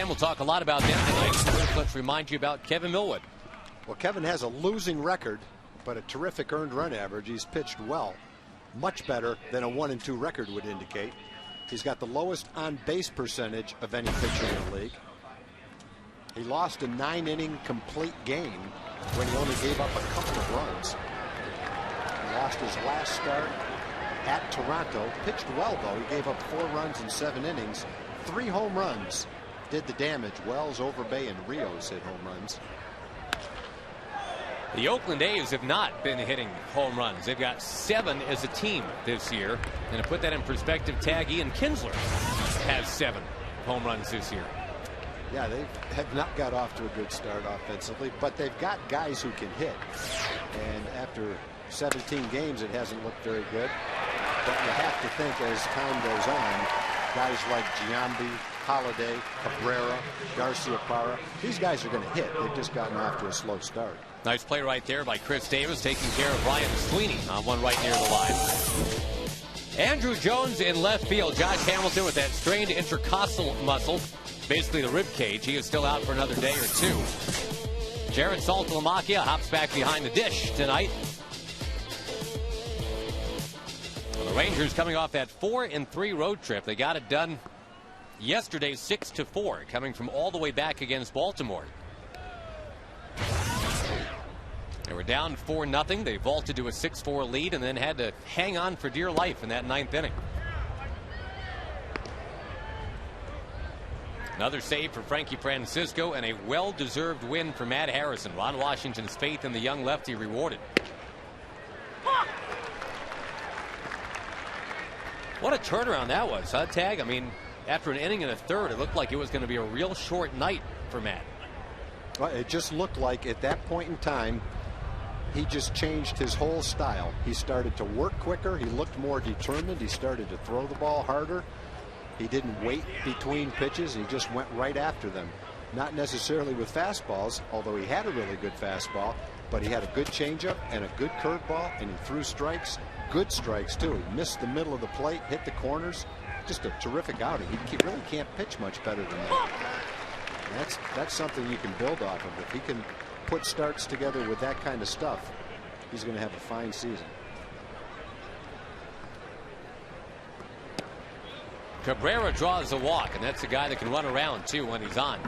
Dan, we'll talk a lot about them tonight. First, let's remind you about Kevin Millwood. Well, Kevin has a losing record, but a terrific earned run average. He's pitched well, much better than a 1-2 record would indicate. He's got the lowest on-base percentage of any pitcher in the league. He lost a 9-inning complete game when he only gave up a couple of runs. He lost his last start at Toronto. Pitched well, though. He gave up 4 runs in 7 innings. 3 home runs did the damage. Wells, Overbay, and Rios hit home runs. The Oakland A's have not been hitting home runs. They've got 7 as a team this year. And to put that in perspective, Tag Ian Kinsler has 7 home runs this year. Yeah, they have not got off to a good start offensively, but they've got guys who can hit. And after 17 games, it hasn't looked very good. But you have to think as time goes on, guys like Giambi, Holiday, Cabrera, Garcia-Parra, these guys are going to hit. They've just gotten off to a slow start. Nice play right there by Chris Davis, taking care of Ryan Sweeney on one right near the line. Andrew Jones in left field. Josh Hamilton with that strained intercostal muscle, basically the rib cage. He is still out for another day or two. Jared Saltalamacchia hops back behind the dish tonight. Well, the Rangers coming off that 4-3 road trip. They got it done yesterday 6-4, coming from all the way back against Baltimore. They were down 4-0. They vaulted to a 6-4 lead and then had to hang on for dear life in that 9th inning. Another save for Frankie Francisco and a well-deserved win for Matt Harrison. Ron Washington's faith in the young lefty rewarded. What a turnaround that was, huh, Tag? I mean, after an inning and a third, it looked like it was going to be a real short night for Matt. Well, it just looked like at that point in time, he just changed his whole style. He started to work quicker. He looked more determined. He started to throw the ball harder. He didn't wait between pitches. He just went right after them. Not necessarily with fastballs, although he had a really good fastball, but he had a good changeup and a good curveball, and he threw strikes, good strikes too. He missed the middle of the plate, hit the corners. Just a terrific outing. He really can't pitch much better than that. That's something you can build off of. If he can put starts together with that kind of stuff, he's going to have a fine season. Cabrera draws a walk, and that's a guy that can run around too when he's on.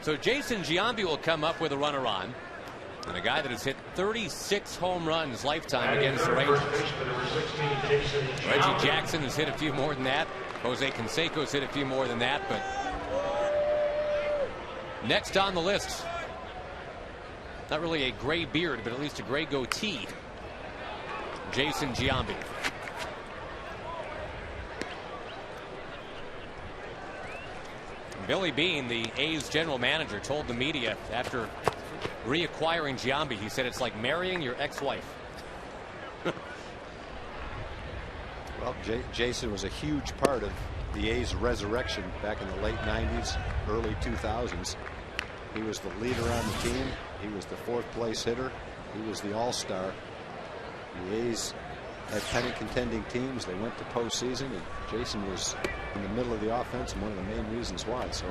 So Jason Giambi will come up with a runner on, and a guy that has hit 36 home runs lifetime against the Rangers. Reggie Jackson has hit a few more than that. Jose Canseco's hit a few more than that, but next on the list, not really a gray beard, but at least a gray goatee, Jason Giambi. Billy Beane, the A's general manager, told the media after reacquiring Giambi, he said it's like marrying your ex-wife. Well, Jason was a huge part of the A's resurrection back in the late 90s, early 2000s. He was the leader on the team. He was the 4th place hitter. He was the all-star. The A's had pennant contending teams. They went to postseason, and Jason was in the middle of the offense and one of the main reasons why. So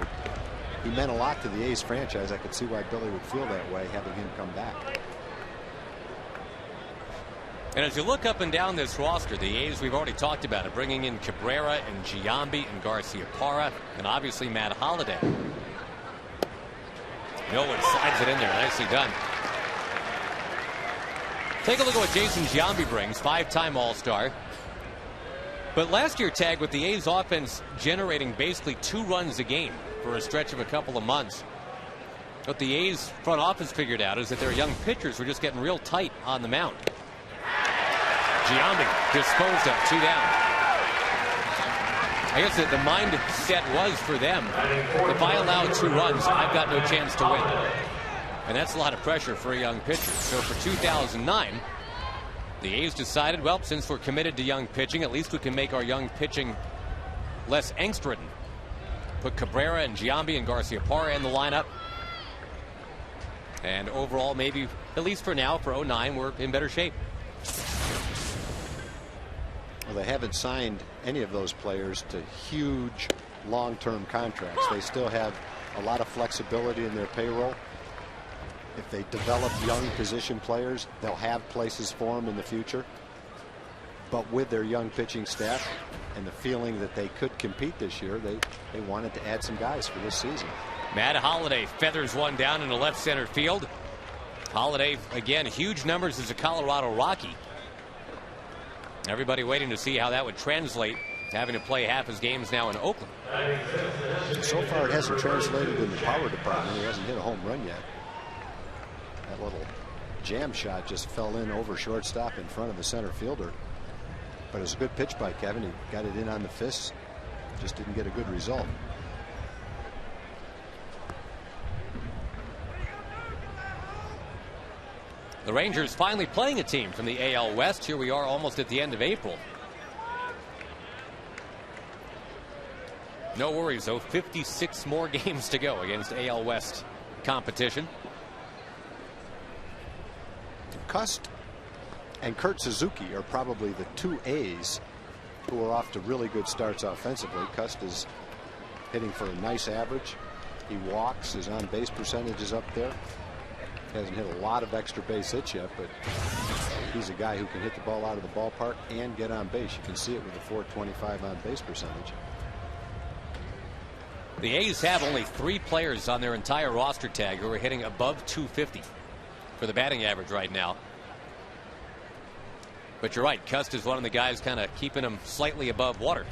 he meant a lot to the A's franchise. I could see why Billy would feel that way having him come back. And as you look up and down this roster, the A's, we've already talked about it, bringing in Cabrera and Giambi and Garcia-Parra and obviously Matt Holliday. Millwood slides it in there. Nicely done. Take a look at what Jason Giambi brings, 5-time All-Star. But last year, Tag, with the A's offense generating basically 2 runs a game for a stretch of a couple of months, what the A's front office figured out is that their young pitchers were just getting real tight on the mound. Giambi disposed of, 2 down. I guess that the mindset was for them, if I allow 2 runs, I've got no chance to win. And that's a lot of pressure for a young pitcher. So for 2009, the A's decided, well, since we're committed to young pitching, at least we can make our young pitching less angst-ridden. Put Cabrera and Giambi and Garcia-Parra in the lineup. And overall, maybe, at least for now, for 09, we're in better shape. Well, they haven't signed any of those players to huge long-term contracts. They still have a lot of flexibility in their payroll. If they develop young position players, they'll have places for them in the future. But with their young pitching staff and the feeling that they could compete this year, they wanted to add some guys for this season. Matt Holliday feathers one down in the left center field. Holliday, again, huge numbers as a Colorado Rocky. Everybody waiting to see how that would translate to having to play half his games now in Oakland. So far, it hasn't translated in the power department. He hasn't hit a home run yet. That little jam shot just fell in over shortstop in front of the center fielder. But it was a good pitch by Kevin. He got it in on the fists. Just didn't get a good result. The Rangers finally playing a team from the AL West. Here we are almost at the end of April. No worries, though. 56 more games to go against AL West competition. Cust and Kurt Suzuki are probably the two A's who are off to really good starts offensively. Cust is hitting for a nice average. He walks. His on-base percentage is up there. Hasn't hit a lot of extra base hits yet, but he's a guy who can hit the ball out of the ballpark and get on base. You can see it with a .425 on-base percentage. The A's have only 3 players on their entire roster tag who are hitting above .250 for the batting average right now. But you're right, Cust is one of the guys kind of keeping him slightly above water.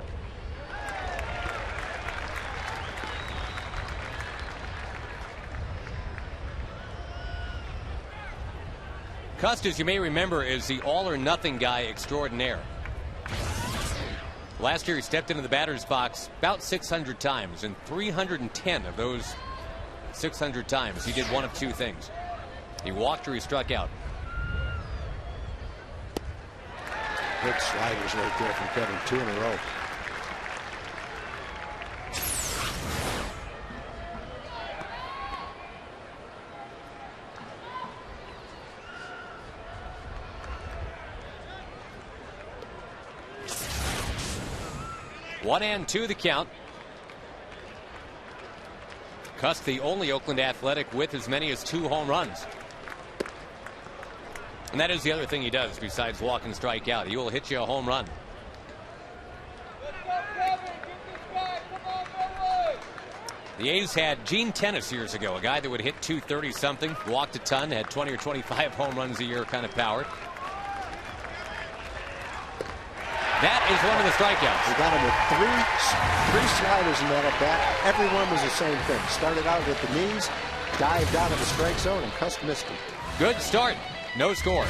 Cust, as you may remember, is the all-or-nothing guy extraordinaire. Last year he stepped into the batter's box about 600 times, and 310 of those 600 times he did one of 2 things. He walked or he struck out. Good sliders right there from Kevin, 2 in a row. One and 2 the count. Cust, the only Oakland Athletic with as many as 2 home runs. And that is the other thing he does besides walk and strike out. He will hit you a home run. The A's had Gene Tennis years ago, a guy that would hit 230 something, walked a ton, had 20 or 25 home runs a year kind of power. That is one of the strikeouts. We got him with three sliders in that at bat. Every one was the same thing. Started out at the knees, dived out of the strike zone, and Cust missed him. Good start. No score.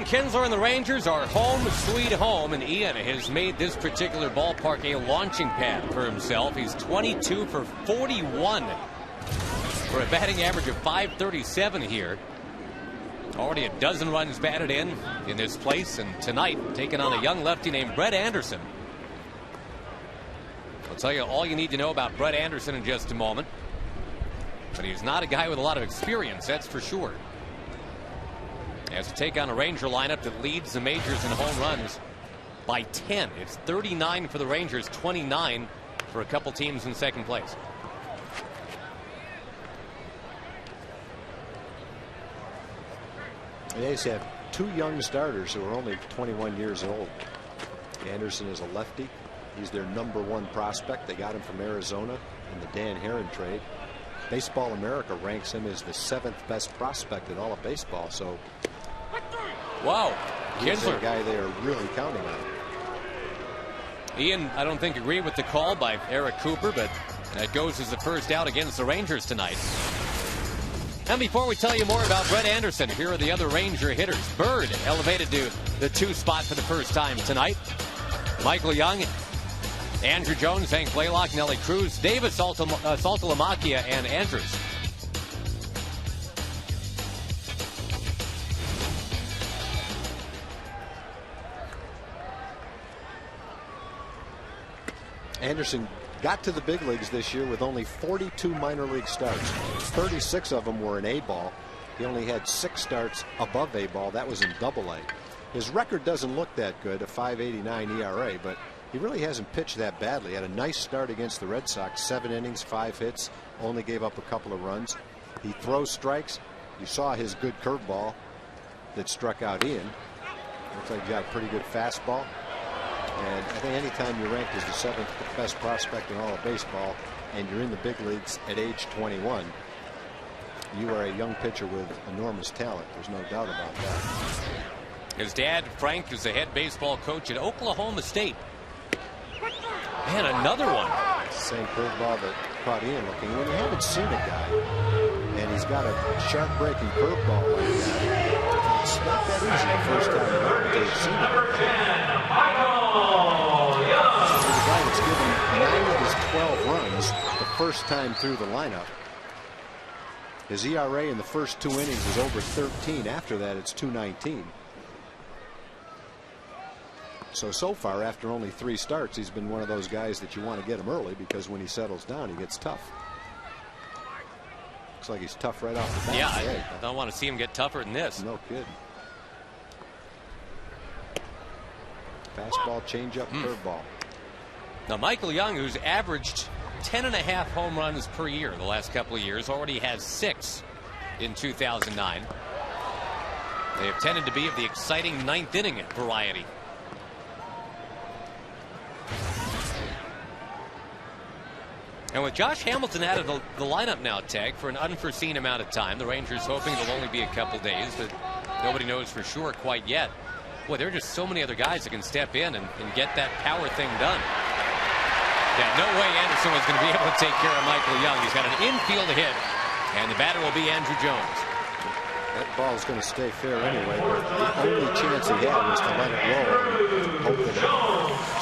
Kinsler and the Rangers are home sweet home, and Ian has made this particular ballpark a launching pad for himself. He's 22 for 41 for a batting average of .537 here. Already a dozen runs batted in this place, and tonight taking on a young lefty named Brett Anderson. I'll tell you all you need to know about Brett Anderson in just a moment, but he's not a guy with a lot of experience, that's for sure. Has to take on a Ranger lineup that leads the majors in home runs by 10. It's 39 for the Rangers, 29 for a couple teams in second place. They have two young starters who are only 21 years old. Anderson is a lefty. He's their #1 prospect. They got him from Arizona in the Dan Herron trade. Baseball America ranks him as the 7th best prospect in all of baseball. So, wow, he's a guy they are really counting on. Ian, I don't think agreed with the call by Eric Cooper, but that goes as the first out against the Rangers tonight. And before we tell you more about Brett Anderson, here are the other Ranger hitters. Bird elevated to the 2 spot for the first time tonight. Michael Young, Andrew Jones, Hank Blaylock, Nelly Cruz, Davis, Saltalamacchia, and Andrews. Anderson got to the big leagues this year with only 42 minor league starts. 36 of them were in A-ball. He only had 6 starts above A-ball. That was in Double-A. His record doesn't look that good, a .589 ERA, but he really hasn't pitched that badly. He had a nice start against the Red Sox, 7 innings, 5 hits, only gave up a couple of runs. He throws strikes. You saw his good curveball that struck out Ian. Looks like he got a pretty good fastball. And I think anytime you're ranked as the 7th best prospect in all of baseball and you're in the big leagues at age 21, you are a young pitcher with enormous talent. There's no doubt about that. His dad, Frank, is the head baseball coach at Oklahoma State. And another one. Same curveball that caught Ian looking. When you haven't seen a guy and he's got a sharp breaking curveball like that, it's not that easy the first time until you've seen it. He's a guy that's given 9 of his 12 runs the first time through the lineup. His ERA in the first 2 innings is over 13. After that, it's 2.19. So far, after only 3 starts, he's been one of those guys that you want to get him early, because when he settles down, he gets tough. Looks like he's tough right off the bat. Yeah, I don't want to see him get tougher than this. No kidding. Fastball, changeup, curveball. Now, Michael Young, who's averaged 10.5 home runs per year the last couple of years, already has 6 in 2009. They have tended to be of the exciting 9th inning variety. And with Josh Hamilton out of the lineup now, Tag, for an unforeseen amount of time, the Rangers hoping it'll only be a couple days, but nobody knows for sure quite yet. Boy, there are just so many other guys that can step in and get that power thing done. Yeah, no way Anderson was going to be able to take care of Michael Young. He's got an infield hit, and the batter will be Andrew Jones. That ball is going to stay fair anyway, but the only chance he had was to let it roll and hope that it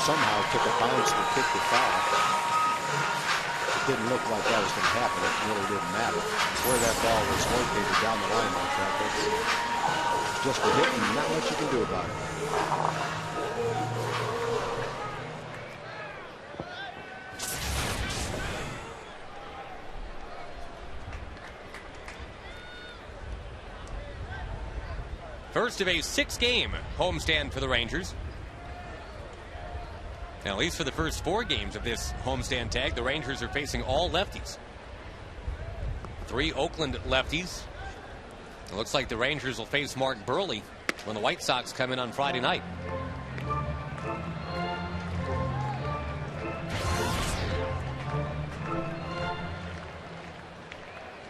somehow took a bounce that kicked it foul. It didn't look like that was going to happen. It really didn't matter. Where that ball was located down the line like that, that's just a hit and not much you can do about it. First of a 6-game homestand for the Rangers. Now, at least for the first 4 games of this homestand, Tag, the Rangers are facing all lefties. 3 Oakland lefties. It looks like the Rangers will face Mark Burley when the White Sox come in on Friday night.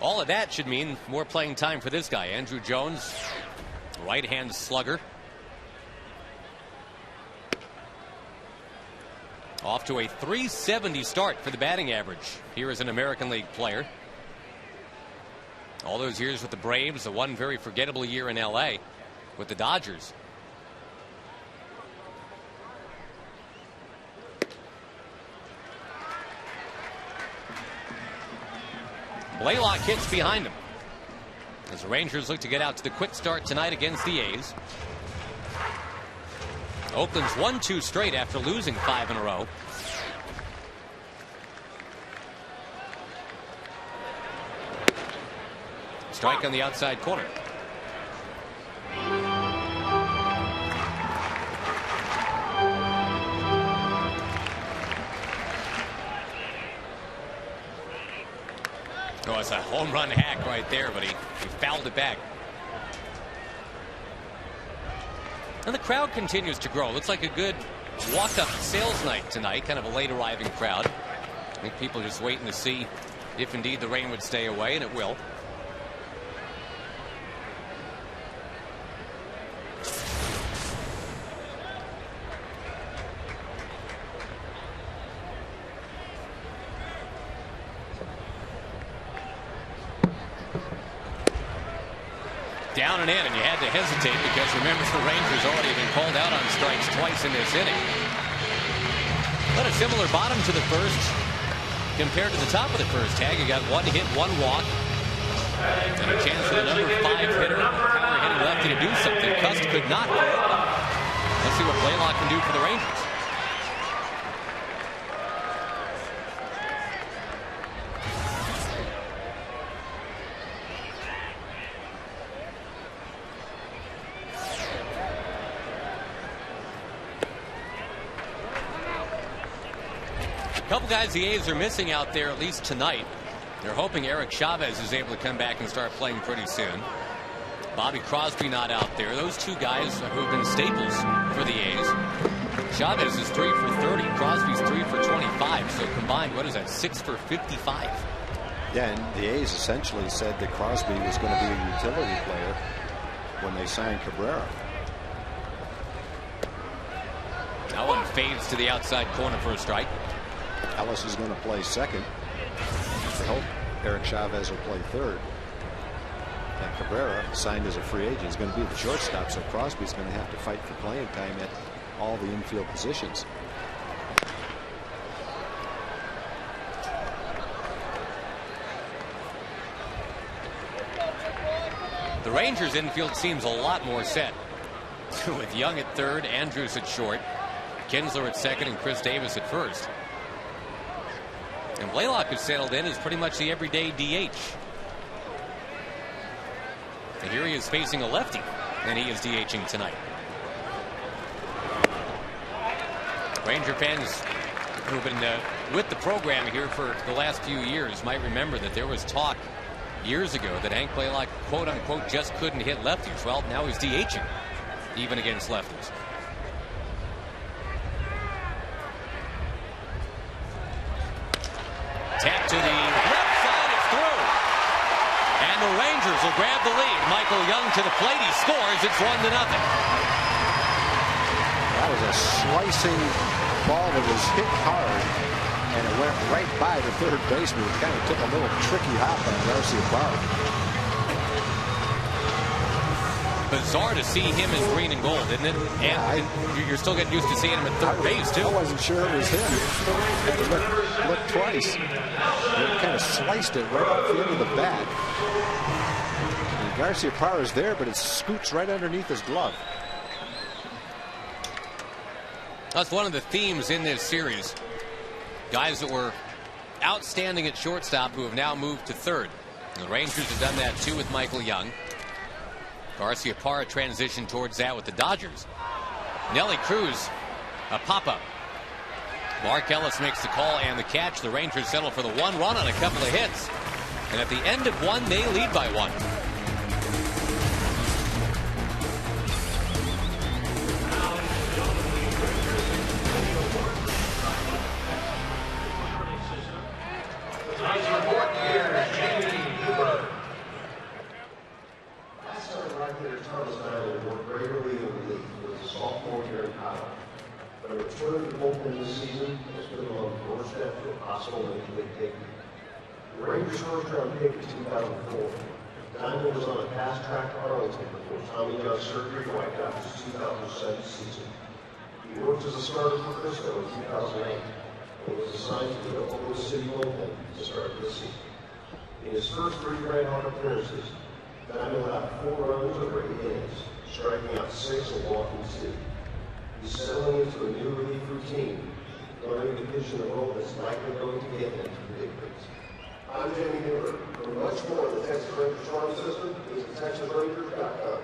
All of that should mean more playing time for this guy, Andrew Jones, right-hand slugger. Off to a .370 start for the batting average here as an American League player. All those years with the Braves, the one very forgettable year in LA with the Dodgers. Blaylock hits behind him as the Rangers look to get out to the quick start tonight against the A's. Oakland's won 2 straight after losing 5 in a row. Strike on the outside corner. Oh, it's a home run hack right there, but he fouled it back. And the crowd continues to grow. Looks like a good walk-up sales night tonight. Kind of a late arriving crowd. I think people are just waiting to see if indeed the rain would stay away, and it will. Down and in, and you had to hesitate because remember the Rangers already been called out on strikes twice in this inning. But a similar bottom to the first compared to the top of the first. Haggy got 1 hit, 1 walk, and a chance for the number 5 hitter, power hitting lefty to do something. Cust could not do it. Let's see what Blaylock can do for the Rangers. A couple guys the A's are missing out there, at least tonight. They're hoping Eric Chavez is able to come back and start playing pretty soon. Bobby Crosby not out there. Those 2 guys who have been staples for the A's. Chavez is 3 for 30. Crosby's 3 for 25. So combined, what is that? 6 for 55. Yeah, and the A's essentially said that Crosby was going to be a utility player when they signed Cabrera. That one fades to the outside corner for a strike. Ellis is going to play second. They hope Eric Chavez will play third. And Cabrera, signed as a free agent, is going to be the shortstop, so Crosby's going to have to fight for playing time at all the infield positions. The Rangers infield seems a lot more set. With Young at third, Andrews at short, Kinsler at second, and Chris Davis at first. And Blaylock has settled in as pretty much the everyday DH. And here he is facing a lefty, and he is DHing tonight. Ranger fans who've been with the program here for the last few years might remember that there was talk years ago that Hank Blaylock, quote unquote, just couldn't hit lefties. Well, now he's DHing, even against lefties. Tap to the left side, it's through. And the Rangers will grab the lead. Michael Young to the plate, he scores, it's 1-0. That was a slicing ball that was hit hard, and it went right by the third baseman. It kind of took a little tricky hop on Garcia Parra. Bizarre to see him in green and gold, isn't it? And you're still getting used to seeing him at third base, too. I wasn't sure it was him. I had to look twice. It kind of sliced it right off the end of the bat. And Garcia Parra's there, but it scoots right underneath his glove. That's one of the themes in this series. Guys that were outstanding at shortstop who have now moved to third. And the Rangers have done that, too, with Michael Young. Garcia Parra transitioned towards that with the Dodgers. Nelly Cruz, a pop-up. Mark Ellis makes the call and the catch. The Rangers settle for the 1 run on a couple of hits. And at the end of 1, they lead by 1. The Rangers' first round pick in 2004. Diamond was on a fast track to Arlington before Tommy John surgery wiped out his 2007 season. He worked as a starter for Frisco in 2008 and was assigned to the Oklahoma City bullpen to start the season. In his first 3 Greyhawk appearances, Diamond allowed 4 runs over 8 innings, striking out 6 and walking 2. He's settling into a new relief routine, learning to pitch in a role that's likely going to get him to the big leagues. I'm Jamie Miller. For much more of the Texas Rangers farm system, visit TexasRangers.com.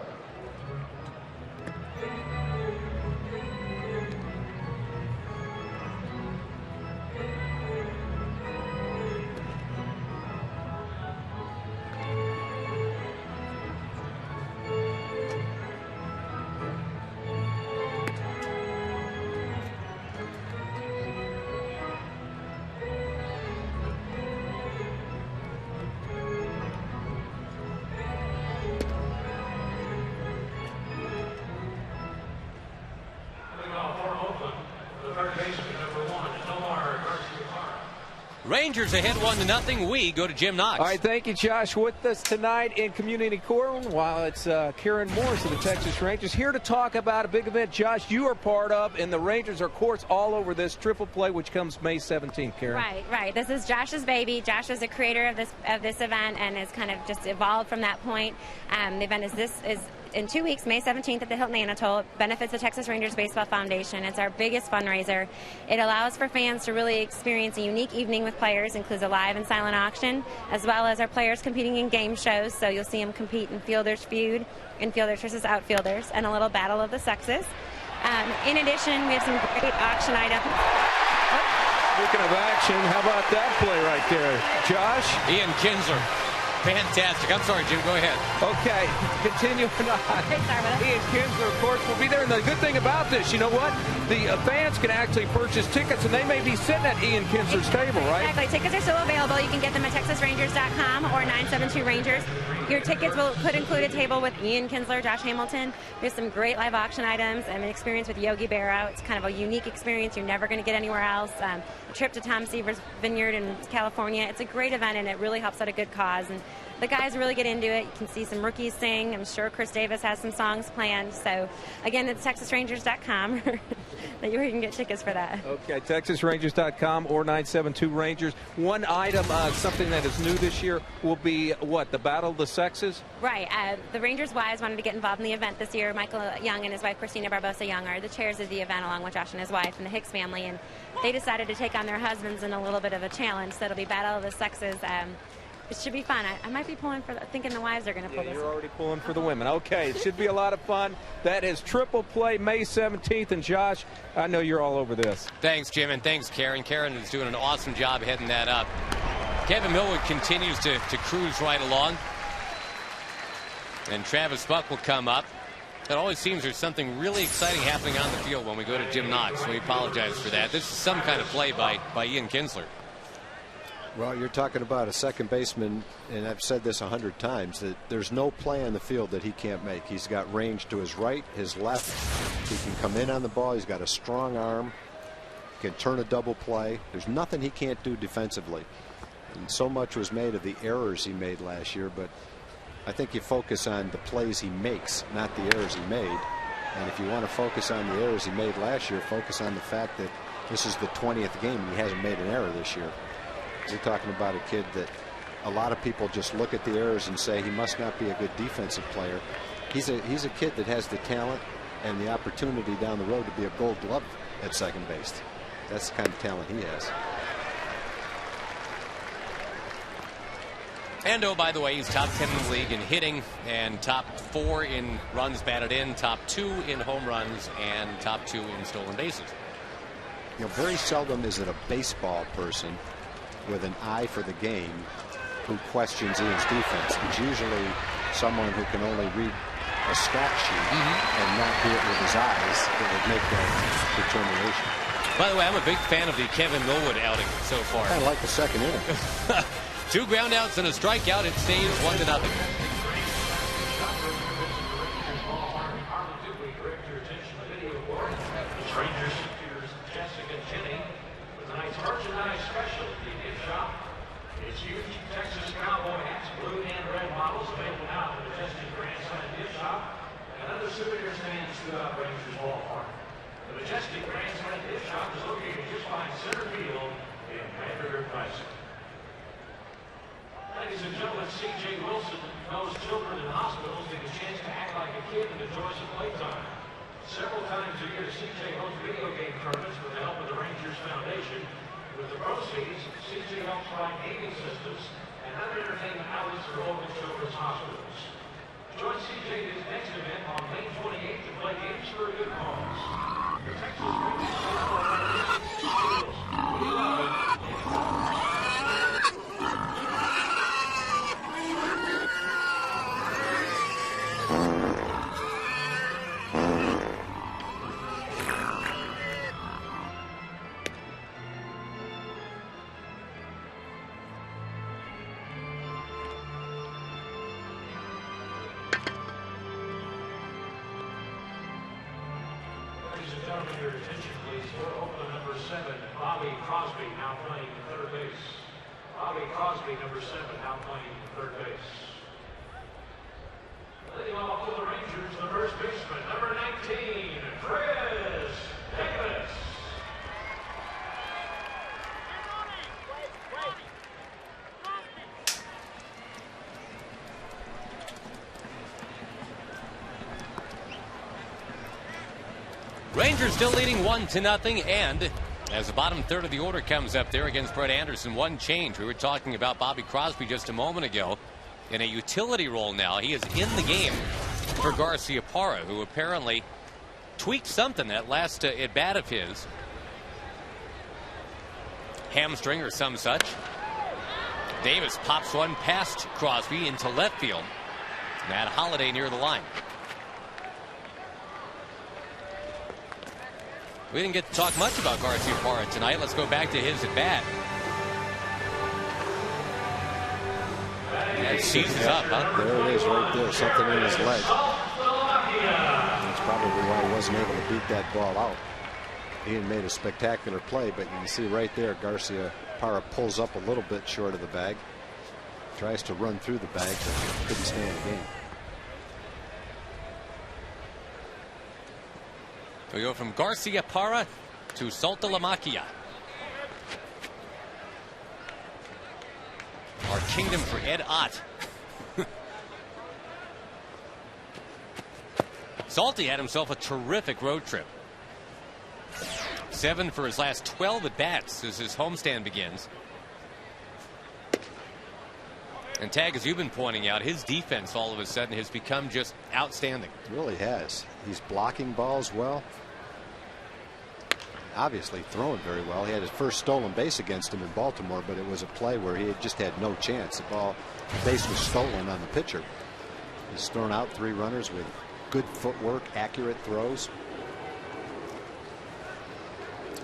Rangers ahead 1-0. We go to Jim Knox. All right, thank you, Josh. With us tonight in Community Courtroom, while it's Karen Morris of the Texas Rangers, here to talk about a big event, Josh, you are part of, and the Rangers are, of course, all over this triple play, which comes May 17th, Karen. Right. This is Josh's baby. Josh was the creator of this event and has kind of just evolved from that point. The event is in 2 weeks, May 17th at the Hilton Anatole. It benefits the Texas Rangers Baseball Foundation. It's our biggest fundraiser. It allows for fans to really experience a unique evening with players, includes a live and silent auction, as well as our players competing in game shows. So you'll see them compete in Fielders Feud, infielders versus outfielders, and a little battle of the sexes. In addition, we have some great auction items. Speaking of action, how about that play right there, Josh? Ian Kinsler. Fantastic. I'm sorry, Jim. Go ahead. Okay, continuing on. Ian Kinsler, of course, will be there. And the good thing about this, you know what? The fans can actually purchase tickets, and they may be sitting at Ian Kinsler's table, right? Exactly. Tickets are still available. You can get them at TexasRangers.com or 972 Rangers. Your tickets could include a table with Ian Kinsler, Josh Hamilton. There's some great live auction items and an experience with Yogi Berra. It's kind of a unique experience you're never going to get anywhere else. A trip to Tom Seaver's Vineyard in California. It's a great event, and it really helps out a good cause. And the guys really get into it. You can see some rookies sing. I'm sure Chris Davis has some songs planned. So, again, it's TexasRangers.com that you can get tickets for that. Okay, TexasRangers.com or 972 Rangers. One item, something that is new this year, will be what? The Battle of the Sexes? Right. The Rangers wives wanted to get involved in the event this year. Michael Young and his wife Christina Barbosa Young are the chairs of the event, along with Josh and his wife and the Hicks family. And they decided to take on their husbands in a little bit of a challenge. So it'll be Battle of the Sexes. It should be fun. I might be pulling for thinking the wives are going to pull this. You're already pulling for the women. Okay, it should be a lot of fun. That is Triple Play May 17th. And Josh, I know you're all over this. Thanks, Jim, and thanks, Karen. Karen is doing an awesome job heading that up. Kevin Millwood continues to cruise right along. And Travis Buck will come up. It always seems there's something really exciting happening on the field when we go to Jim Knox. We apologize for that. This is some kind of play by Ian Kinsler. Well, you're talking about a second baseman, and I've said this 100 times, that there's no play on the field that he can't make. He's got range to his right, his left. He can come in on the ball. He's got a strong arm. He can turn a double play. There's nothing he can't do defensively. And so much was made of the errors he made last year, but I think you focus on the plays he makes, not the errors he made. And if you want to focus on the errors he made last year, focus on the fact that this is the 20th game and he hasn't made an error this year. You're talking about a kid that a lot of people just look at the errors and say he must not be a good defensive player. He's a kid that has the talent and the opportunity down the road to be a Gold Glove at second base. That's the kind of talent he has. And oh, by the way, he's top 10 in the league in hitting and top 4 in runs batted in, top 2 in home runs, and top 2 in stolen bases. You know, very seldom is it a baseball person with an eye for the game who questions Ian's defense. It's usually someone who can only read a stat sheet and not do it with his eyes that would make that determination. By the way, I'm a big fan of the Kevin Millwood outing so far. I like the second inning. 2 groundouts and a strikeout. It stays 1-0. Ladies and gentlemen. kid and enjoy some playtime. Several times a year, CJ hosts video game tournaments with the help of the Rangers Foundation. With the proceeds, CJ helps provide gaming systems and other entertainment outlets for local children's hospitals. Join CJ in his next event on May 28th to play games for a good cause. The Texas Rangers we love it. Your attention, please. For Oakland, number 7, Bobby Crosby, now playing third base. Bobby Crosby, number 7, now playing third base. Leading off for the Rangers, the first baseman, number 19, Chris Davis. Rangers still leading 1-0, and as the bottom third of the order comes up there against Brett Anderson, one change. We were talking about Bobby Crosby just a moment ago in a utility role now. He is in the game for Garciaparra, who apparently tweaked something that last at bat of his. Hamstring or some such. Davis pops one past Crosby into left field. Matt Holliday near the line. We didn't get to talk much about Garciaparra tonight. Let's go back to his at bat. And seizes up, huh? There it is right there. Something in his leg. That's probably why he wasn't able to beat that ball out. Ian made a spectacular play, but you can see right there Garciaparra pulls up a little bit short of the bag. Tries to run through the bag, but couldn't stay in the game. We go from Garciaparra to Saltalamacchia. Our kingdom for Ed Ott. Salty had himself a terrific road trip. 7 for his last 12 at bats as his homestand begins. And Tag, as you've been pointing out, his defense all of a sudden has become just outstanding. It really has. He's blocking balls well. Obviously throwing very well. He had his first stolen base against him in Baltimore, but it was a play where he just had no chance. The base was stolen on the pitcher. He's thrown out 3 runners with good footwork, accurate throws.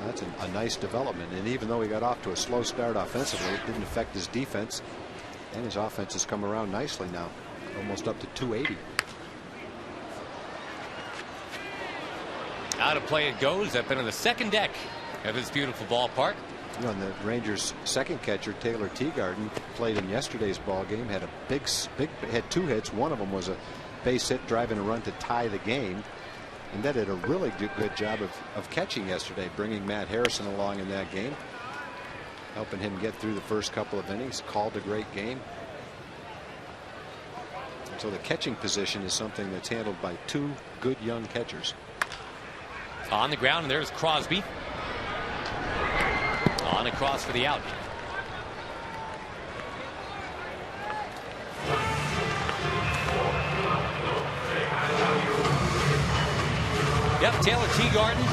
That's a nice development. And even though he got off to a slow start offensively, it didn't affect his defense. And his offense has come around nicely now, almost up to 280. Out of play it goes up into the second deck of this beautiful ballpark. You know, and the Rangers' second catcher, Taylor Teagarden, played in yesterday's ball game. Had had 2 hits. One of them was a base hit driving a run to tie the game. And that did a really good job of catching yesterday, bringing Matt Harrison along in that game, helping him get through the first couple of innings. Called a great game. So the catching position is something that's handled by 2 good young catchers. On the ground, and there's Crosby. On across for the out. Yep, Taylor Teagarden.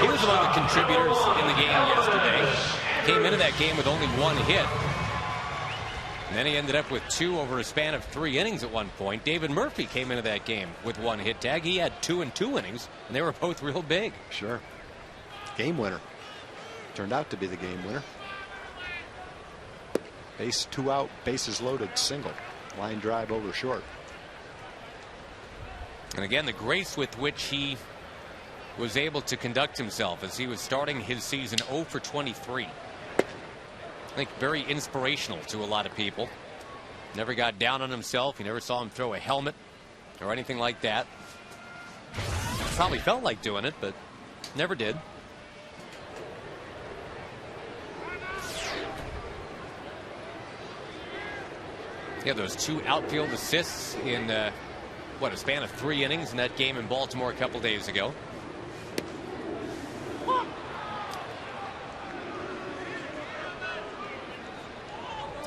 He was among the contributors in the game yesterday. Came into that game with only 1 hit. And then he ended up with 2 over a span of 3 innings at one point. David Murphy came into that game with 1 hit tag. He had 2 in 2 innings, and they were both real big. Sure. Game winner. Turned out to be the game winner. Base 2 out, bases loaded single. Line drive over short. And again, the grace with which he was able to conduct himself as he was starting his season 0 for 23. I think very inspirational to a lot of people. Never got down on himself. You never saw him throw a helmet or anything like that. Probably felt like doing it, but never did. Yeah, those 2 outfield assists in what, a span of 3 innings in that game in Baltimore a couple days ago.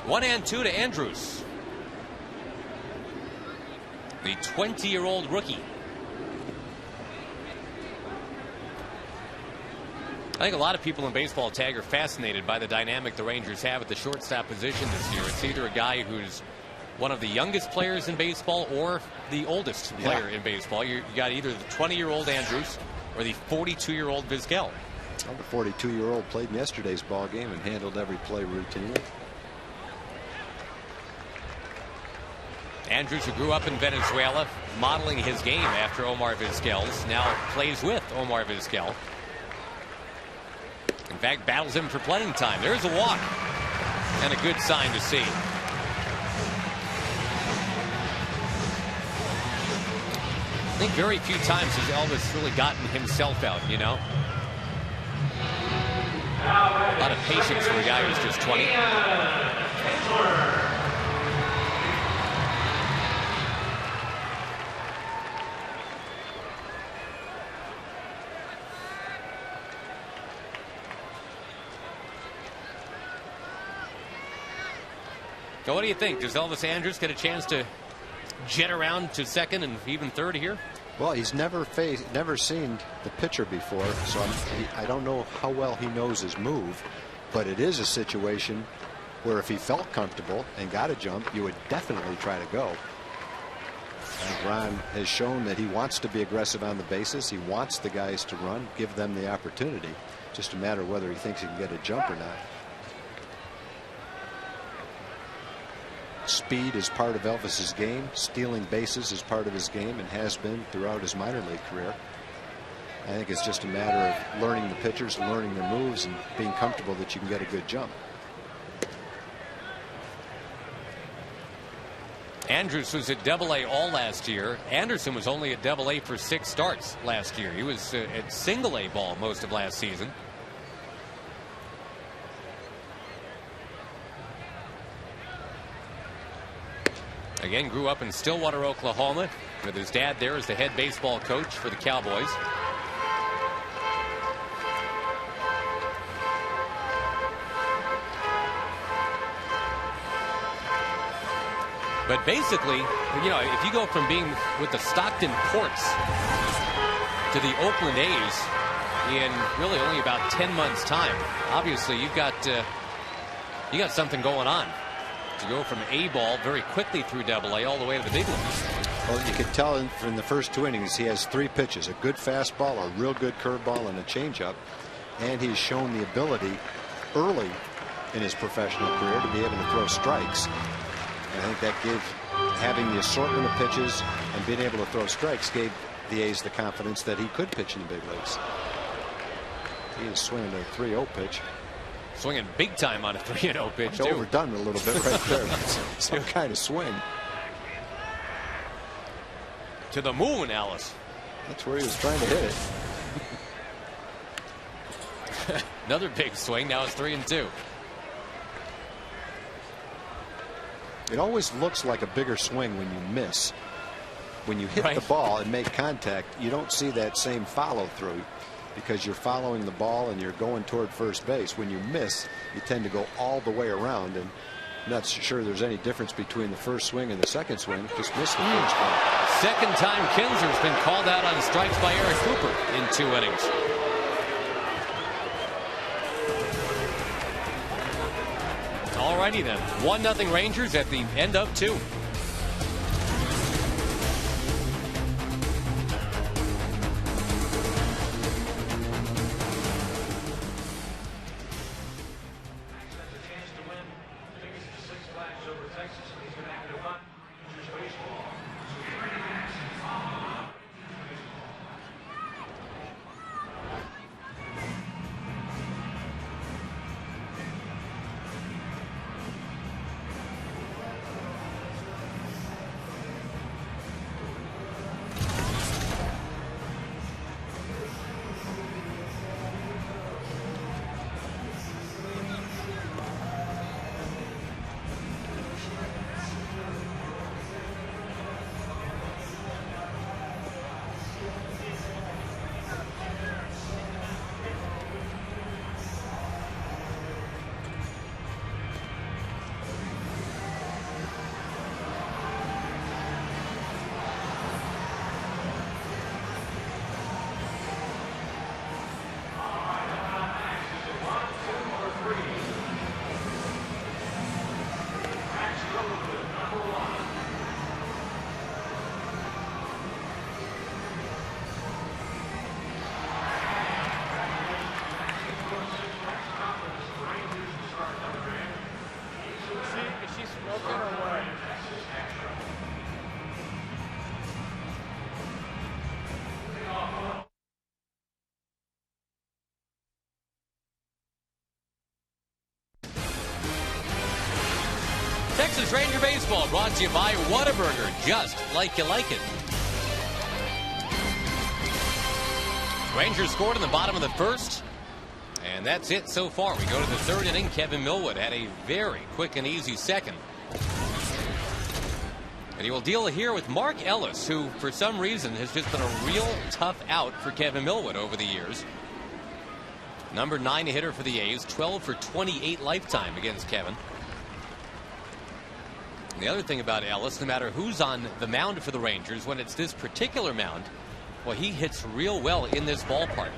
One and two to Andrews, the 20-year-old rookie. I think a lot of people in baseball tag are fascinated by the dynamic the Rangers have at the shortstop position this year. It's either a guy who's one of the youngest players in baseball or the oldest player in baseball. You got either the 20-year-old Andrews or the 42-year-old Vizquel. Well, the 42-year-old played in yesterday's ball game and handled every play routinely. Andrews, who grew up in Venezuela, modeling his game after Omar Vizquel's, now plays with Omar Vizquel. In fact, battles him for playing time. There's a walk, and a good sign to see. I think very few times has Elvis really gotten himself out, you know. A lot of patience for a guy who's just 20. So what do you think? Does Elvis Andrus get a chance to jet around to second and even third here? Well, he's never seen the pitcher before, so I don't know how well he knows his move, but it is a situation where if he felt comfortable and got a jump, you would definitely try to go. And Ron has shown that he wants to be aggressive on the bases. He wants the guys to run, give them the opportunity. Just a matter of whether he thinks he can get a jump or not. Speed is part of Elvis's game. Stealing bases is part of his game and has been throughout his minor league career. I think it's just a matter of learning the pitchers, learning their moves, and being comfortable that you can get a good jump. Andrus was at Double-A all last year. Anderson was only at Double-A for 6 starts last year. He was at Single-A ball most of last season. Again, grew up in Stillwater, Oklahoma, with his dad there as the head baseball coach for the Cowboys. But basically, you know, if you go from being with the Stockton Ports to the Oakland A's in really only about 10 months' time, obviously you got something going on. To go from A ball very quickly through Double-A all the way to the big leagues. Well, you could tell in the first 2 innings he has 3 pitches: a good fastball, a real good curveball, and a changeup. And he's shown the ability early in his professional career to be able to throw strikes. And I think that having the assortment of pitches and being able to throw strikes gave the A's the confidence that he could pitch in the big leagues. He is swinging a 3-0 pitch. Swinging big time on a 3-0 pitch, too. Overdone a little bit right there. Some kind of swing. To the moon, Alice. That's where he was trying to hit it. Another big swing. Now it's 3-2. It always looks like a bigger swing when you miss. When you hit the ball and make contact, you don't see that same follow through, because you're following the ball and you're going toward first base. When you miss, you tend to go all the way around, and I'm not sure there's any difference between the first swing and the second swing. Just missed the first one. Second time Kinser's been called out on strikes by Eric Cooper in 2 innings. All righty then. 1-0 Rangers at the end of 2. Texas Ranger Baseball brought to you by Whataburger, just like you like it. Rangers scored in the bottom of the first, and that's it so far. We go to the third inning. Kevin Millwood had a very quick and easy second. And he will deal here with Mark Ellis, who for some reason has just been a real tough out for Kevin Millwood over the years. Number 9 hitter for the A's, 12 for 28 lifetime against Kevin. And the other thing about Ellis, no matter who's on the mound for the Rangers, when it's this particular mound, well, he hits real well in this ballpark.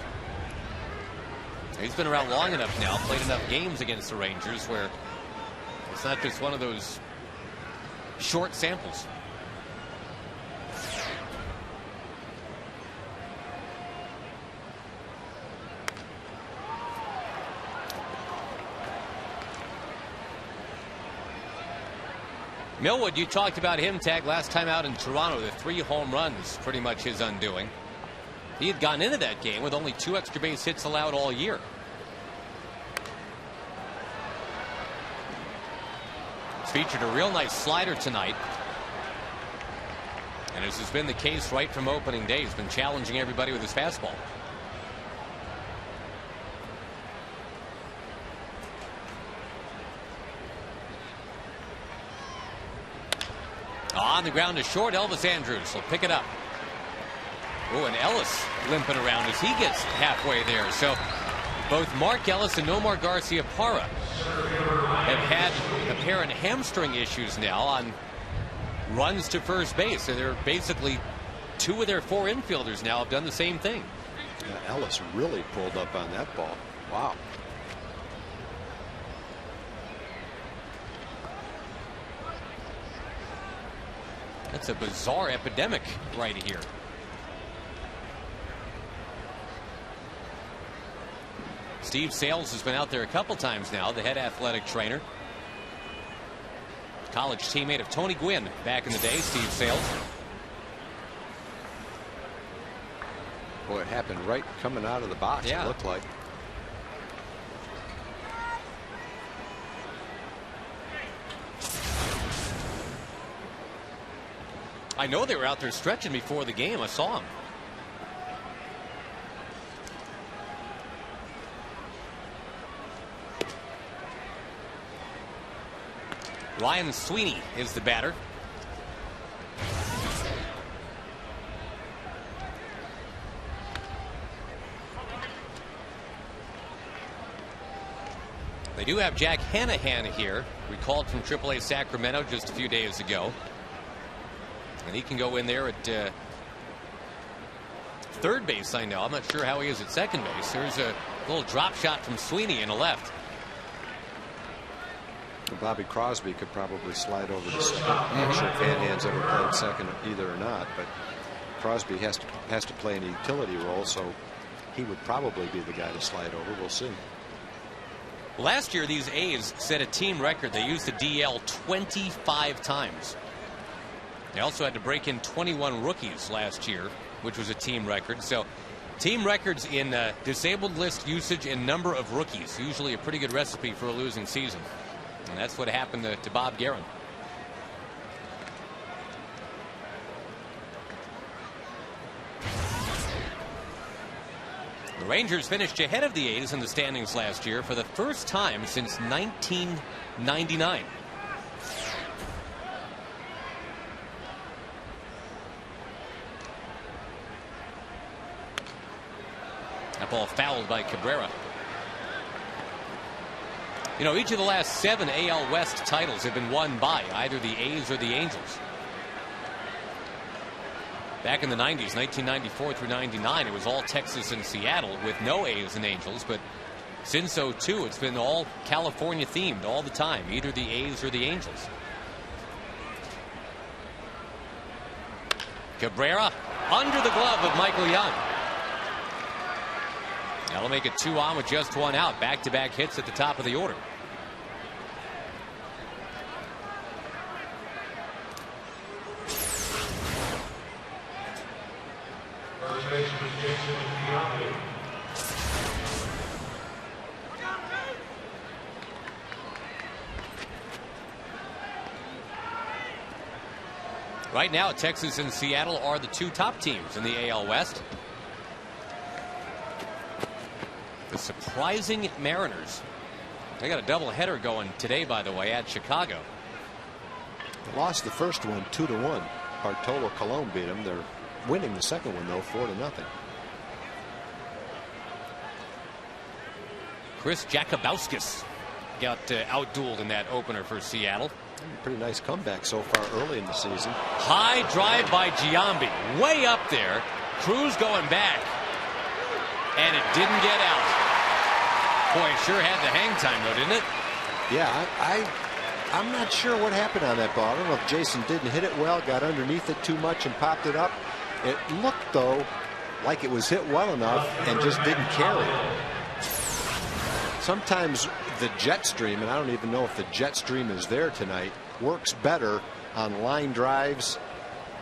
He's been around long enough now, played enough games against the Rangers where it's not just one of those short samples. Millwood, you talked about him, Tag, last time out in Toronto. The 3 home runs, pretty much his undoing. He had gone into that game with only 2 extra base hits allowed all year. He's featured a real nice slider tonight. And as has been the case right from opening day, he's been challenging everybody with his fastball. On the ground to short, Elvis Andrews will pick it up. Oh, and Ellis limping around as he gets halfway there. So both Mark Ellis and Nomar Garcia-Parra have had apparent hamstring issues now on runs to first base. So they're basically 2 of their 4 infielders now have done the same thing. Yeah, Ellis really pulled up on that ball. Wow. That's a bizarre epidemic right here. Steve Sales has been out there a couple times now, the head athletic trainer. College teammate of Tony Gwynn back in the day, Steve Sales. Boy, it happened right coming out of the box, yeah. It looked like. I know they were out there stretching before the game. I saw them. Ryan Sweeney is the batter. They do have Jack Hanahan here, recalled from AAA Sacramento just a few days ago. And he can go in there at third base, I know. I'm not sure how he is at second base. There's a little drop shot from Sweeney in the left. Bobby Crosby could probably slide over to second. I'm not sure if Hanahan's ever played second either or not, but Crosby has to play a utility role, so he would probably be the guy to slide over. We'll see. Last year, these A's set a team record. They used the DL 25 times. They also had to break in 21 rookies last year, which was a team record. So team records in disabled list usage and number of rookies, usually a pretty good recipe for a losing season. And that's what happened to Bob Guerin. The Rangers finished ahead of the A's in the standings last year for the first time since 1999. That ball fouled by Cabrera. You know, each of the last 7 AL West titles have been won by either the A's or the Angels. Back in the 90s, 1994 through 99, it was all Texas and Seattle with no A's and Angels. But since '02, it's been all California themed all the time, either the A's or the Angels. Cabrera under the glove of Michael Young. That'll make it 2 on with just 1 out. Back-to-back hits at the top of the order. First baseman Jason Giambi. Right now, Texas and Seattle are the two top teams in the AL West. The surprising Mariners. They got a doubleheader going today, by the way, at Chicago. They lost the first one 2-1. Bartolo Colon beat them. They're winning the second one, though, 4-0. Chris Jakubowskis got outdueled in that opener for Seattle. Pretty nice comeback so far early in the season. High drive by Giambi, way up there. Cruz going back, and it didn't get out. Boy, it sure had the hang time, though, didn't it? Yeah, I'm not sure what happened on that ball. I don't know if Jason didn't hit it well, got underneath it too much and popped it up. It looked, though, like it was hit well enough and just didn't carry. Sometimes the jet stream, and I don't even know if the jet stream is there tonight, works better on line drives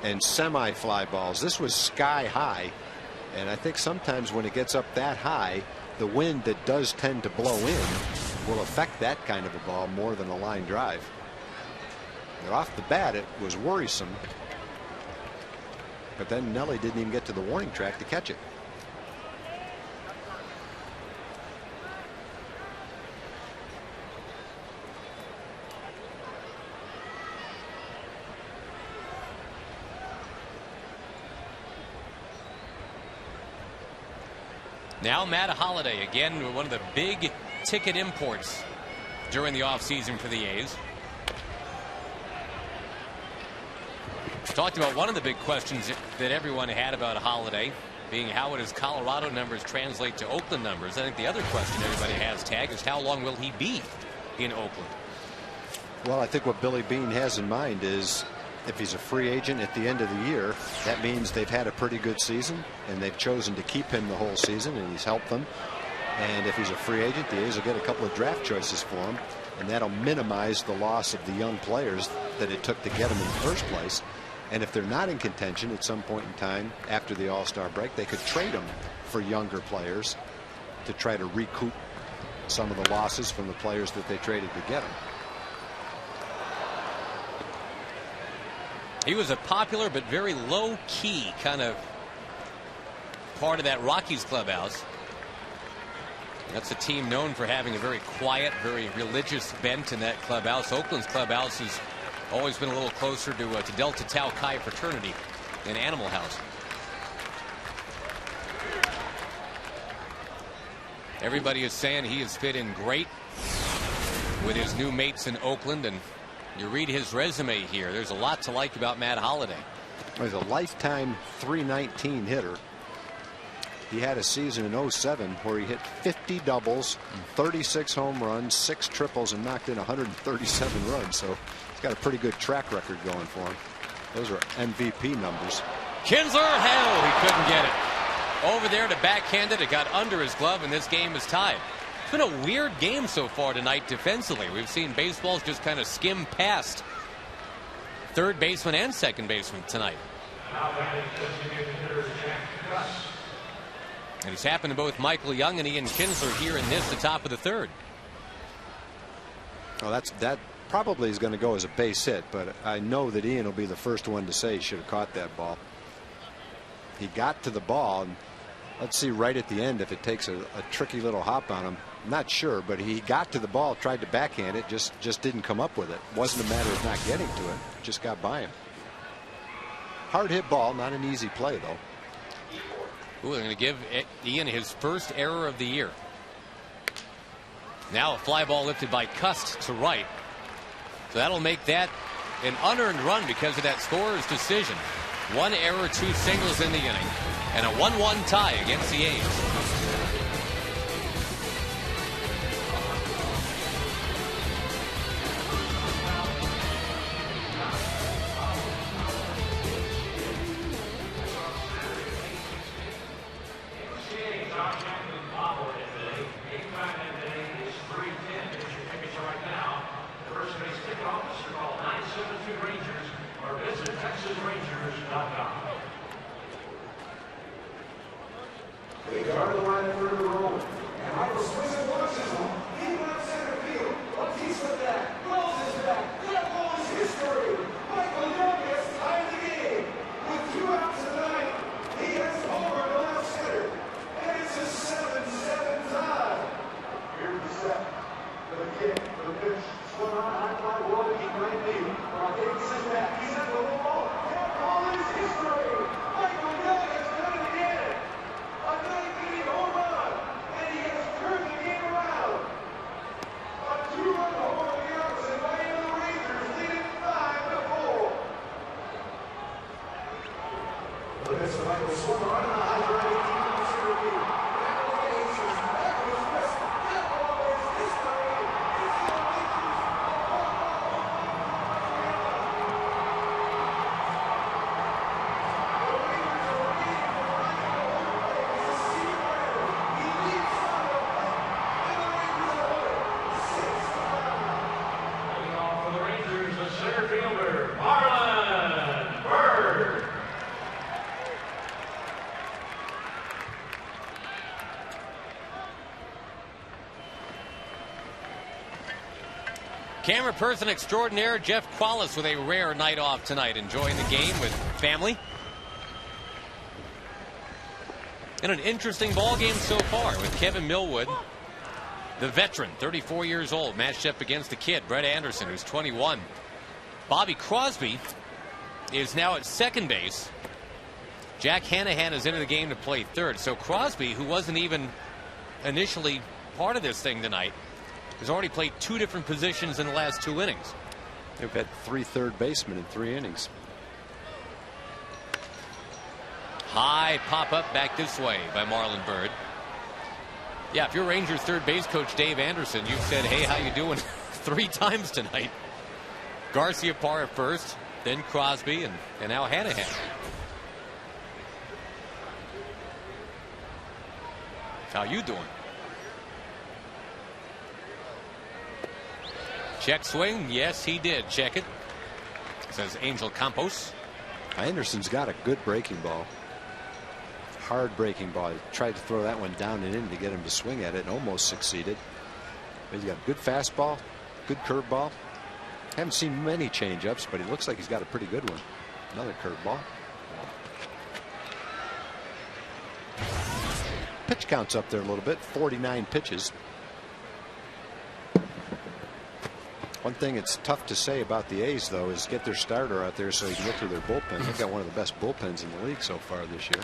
and semi-fly balls. This was sky high, and I think sometimes when it gets up that high, the wind that does tend to blow in will affect that kind of a ball more than a line drive. And off the bat, it was worrisome, but then Nelly didn't even get to the warning track to catch it. Now Matt Holliday, again, one of the big ticket imports during the offseason for the A's. Talked about one of the big questions that everyone had about Holliday being how would his Colorado numbers translate to Oakland numbers. I think the other question everybody has, Tag, is how long will he be in Oakland? Well, I think what Billy Beane has in mind is if he's a free agent at the end of the year, that means they've had a pretty good season and they've chosen to keep him the whole season, and he's helped them. And if he's a free agent, the A's will get a couple of draft choices for him, and that'll minimize the loss of the young players that it took to get him in the first place. And if they're not in contention at some point in time after the All-Star break, they could trade him for younger players to try to recoup some of the losses from the players that they traded to get him. He was a popular but very low-key kind of part of that Rockies clubhouse. That's a team known for having a very quiet, very religious bent in that clubhouse. Oakland's clubhouse has always been a little closer to Delta Tau Chi fraternity than Animal House. Everybody is saying he has fit in great with his new mates in Oakland, and you read his resume here. There's a lot to like about Matt Holliday. He's a lifetime .319 hitter. He had a season in 07 where he hit 50 doubles, 36 home runs, 6 triples, and knocked in 137 runs. So he's got a pretty good track record going for him. Those are MVP numbers. Kinsler, hell, he couldn't get it. Over there to backhand it. It got under his glove, and this game is tied. It's been a weird game so far tonight defensively. We've seen baseballs just kind of skim past third baseman and second baseman tonight. And it's happened to both Michael Young and Ian Kinsler here in the top of the third. Well, that probably is going to go as a base hit, but I know that Ian will be the first one to say he should have caught that ball. He got to the ball, and let's see right at the end if it takes a tricky little hop on him. I'm not sure, but he got to the ball, tried to backhand it, just didn't come up with it. Wasn't a matter of not getting to it, just got by him. Hard hit ball, not an easy play though. Ooh, they're going to give Ian his first error of the year. Now a fly ball lifted by Cust to right. So that'll make that an unearned run because of that scorer's decision. 1 error, 2 singles in the inning, and a 1-1 tie against the A's. Camera person extraordinaire Jeff Qualis with a rare night off tonight, enjoying the game with family. And an interesting ball game so far with Kevin Millwood, the veteran, 34 years old, matched up against the kid, Brett Anderson, who's 21. Bobby Crosby is now at second base. Jack Hanahan is into the game to play third. So Crosby, who wasn't even initially part of this thing tonight, has already played 2 different positions in the last 2 innings. They've had 3 third basemen in 3 innings. High pop up back this way by Marlon Byrd. Yeah, if you're Rangers third base coach Dave Anderson, you've said, hey, how you doing 3 times tonight. Garcia Parra first, then Crosby, and now Hanahan. How you doing? Check swing. Yes, he did check it, says Angel Campos. Anderson's got a good breaking ball. Hard breaking ball. He tried to throw that one down and in to get him to swing at it and almost succeeded. But he's got a good fastball, good curveball. Haven't seen many changeups, but he looks like he's got a pretty good one. Another curveball. Pitch count's up there a little bit. 49 pitches. One thing it's tough to say about the A's, though, is get their starter out there so he can look through their bullpen. They've got one of the best bullpens in the league so far this year.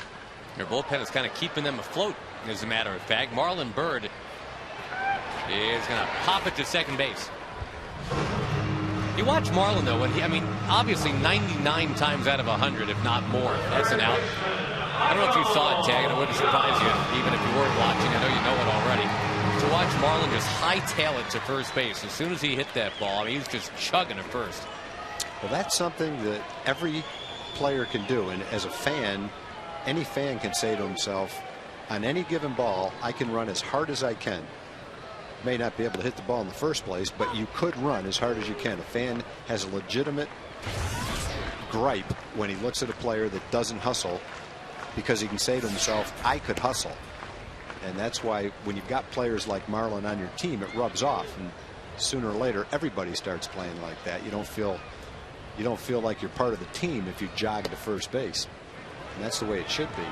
Their bullpen is kind of keeping them afloat, as a matter of fact. Marlon Byrd is going to pop it to second base. You watch Marlon, though, when I mean, obviously 99 times out of 100, if not more, that's an out. I don't know if you saw it, Tag, and it wouldn't surprise you, even if you weren't watching. I know you know it already. To watch Marlon just hightail it to first base as soon as he hit that ball. I mean, he's just chugging at first. Well, that's something that every player can do. And as a fan, any fan can say to himself, on any given ball, I can run as hard as I can. May not be able to hit the ball in the first place, but you could run as hard as you can. A fan has a legitimate gripe when he looks at a player that doesn't hustle, because he can say to himself, I could hustle. And that's why when you've got players like Marlon on your team, it rubs off, and sooner or later everybody starts playing like that. You don't feel like you're part of the team if you jog to first base, and that's the way it should be.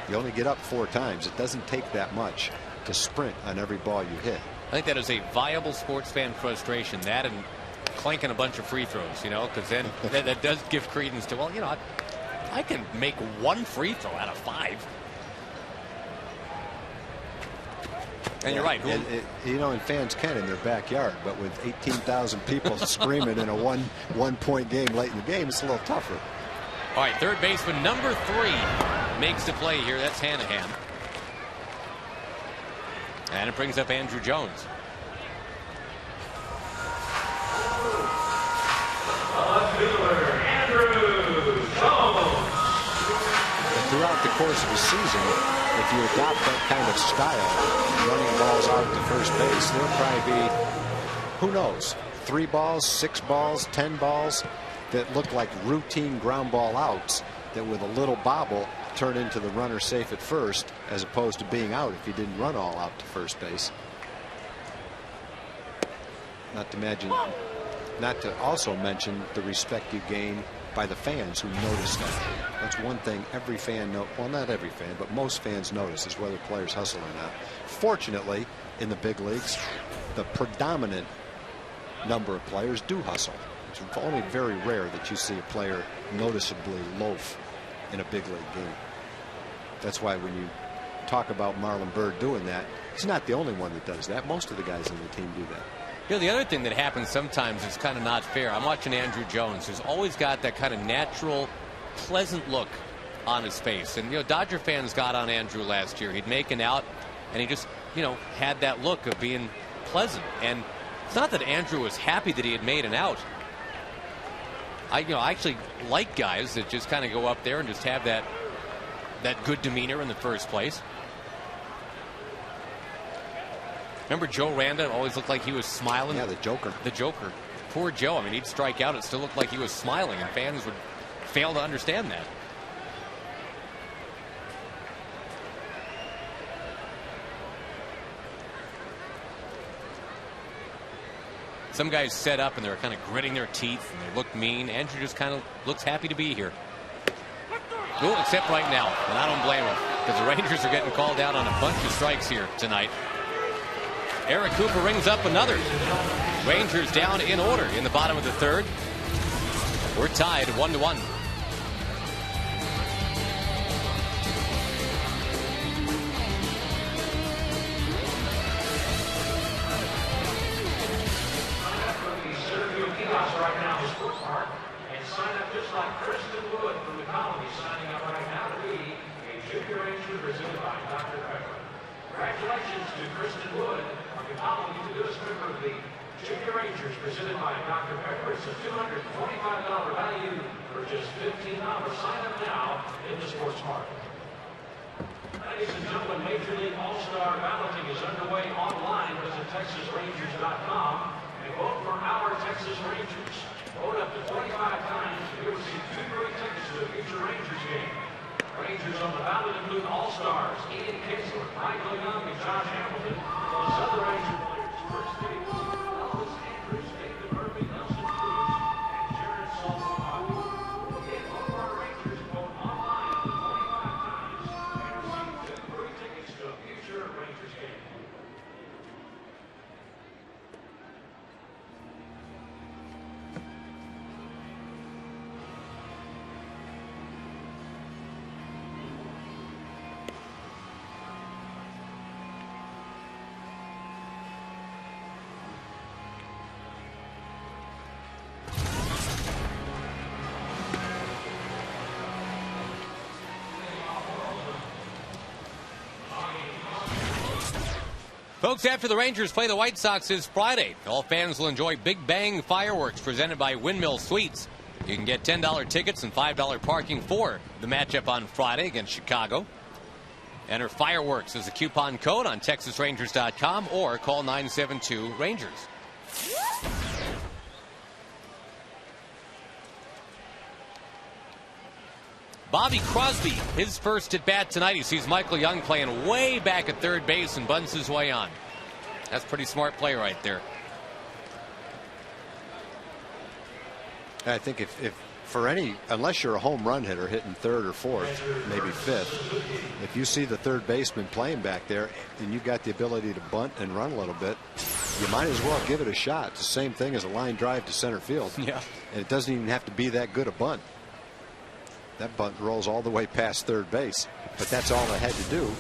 You only get up 4 times. It doesn't take that much to sprint on every ball you hit. I think that is a viable sports fan frustration, that and clanking a bunch of free throws, you know, because then that does give credence to, well, you know, I can make 1 free throw out of 5. And you're right. You know, and fans can in their backyard, but with 18,000 people screaming in a one-point game late in the game, it's a little tougher. All right, third baseman number 3 makes the play here. That's Hanahan. And it brings up Andrew Jones. Throughout the course of the season, if you adopt that kind of style, running balls out to first base, there'll probably be, who knows, 3 balls, 6 balls, 10 balls that look like routine ground ball outs that with a little bobble turn into the runner safe at first, as opposed to being out if you didn't run all out to first base. Not to also mention the respect you gain by the fans who notice that. That's one thing every fan well, not every fan, but most fans notice, is whether players hustle or not. Fortunately, in the big leagues, the predominant number of players do hustle. It's only very rare that you see a player noticeably loaf in a big league game. That's why when you talk about Marlon Byrd doing that, he's not the only one that does that. Most of the guys on the team do that. You know, the other thing that happens sometimes is kind of not fair. I'm watching Andrew Jones, who's always got that kind of natural, pleasant look on his face. And, you know, Dodger fans got on Andrew last year. He'd make an out, and he just, you know, had that look of being pleasant. And it's not that Andrew was happy that he had made an out. I actually like guys that just kind of go up there and just have that good demeanor in the first place. Remember Joe Randa always looked like he was smiling? Yeah, the Joker. The Joker. Poor Joe. I mean, he'd strike out. It still looked like he was smiling, and fans would fail to understand that. Some guys set up and they're kind of gritting their teeth and they look mean. Andrew just kind of looks happy to be here. Oh, except right now, and I don't blame him, because the Rangers are getting called out on a bunch of strikes here tonight. Eric Cooper rings up another. Rangers down in order in the bottom of the third. We're tied 1-1. Right now, the sports park, and sign up just like Kristen Wood from the Colony, signing up right now to be a Junior Ranger presented by Dr. Pepper. Congratulations to Kristen Wood from the Colony, the newest member of the Junior Rangers presented by Dr. Pepper. It's a $245 value for just $15. Sign up now in the sports park. Ladies and gentlemen, Major League All-Star balloting is underway online. Visit TexasRangers.com. and vote for our Texas Rangers. Vote up to 25 times. You'll receive 2 great tickets to the future Rangers game. Rangers on the ballot include All-Stars Ian Kinsler, Michael Young, and Josh Hamilton. Plus other Ranger players, First Davis, Elvis Andrews, David Murphy, Nelson Cruz, and Jared Salvador. Again, vote for our Rangers. Vote online up to 25 times and receive 2 great tickets to a future Rangers game. Folks, after the Rangers play the White Sox this Friday, all fans will enjoy Big Bang fireworks presented by Windmill Suites. You can get $10 tickets and $5 parking for the matchup on Friday against Chicago. Enter fireworks as a coupon code on TexasRangers.com or call 972-RANGERS. Bobby Crosby, his first at bat tonight. He sees Michael Young playing way back at third base and bunts his way on. That's pretty smart play right there. I think if for any, unless you're a home run hitter hitting third or fourth, maybe fifth, if you see the third baseman playing back there and you've got the ability to bunt and run a little bit, you might as well give it a shot. It's the same thing as a line drive to center field. Yeah. And it doesn't even have to be that good a bunt. That bunt rolls all the way past third base, but that's all it had to do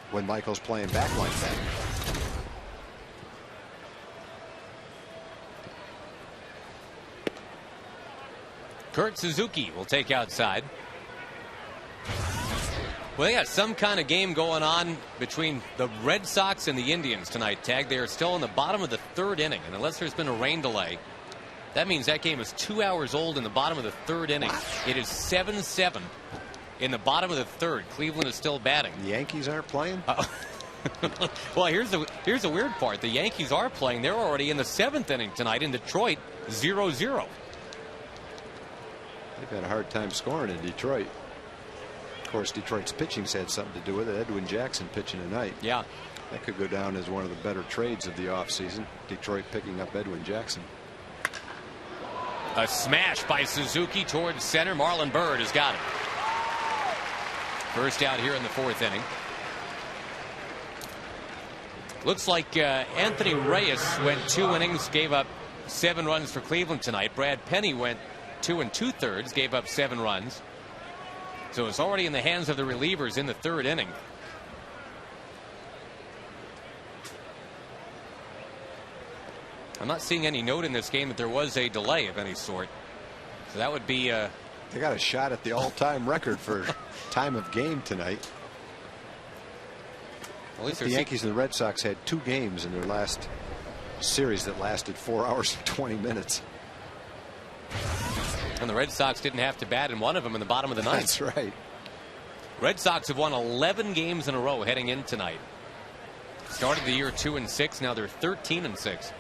when Michael's playing back like that. Kurt Suzuki will take outside. Well, they got some kind of game going on between the Red Sox and the Indians tonight, Tag. They are still in the bottom of the third inning, and unless there's been a rain delay, that means that game is 2 hours old in the bottom of the third inning. It is 7-7 in the bottom of the third. Cleveland is still batting. The Yankees aren't playing? Well, here's the weird part. The Yankees are playing. They're already in the 7th inning tonight in Detroit, 0-0. They've had a hard time scoring in Detroit. Of course, Detroit's pitching's had something to do with it. Edwin Jackson pitching tonight. Yeah. That could go down as one of the better trades of the offseason. Detroit picking up Edwin Jackson. A smash by Suzuki towards center. Marlon Byrd has got it. First out here in the 4th inning. Looks like Anthony Reyes went 2 innings, gave up 7 runs for Cleveland tonight. Brad Penny went 2 2/3, gave up 7 runs. So it's already in the hands of the relievers in the 3rd inning. I'm not seeing any note in this game that there was a delay of any sort. So that would be. They got a shot at the all-time record for time of game tonight. At least the Yankees and the Red Sox had 2 games in their last series that lasted 4 hours and 20 minutes. And the Red Sox didn't have to bat in one of them in the bottom of the 9th. That's right. Red Sox have won 11 games in a row heading in tonight. Started the year 2-6. Now they're 13-6.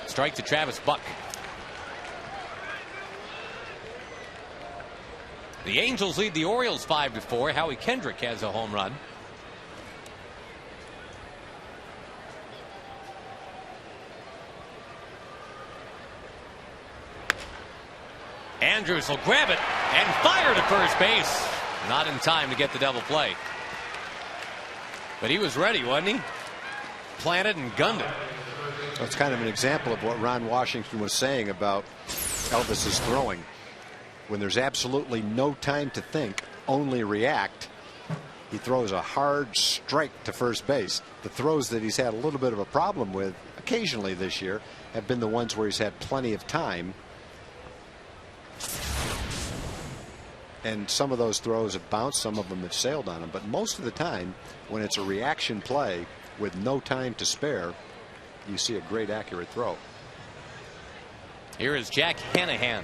Strike to Travis Buck. The Angels lead the Orioles 5-4. Howie Kendrick has a home run. Andrews will grab it and fire to first base. Not in time to get the double play. But he was ready, wasn't he? Planted and gunned it. That's kind of an example of what Ron Washington was saying about Elvis's throwing. When there's absolutely no time to think, only react, he throws a hard strike to first base. The throws that he's had a little bit of a problem with occasionally this year have been the ones where he's had plenty of time. And some of those throws have bounced, some of them have sailed on him. But most of the time, when it's a reaction play with no time to spare, you see a great accurate throw. Here is Jack Hanahan,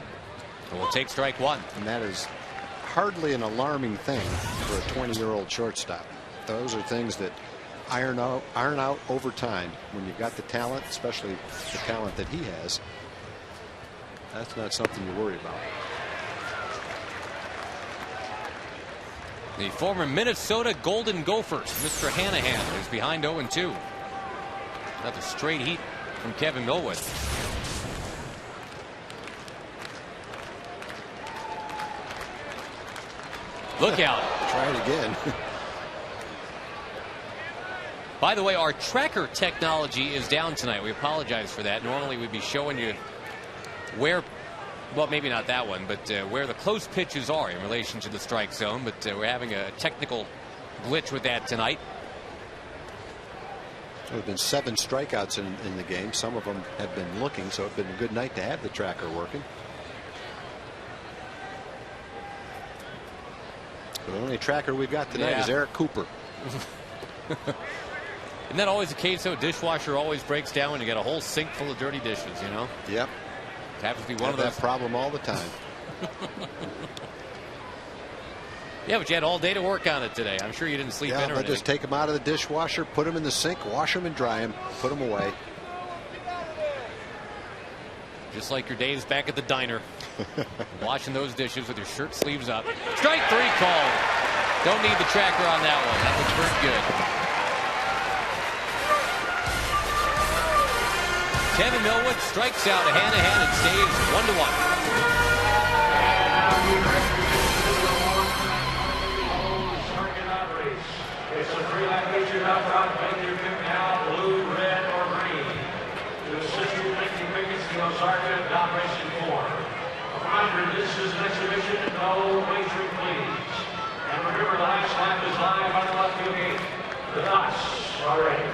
who will take strike 1. And that is hardly an alarming thing for a 20-year-old shortstop. Those are things that iron out over time. When you've got the talent, especially the talent that he has, that's not something you worry about. The former Minnesota Golden Gopher, Mr. Hanahan, is behind 0-2. Another straight heat from Kevin Millwood. Look out. Try it again. By the way, our tracker technology is down tonight. We apologize for that. Normally we'd be showing you where, well, maybe not that one, but where the close pitches are in relation to the strike zone. But we're having a technical glitch with that tonight. There have been 7 strikeouts in the game. Some of them have been looking, so it's been a good night to have the tracker working. The only tracker we've got tonight is Eric Cooper. Isn't that always the case, though? Dishwasher always breaks down when you got a whole sink full of dirty dishes, you know? Yep. It happens to be one of those. That problem all the time. Yeah, but you had all day to work on it today. I'm sure you didn't sleep in or anything. Just take them out of the dishwasher, put them in the sink, wash them and dry them, put them away. Just like your days back at the diner. Washing those dishes with your shirt sleeves up. Strike 3 call. Don't need the tracker on that one. That looks pretty good. Kevin Millwood strikes out Hanahan and stays 1-1. It's a 3-line feature up front. Make your pick now, blue, red, or green. To assist you in making pickets, the Ozarka dot racing form. A reminder, this is an exhibition, no wagering, please. And remember, the last lap is live on the left field gate. The dots are ready.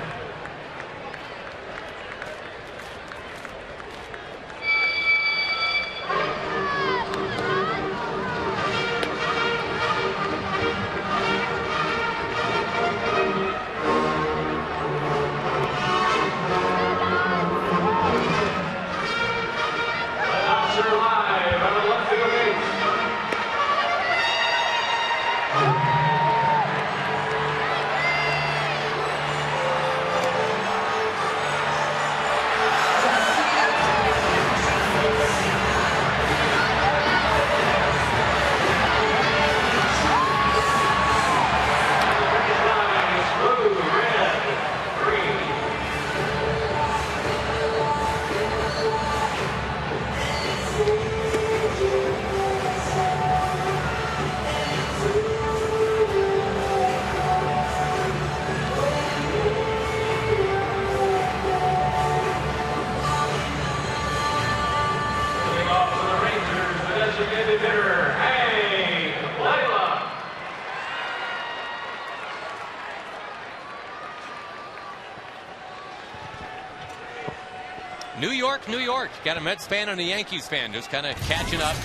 New York, New York. Got a Mets fan and a Yankees fan just kind of catching up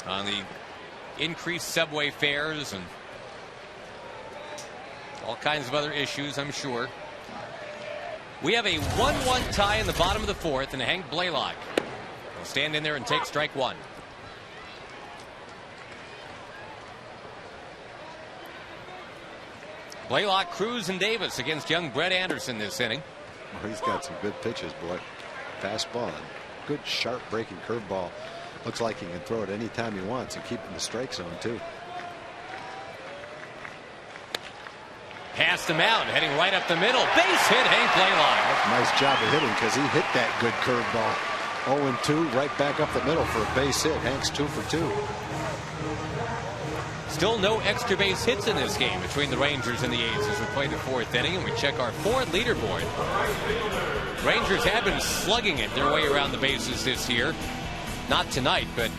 on the increased subway fares and all kinds of other issues, I'm sure. We have a 1-1 tie in the bottom of the fourth, and Hank Blaylock will stand in there and take strike one. Blaylock, Cruz, and Davis against young Brett Anderson this inning. Oh, he's got some good pitches, boy. Fastball and good sharp breaking curveball. Looks like he can throw it any time he wants and keep in the strike zone too. Passed him out, heading right up the middle. Base hit, Hank Blaylock. Nice job of hitting because he hit that good curveball. 0-2, right back up the middle for a base hit. Hank's 2 for 2. Still no extra base hits in this game between the Rangers and the A's as we play the fourth inning and we check our Ford leaderboard. Rangers have been slugging it their way around the bases this year. Not tonight, but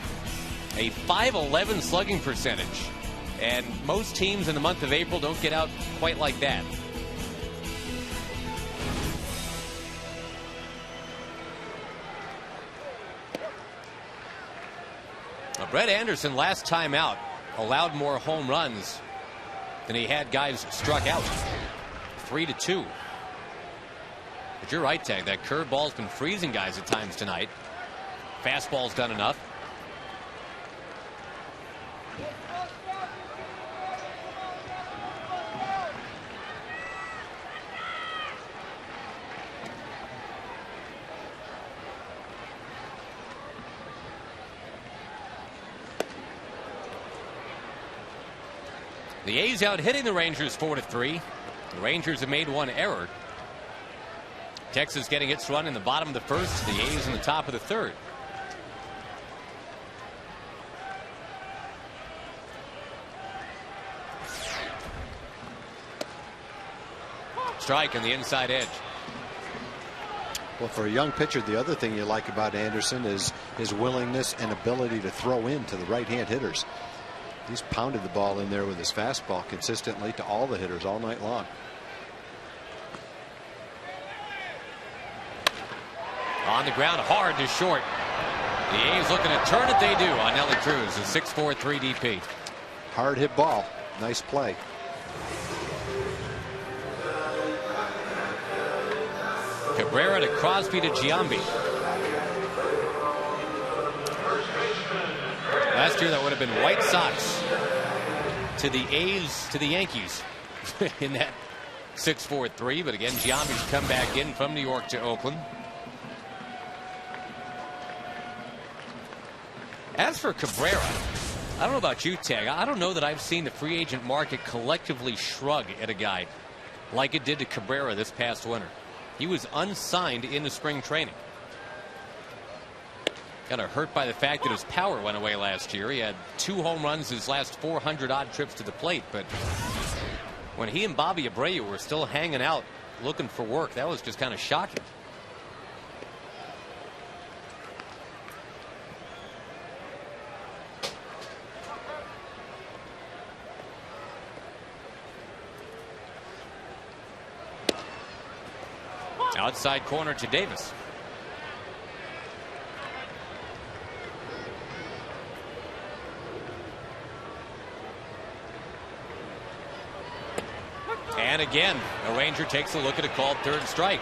a .511 slugging percentage. And most teams in the month of April don't get out quite like that. Now, Brett Anderson last time out allowed more home runs than he had guys struck out. 3-2. But you're right, Tag. That curveball's been freezing guys at times tonight. Fastball's done enough. The A's out hitting the Rangers 4-3. The Rangers have made one error. Texas getting its run in the bottom of the first. The A's in the top of the third. Strike on the inside edge. Well, for a young pitcher, the other thing you like about Anderson is his willingness and ability to throw in to the right-hand hitters. He's pounded the ball in there with his fastball consistently to all the hitters all night long. On the ground, hard to short. The A's looking to turn it. They do on Nelly Cruz, a 6'4" 3 DP. Hard hit ball. Nice play. Cabrera to Crosby to Giambi. Last year that would have been White Sox to the A's to the Yankees in that 6-4-3. But again, Giambi's come back in from New York to Oakland. As for Cabrera, I don't know about you, Tag. I don't know that I've seen the free agent market collectively shrug at a guy like it did to Cabrera this past winter. He was unsigned into spring training. Kind of hurt by the fact that his power went away last year. He had 2 home runs his last 400-odd trips to the plate. But when he and Bobby Abreu were still hanging out looking for work, that was just kind of shocking. Outside corner to Davis. And again, a Ranger takes a look at a called third strike.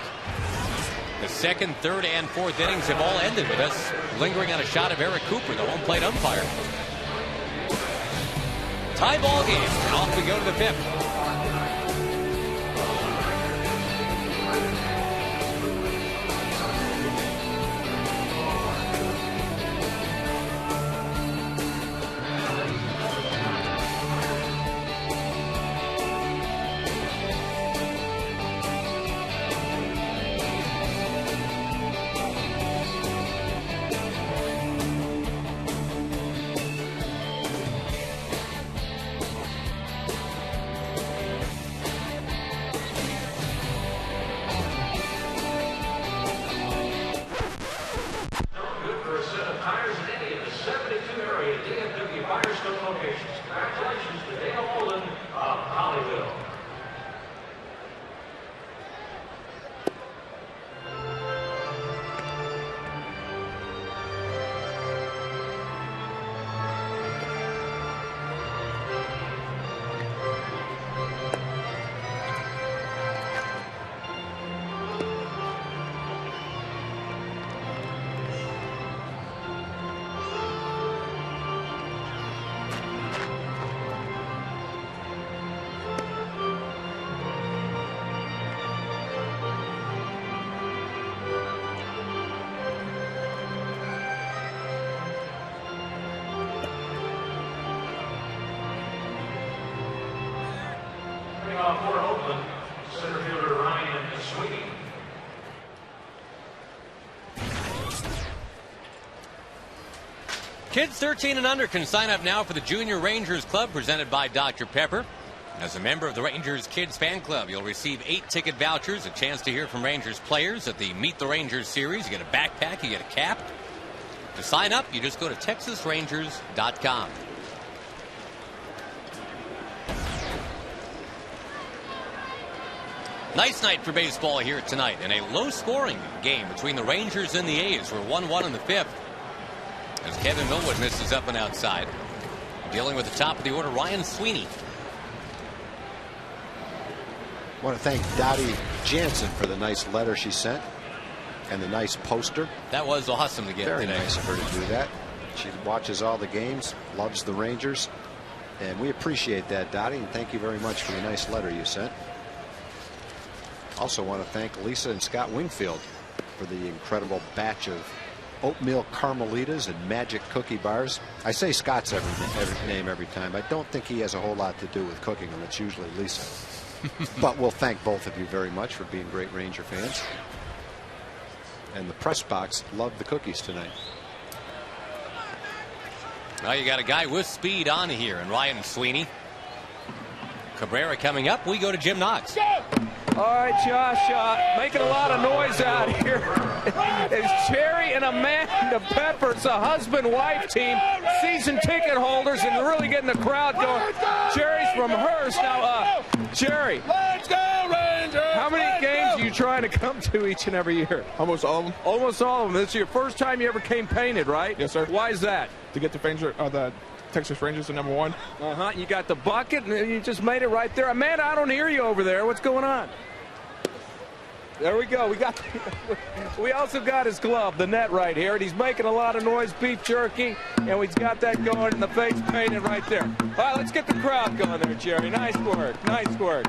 The second, third, and fourth innings have all ended with us lingering on a shot of Eric Cooper, the home plate umpire. Tie ball game. And off we go to the fifth. for Oakland, center fielder Ryan Sweeney. Kids 13 and under can sign up now for the Junior Rangers Club presented by Dr. Pepper. As a member of the Rangers Kids Fan Club, you'll receive 8 ticket vouchers, a chance to hear from Rangers players at the Meet the Rangers series. You get a backpack, you get a cap. To sign up, you just go to TexasRangers.com. Nice night for baseball here tonight in a low-scoring game between the Rangers and the A's. We're 1-1 in the 5th. As Kevin Millwood misses up and outside. Dealing with the top of the order, Ryan Sweeney. I want to thank Dottie Jansen for the nice letter she sent and the nice poster. That was awesome to get Very today. nice of her to do that. She watches all the games, loves the Rangers, and we appreciate that, Dottie, and thank you very much for the nice letter you sent. Also want to thank Lisa and Scott Wingfield for the incredible batch of oatmeal carmelitas and magic cookie bars. I say Scott's name every time. I don't think he has a whole lot to do with cooking them. It's usually Lisa. But we'll thank both of you very much for being great Ranger fans. And the press box loved the cookies tonight. Well, you got a guy with speed on here, and Ryan Sweeney. Cabrera coming up. We go to Jim Knox. All right, Josh, making a lot of noise out here. It's Cherry and Amanda Pepper. It's a husband-wife team, season ticket holders, and really getting the crowd going. Cherry's from Hearst. Now, Cherry, Let's go, Rangers! how many games are you trying to come to each and every year? Almost all of them. Almost all of them. This is your first time you ever came painted, right? Yes, sir. Why is that? To get the Texas Rangers to #1. You got the bucket, and you just made it right there. Amanda, I don't hear you over there. What's going on? There we go. We also got his glove, the net right here, and he's making a lot of noise, beef jerky, and we've got that going, and the face painted right there. All right, let's get the crowd going there, Jerry. Nice work. Nice work.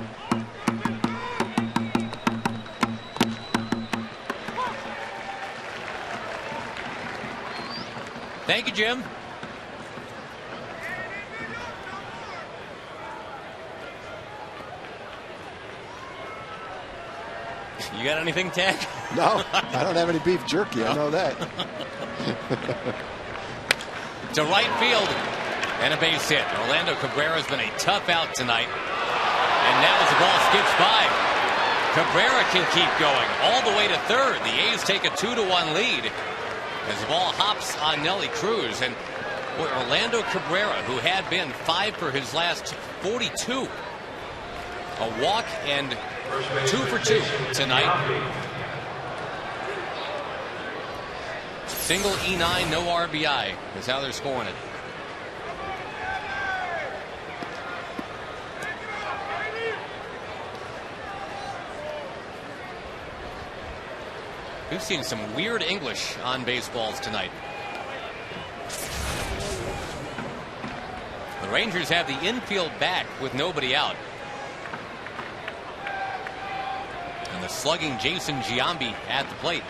Thank you, Jim. You got anything, Ted? No, I don't have any beef jerky. I know that. To right field and a base hit. Orlando Cabrera's been a tough out tonight. And now as the ball skips by, Cabrera can keep going all the way to third. The A's take a 2-1 lead as the ball hops on Nelly Cruz. And boy, Orlando Cabrera, who had been 5 for his last 42. A walk and 2 for 2 tonight. Single E9, no RBI is how they're scoring it. We've seen some weird English on baseballs tonight. The Rangers have the infield back with nobody out. And the slugging Jason Giambi at the plate.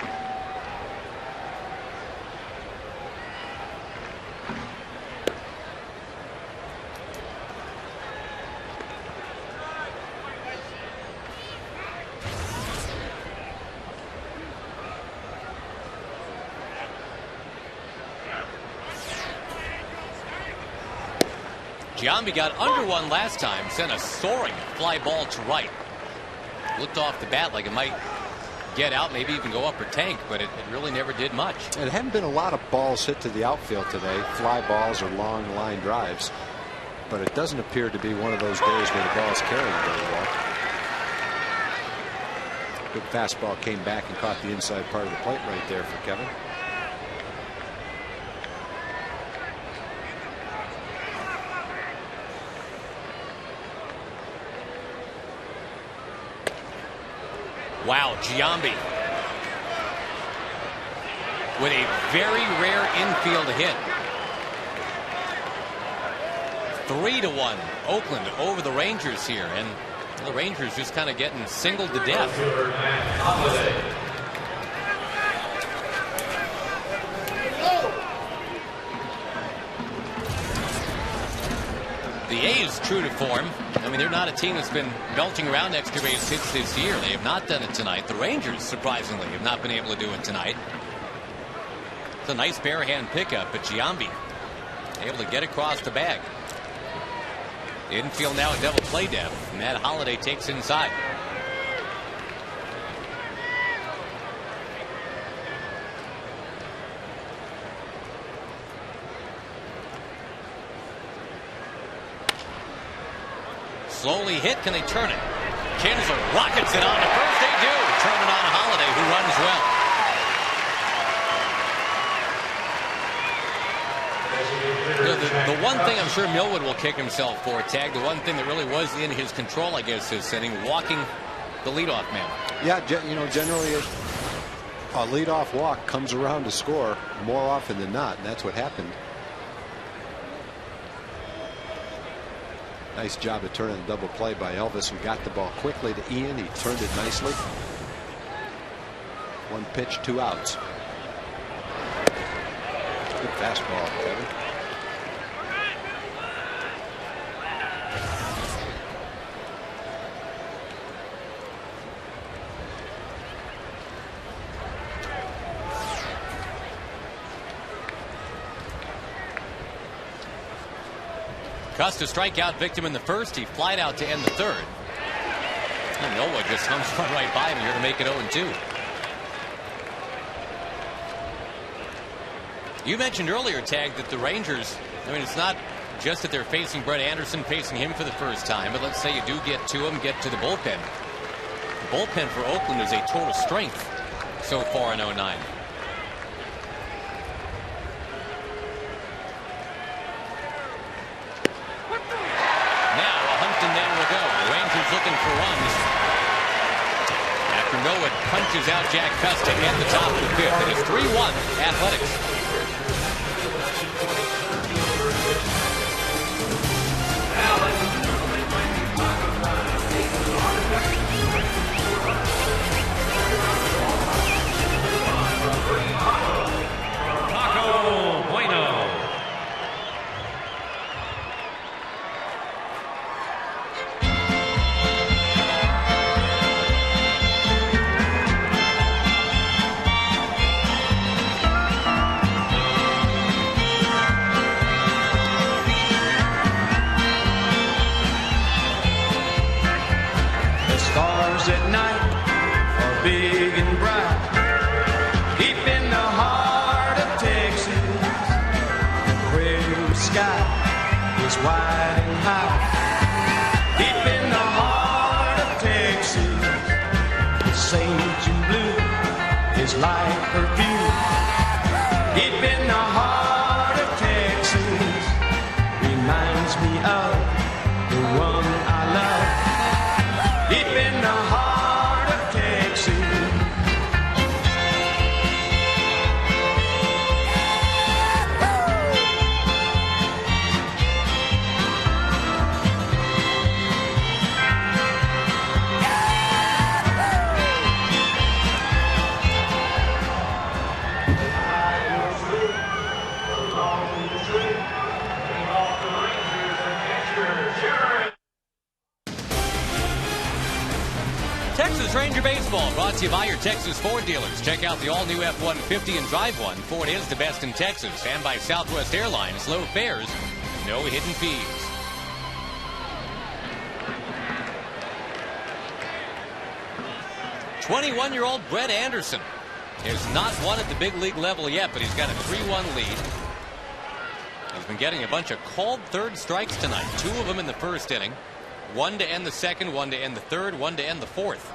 Giambi got under one last time, sent a soaring fly ball to right. Looked off the bat like it might get out, maybe even go up or tank, but it really never did much. It hadn't been a lot of balls hit to the outfield today, fly balls or long line drives, but it doesn't appear to be one of those days where the ball's carrying very well. Good fastball came back and caught the inside part of the plate right there for Kevin. Wow, Giambi with a very rare infield hit. 3-1 Oakland over the Rangers here, and the Rangers just kind of getting singled to death. The A's true to form. I mean, they're not a team that's been belting around extra base hits this year. They have not done it tonight. The Rangers, surprisingly, have not been able to do it tonight. It's a nice barehand pickup, but Giambi able to get across the bag. Infield now a double play depth. Matt Holliday takes inside. Slowly hit. Can they turn it? Kinsler rockets it on to first. They do. Turn it on to Holliday, who runs well. The one thing I'm sure Millwood will kick himself for, Tag, the one thing that really was in his control, I guess, this inning, walking the leadoff man. Yeah, generally a leadoff walk comes around to score more often than not, and that's what happened. Nice job of turning the double play by Elvis, who got the ball quickly to Ian. He turned it nicely. One pitch, 2 outs. Good fastball, Kevin. Custa strikeout victim in the first. He flied out to end the third. And Millwood just hums right by him here to make it 0-2. You mentioned earlier, Tag, that the Rangers, I mean, it's not just that they're facing Brett Anderson, facing him for the first time, but let's say you do get to him, get to the bullpen. The bullpen for Oakland is a total strength so far in 09. Looking for runs after Millwood punches out Jack Custa at the top of the 5th. It is 3-1 Athletics. Brought to you by your Texas Ford dealers. Check out the all-new F-150 and drive one. Ford is the best in Texas. And by Southwest Airlines. Low fares, no hidden fees. '21-year-old Brett Anderson has not won at the big league level yet, but he's got a 3-1 lead. He's been getting a bunch of called third strikes tonight. 2 of them in the first inning. 1 to end the second, 1 to end the third, 1 to end the fourth.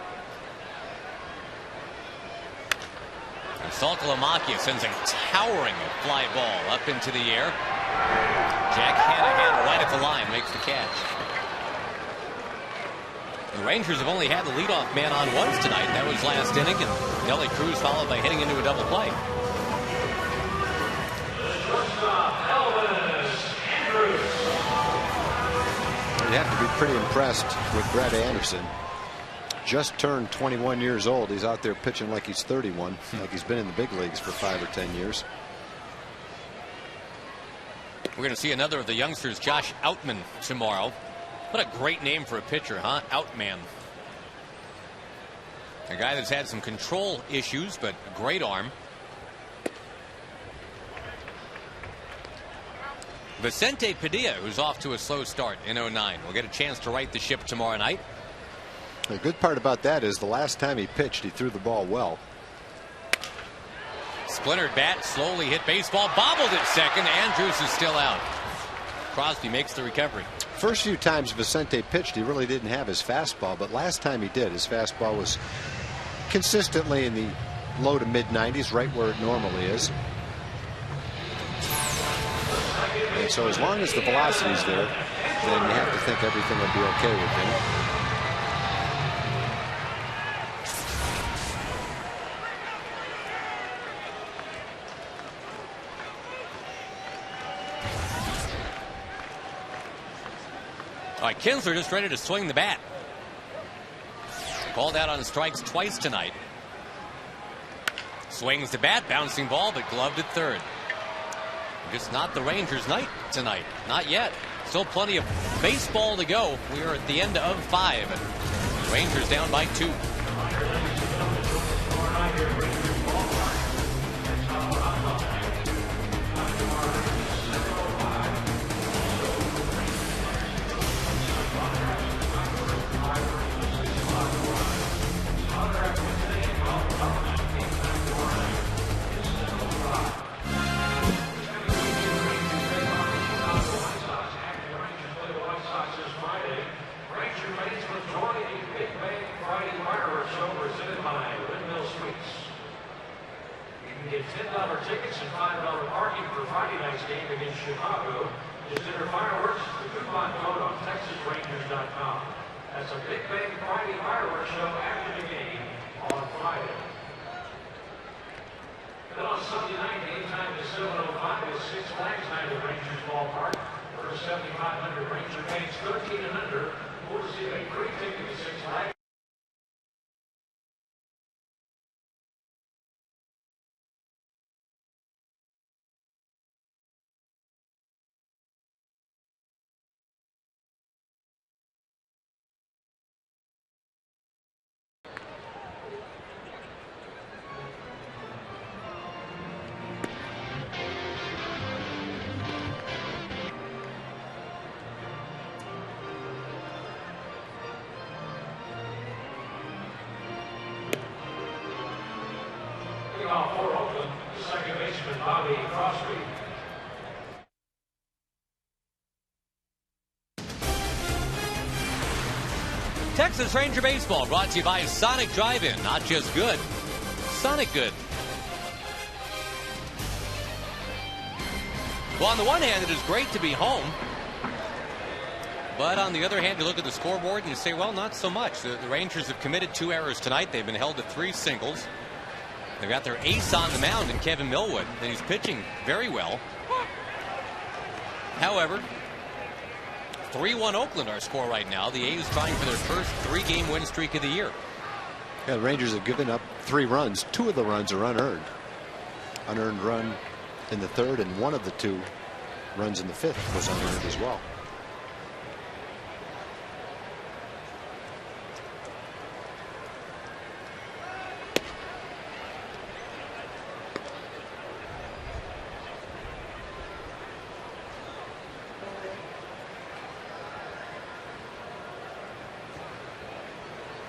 Saltalamacchia sends a towering fly ball up into the air. Jack Hanahan right at the line makes the catch. The Rangers have only had the leadoff man on once tonight. That was last inning, and Nelly Cruz followed by hitting into a double play. You have to be pretty impressed with Brett Anderson. Just turned 21 years old. He's out there pitching like he's 31, like he's been in the big leagues for 5 or 10 years. We're going to see another of the youngsters, Josh Outman, tomorrow. What a great name for a pitcher, huh? Outman. A guy that's had some control issues, but a great arm. Vicente Padilla, who's off to a slow start in 09, will get a chance to right the ship tomorrow night. The good part about that is the last time he pitched, he threw the ball well. Splintered bat, slowly hit baseball, bobbled at second. Andrews is still out. Crosby makes the recovery. First few times Vicente pitched, he really didn't have his fastball, but last time he did, his fastball was consistently in the low to mid 90s, right where it normally is. And so as long as the velocity's there, then you have to think everything will be okay with him. All right, Kinsler just ready to swing the bat. Called out on strikes twice tonight. Swings the bat, bouncing ball, but gloved at third. Just not the Rangers' night tonight. Not yet. Still plenty of baseball to go. We are at the end of 5. Rangers down by 2. Tickets and $5 parking for Friday night's game against Chicago. Just enter fireworks, the coupon code on TexasRangers.com. That's a Big Bang Friday fireworks show after the game on Friday. Then on Sunday night, game time is 7:05 at Six Flags night at Rangers Ballpark. First 7,500 Ranger fans 13 and under will receive a free ticket to Six Flags. For Oakland, second baseman Bobby Crosby. Texas Ranger Baseball brought to you by Sonic Drive-In. Not just good, Sonic good. Well, on the one hand, it is great to be home. But on the other hand, you look at the scoreboard and you say, well, not so much. The Rangers have committed 2 errors tonight. They've been held to 3 singles. They've got their ace on the mound in Kevin Millwood, and he's pitching very well. However, 3-1 Oakland, our score right now. The A's trying for their first 3-game win streak of the year. Yeah, the Rangers have given up 3 runs. 2 of the runs are unearned. Unearned run in the 3rd, and 1 of the 2 runs in the 5th was unearned as well.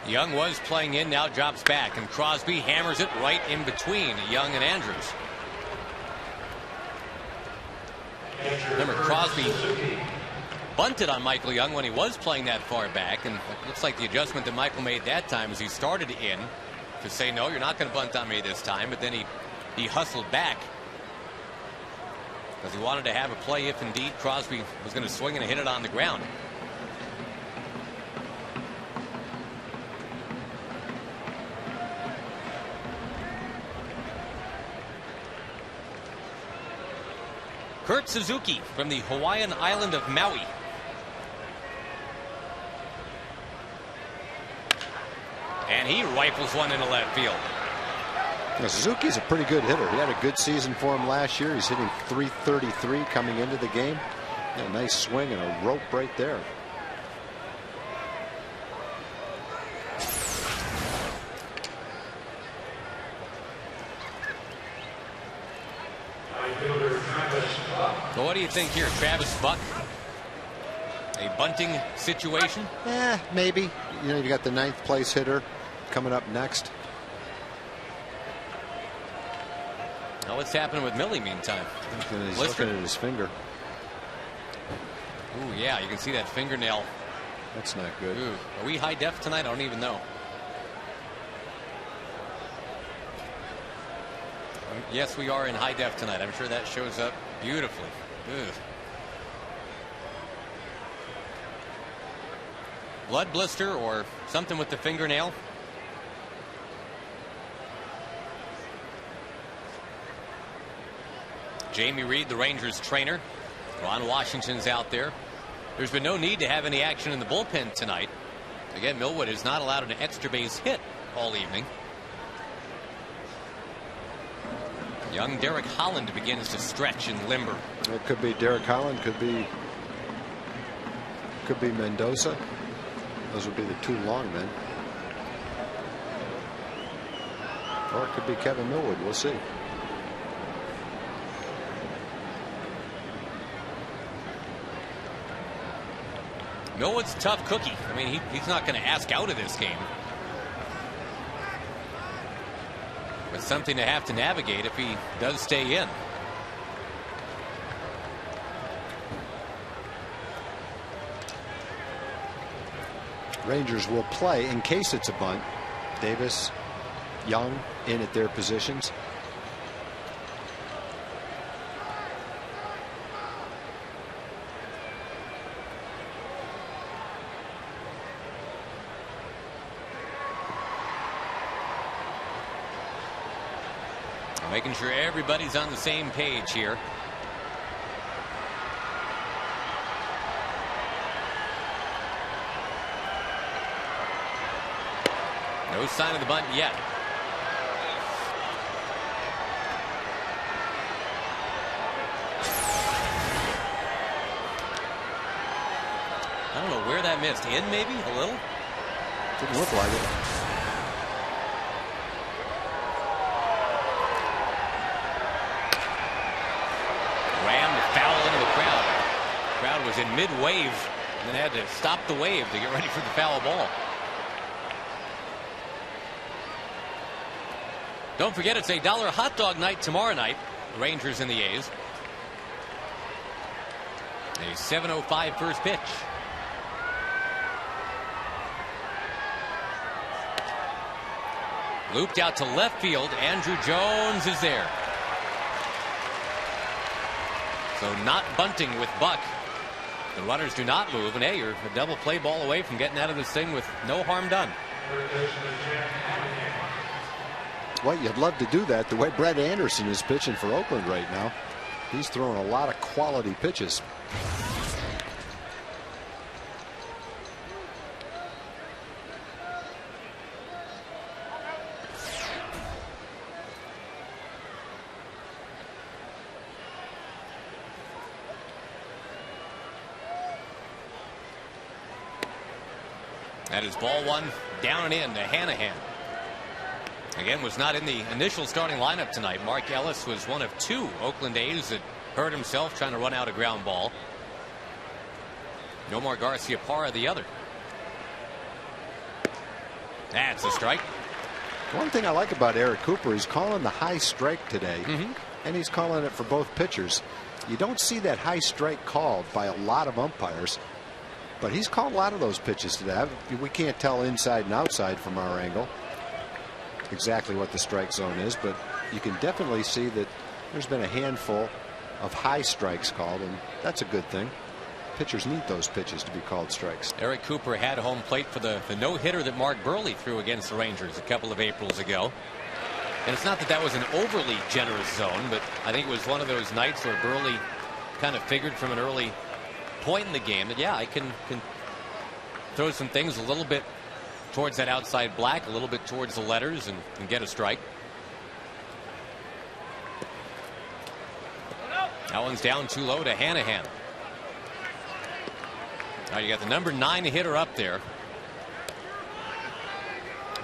Young was playing in, now drops back, and Crosby hammers it right in between Young and Andrews. Remember, Crosby bunted on Michael Young when he was playing that far back, and it looks like the adjustment that Michael made that time is he started in to say, no, you're not going to bunt on me this time, but then he hustled back because he wanted to have a play if indeed Crosby was going to swing and hit it on the ground. Kurt Suzuki from the Hawaiian island of Maui. And he rifles one into left field. Now, Suzuki's a pretty good hitter. He had a good season for him last year. He's hitting .333 coming into the game. A nice swing and a rope right there. So what do you think here, Travis Buck? A bunting situation? Maybe. You know, you got the 9th place hitter coming up next. Now what's happening with Millie meantime? He's looking at his finger. Ooh, yeah, you can see that fingernail. That's not good. Ooh. Are we high def tonight? I don't even know. Yes, we are in high def tonight. I'm sure that shows up beautifully. Ugh. Blood blister or something with the fingernail. Jamie Reed, the Rangers trainer. Ron Washington's out there. There's been no need to have any action in the bullpen tonight. Again, Millwood has not allowed an extra base hit all evening. Young Derek Holland begins to stretch and limber. It could be Derek Holland, could be Mendoza. Those would be the 2 long men. Or it could be Kevin Millwood. We'll see. Millwood's a tough cookie. I mean, he's not going to ask out of this game. But something to have to navigate if he does stay in. Rangers will play in case it's a bunt. Davis, Young in at their positions. Making sure everybody's on the same page here. No sign of the bunt yet. I don't know where that missed. In maybe a little? Didn't look like it. Was in mid-wave and then had to stop the wave to get ready for the foul ball. Don't forget, it's $1 hot dog night tomorrow night. The Rangers and the A's. A 7:05 first pitch. Looped out to left field. Andrew Jones is there. So not bunting with Buck. The runners do not move, and hey, you're a double play ball away from getting out of this thing with no harm done. Well, you'd love to do that the way Brett Anderson is pitching for Oakland right now. He's throwing a lot of quality pitches. That is ball 1, down and in to Hanahan. Again, was not in the initial starting lineup tonight. Mark Ellis was one of 2 Oakland A's that hurt himself trying to run out a ground ball. Nomar Garciaparra the other. That's a strike. One thing I like about Eric Cooper, he's calling the high strike today, and he's calling it for both pitchers. You don't see that high strike called by a lot of umpires. But he's called a lot of those pitches today. We can't tell inside and outside from our angle exactly what the strike zone is, but you can definitely see that there's been a handful of high strikes called, and that's a good thing. Pitchers need those pitches to be called strikes. Eric Cooper had home plate for the no-hitter that Mark Burley threw against the Rangers a couple of Aprils ago. And it's not that that was an overly generous zone, but I think it was one of those nights where Burley kind of figured from an early point in the game that, yeah, I can throw some things a little bit towards that outside black, a little bit towards the letters, and get a strike. That one's down too low to Hanahan. Now you got the number 9 hitter up there.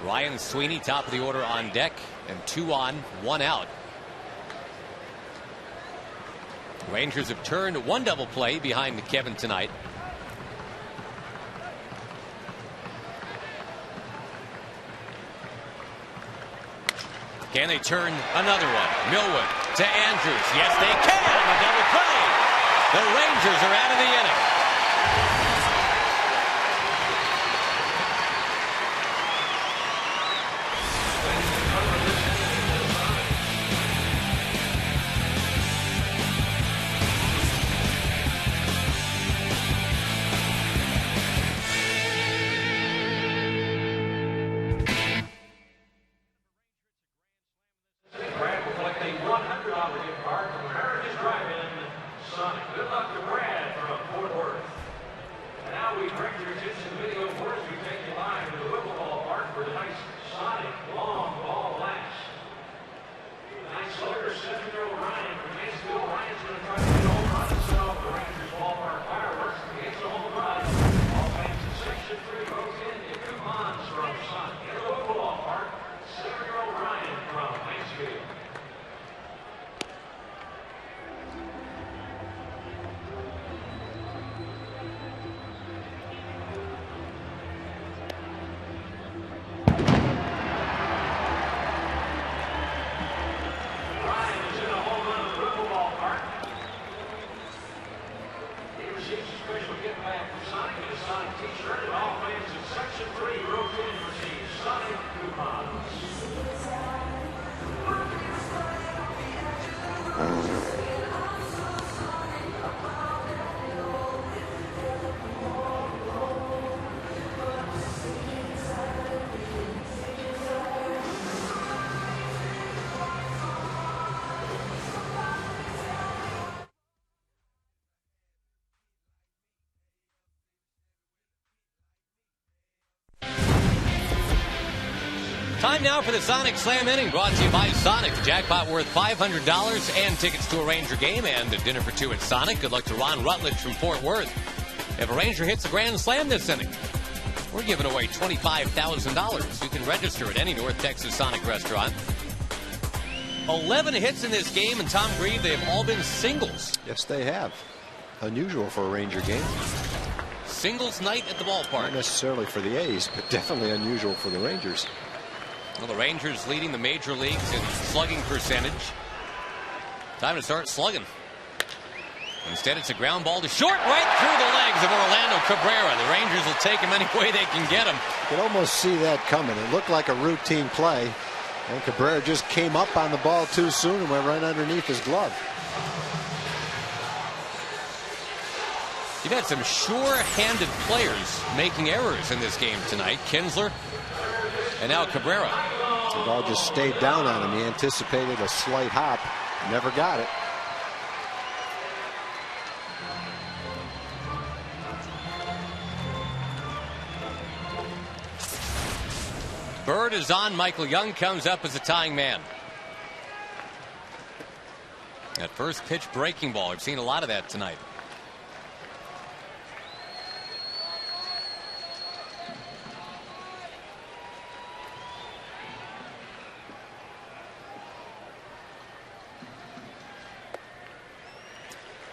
Ryan Sweeney, top of the order on deck, and 2 on, 1 out. Rangers have turned 1 double play behind Kevin tonight. Can they turn another one? Millwood to Andrews. Yes, they can. A double play. The Rangers are out of the inning. Time now for the Sonic Slam inning, brought to you by Sonic. The jackpot worth $500 and tickets to a Ranger game and a dinner for 2 at Sonic. Good luck to Ron Rutledge from Fort Worth. If a Ranger hits a grand slam this inning, we're giving away $25,000. You can register at any North Texas Sonic restaurant. 11 hits in this game, and Tom Grieve, they have all been singles. Yes, they have. Unusual for a Ranger game. Singles night at the ballpark. Not necessarily for the A's, but definitely unusual for the Rangers. Well, the Rangers leading the major leagues in slugging percentage. Time to start slugging. Instead, it's a ground ball to short, right through the legs of Orlando Cabrera. The Rangers will take him any way they can get him. You could almost see that coming. It looked like a routine play, and Cabrera just came up on the ball too soon and went right underneath his glove. You've had some sure-handed players making errors in this game tonight. Kinsler and now Cabrera. The ball just stayed down on him. He anticipated a slight hop. Never got it. Bird is on. Michael Young comes up as a tying man. That first pitch breaking ball. We've seen a lot of that tonight.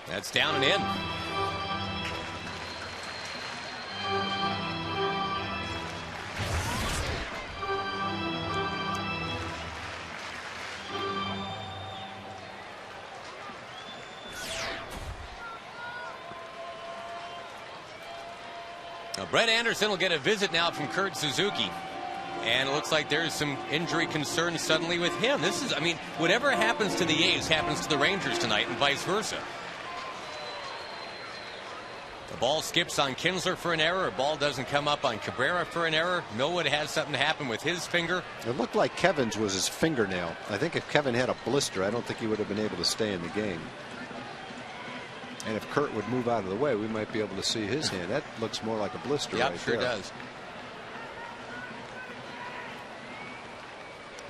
That's down and in. Now, Brett Anderson will get a visit now from Kurt Suzuki. And it looks like there's some injury concerns suddenly with him. This is, I mean, whatever happens to the A's happens to the Rangers tonight and vice versa. The ball skips on Kinsler for an error. A ball doesn't come up on Cabrera for an error. Millwood has something happen with his finger. It looked like Kevin's was his fingernail. I think if Kevin had a blister, I don't think he would have been able to stay in the game. And if Kurt would move out of the way, we might be able to see his hand. That looks more like a blister. Yep, right sure there. does.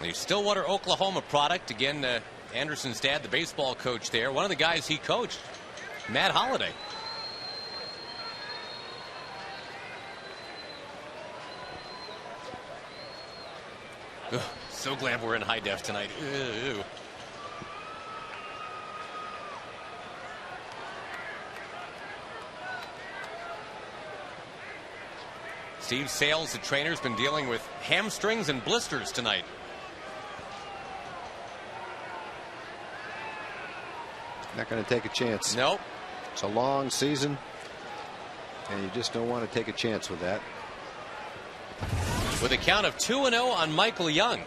The Stillwater, Oklahoma product. Again, Anderson's dad, the baseball coach there, one of the guys he coached, Matt Holliday. Ugh, so glad we're in high def tonight. Ew. Steve Sales, the trainer, has been dealing with hamstrings and blisters tonight. Not going to take a chance. Nope. It's a long season, and you just don't want to take a chance with that. With a count of 2-0 on Michael Young,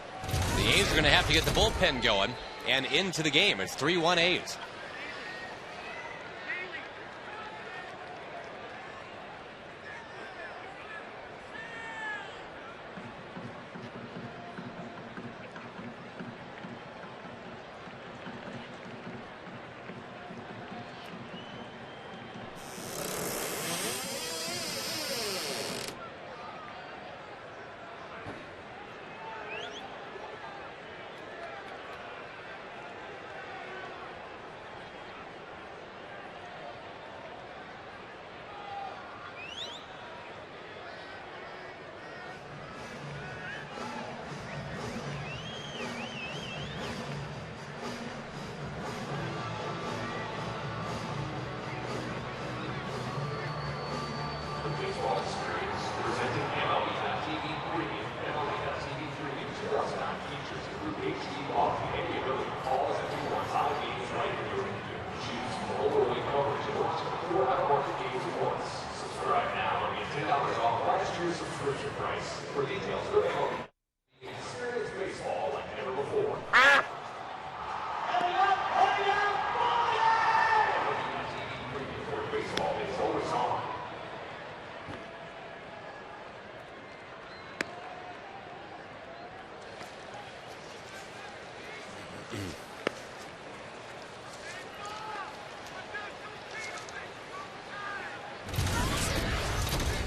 the A's are going to have to get the bullpen going and into the game. It's 3-1 A's.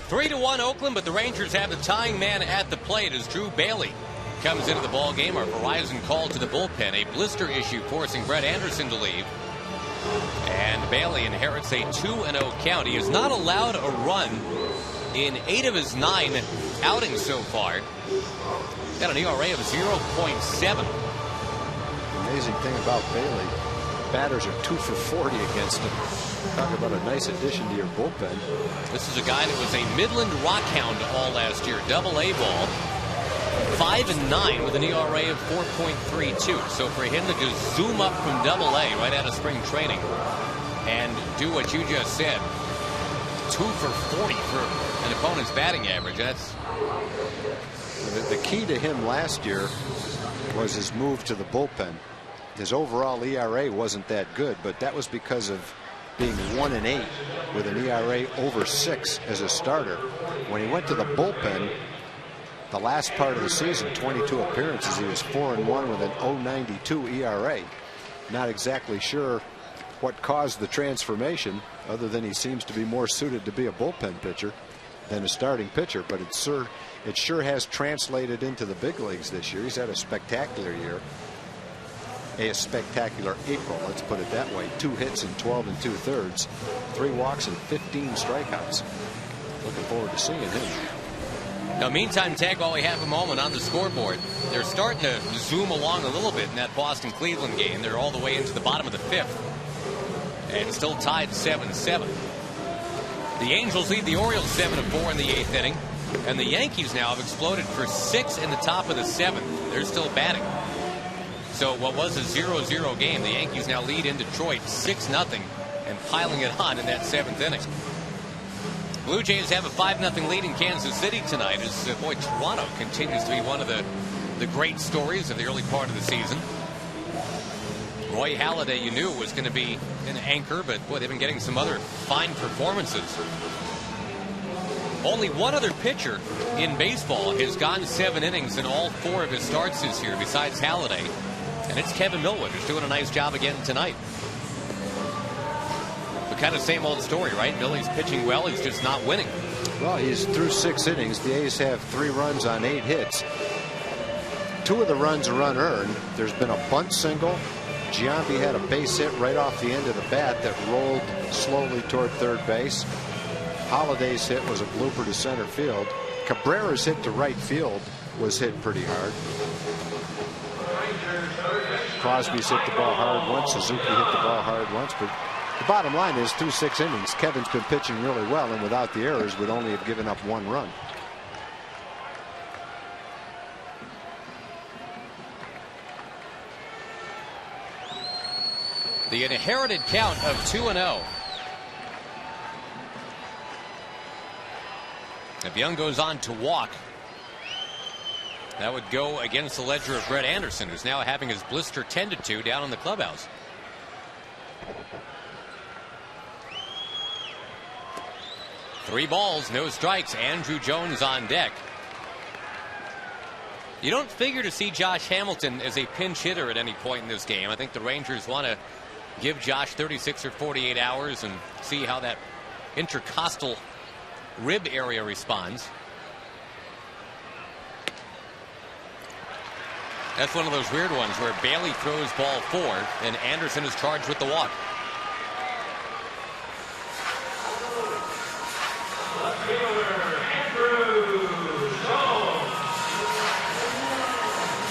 (3-1) Oakland, but the Rangers have the tying man at the plate as Drew Bailey comes into the ball game. Our Verizon call to the bullpen, a blister issue forcing Brett Anderson to leave, and Bailey inherits a 2-0 count. He has not allowed a run in 8 of his 9 outings so far. Got an ERA of 0.7. Amazing thing about Bailey, batters are 2 for 40 against him. Talk about a nice addition to your bullpen. This is a guy that was a Midland Rockhound all last year, Double-A ball, 5-9 with an ERA of 4.32. So for him to just zoom up from Double-A right out of spring training and do what you just said, 2 for 40 for an opponent's batting average, that's... The key to him last year was his move to the bullpen. His overall ERA wasn't that good, but that was because of being 1-8 with an ERA over 6 as a starter. When he went to the bullpen, the last part of the season, 22 appearances, he was 4-1 with an 0.92 ERA. Not exactly sure what caused the transformation, other than he seems to be more suited to be a bullpen pitcher than a starting pitcher, but it sure has translated into the big leagues this year. He's had a spectacular year. A spectacular April, let's put it that way. 2 hits in 12 2/3, 3 walks and 15 strikeouts. Looking forward to seeing him. Now, meantime, Tag, while we have a moment on the scoreboard, they're starting to zoom along a little bit in that Boston-Cleveland game. They're all the way into the bottom of the 5th and still tied 7-7. The Angels lead the Orioles 7-4 in the 8th inning, and the Yankees now have exploded for 6 in the top of the 7th. They're still batting. So what was a 0-0 game, the Yankees now lead in Detroit 6-0 and piling it on in that 7th inning. Blue Jays have a 5-0 lead in Kansas City tonight as boy, Toronto continues to be one of the great stories of the early part of the season. Roy Halladay, you knew, was going to be an anchor, but boy, they've been getting some other fine performances. Only one other pitcher in baseball has gone 7 innings in all 4 of his starts this year besides Halladay. And it's Kevin Millwood, who's doing a nice job again tonight. But kind of same old story, right? Millie's pitching well, he's just not winning. Well, he's through 6 innings. The A's have 3 runs on 8 hits. 2 of the runs are unearned. There's been a bunt single Giambi had a base hit right off the end of the bat that rolled slowly toward third base. Holliday's hit was a blooper to center field. Cabrera's hit to right field was hit pretty hard. Crosby's hit the ball hard once. Suzuki hit the ball hard once. But the bottom line is, through 6 innings, Kevin's been pitching really well, and without the errors would only have given up 1 run. The inherited count of 2-0. If Young goes on to walk, that would go against the ledger of Brett Anderson, who's now having his blister tended to down in the clubhouse. Three balls, no strikes. Andrew Jones on deck. You don't figure to see Josh Hamilton as a pinch hitter at any point in this game. I think the Rangers want to give Josh 36 or 48 hours and see how that intercostal rib area responds. That's one of those weird ones where Bailey throws ball 4 and Anderson is charged with the walk.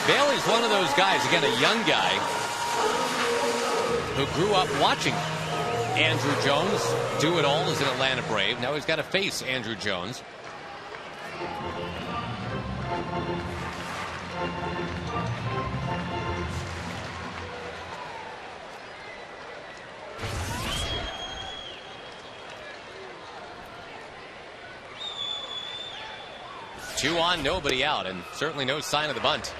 Bailey's one of those guys, again, a young guy who grew up watching Andrew Jones do it all as an Atlanta Brave. Now he's got to face Andrew Jones. Two on, nobody out, and certainly no sign of the bunt.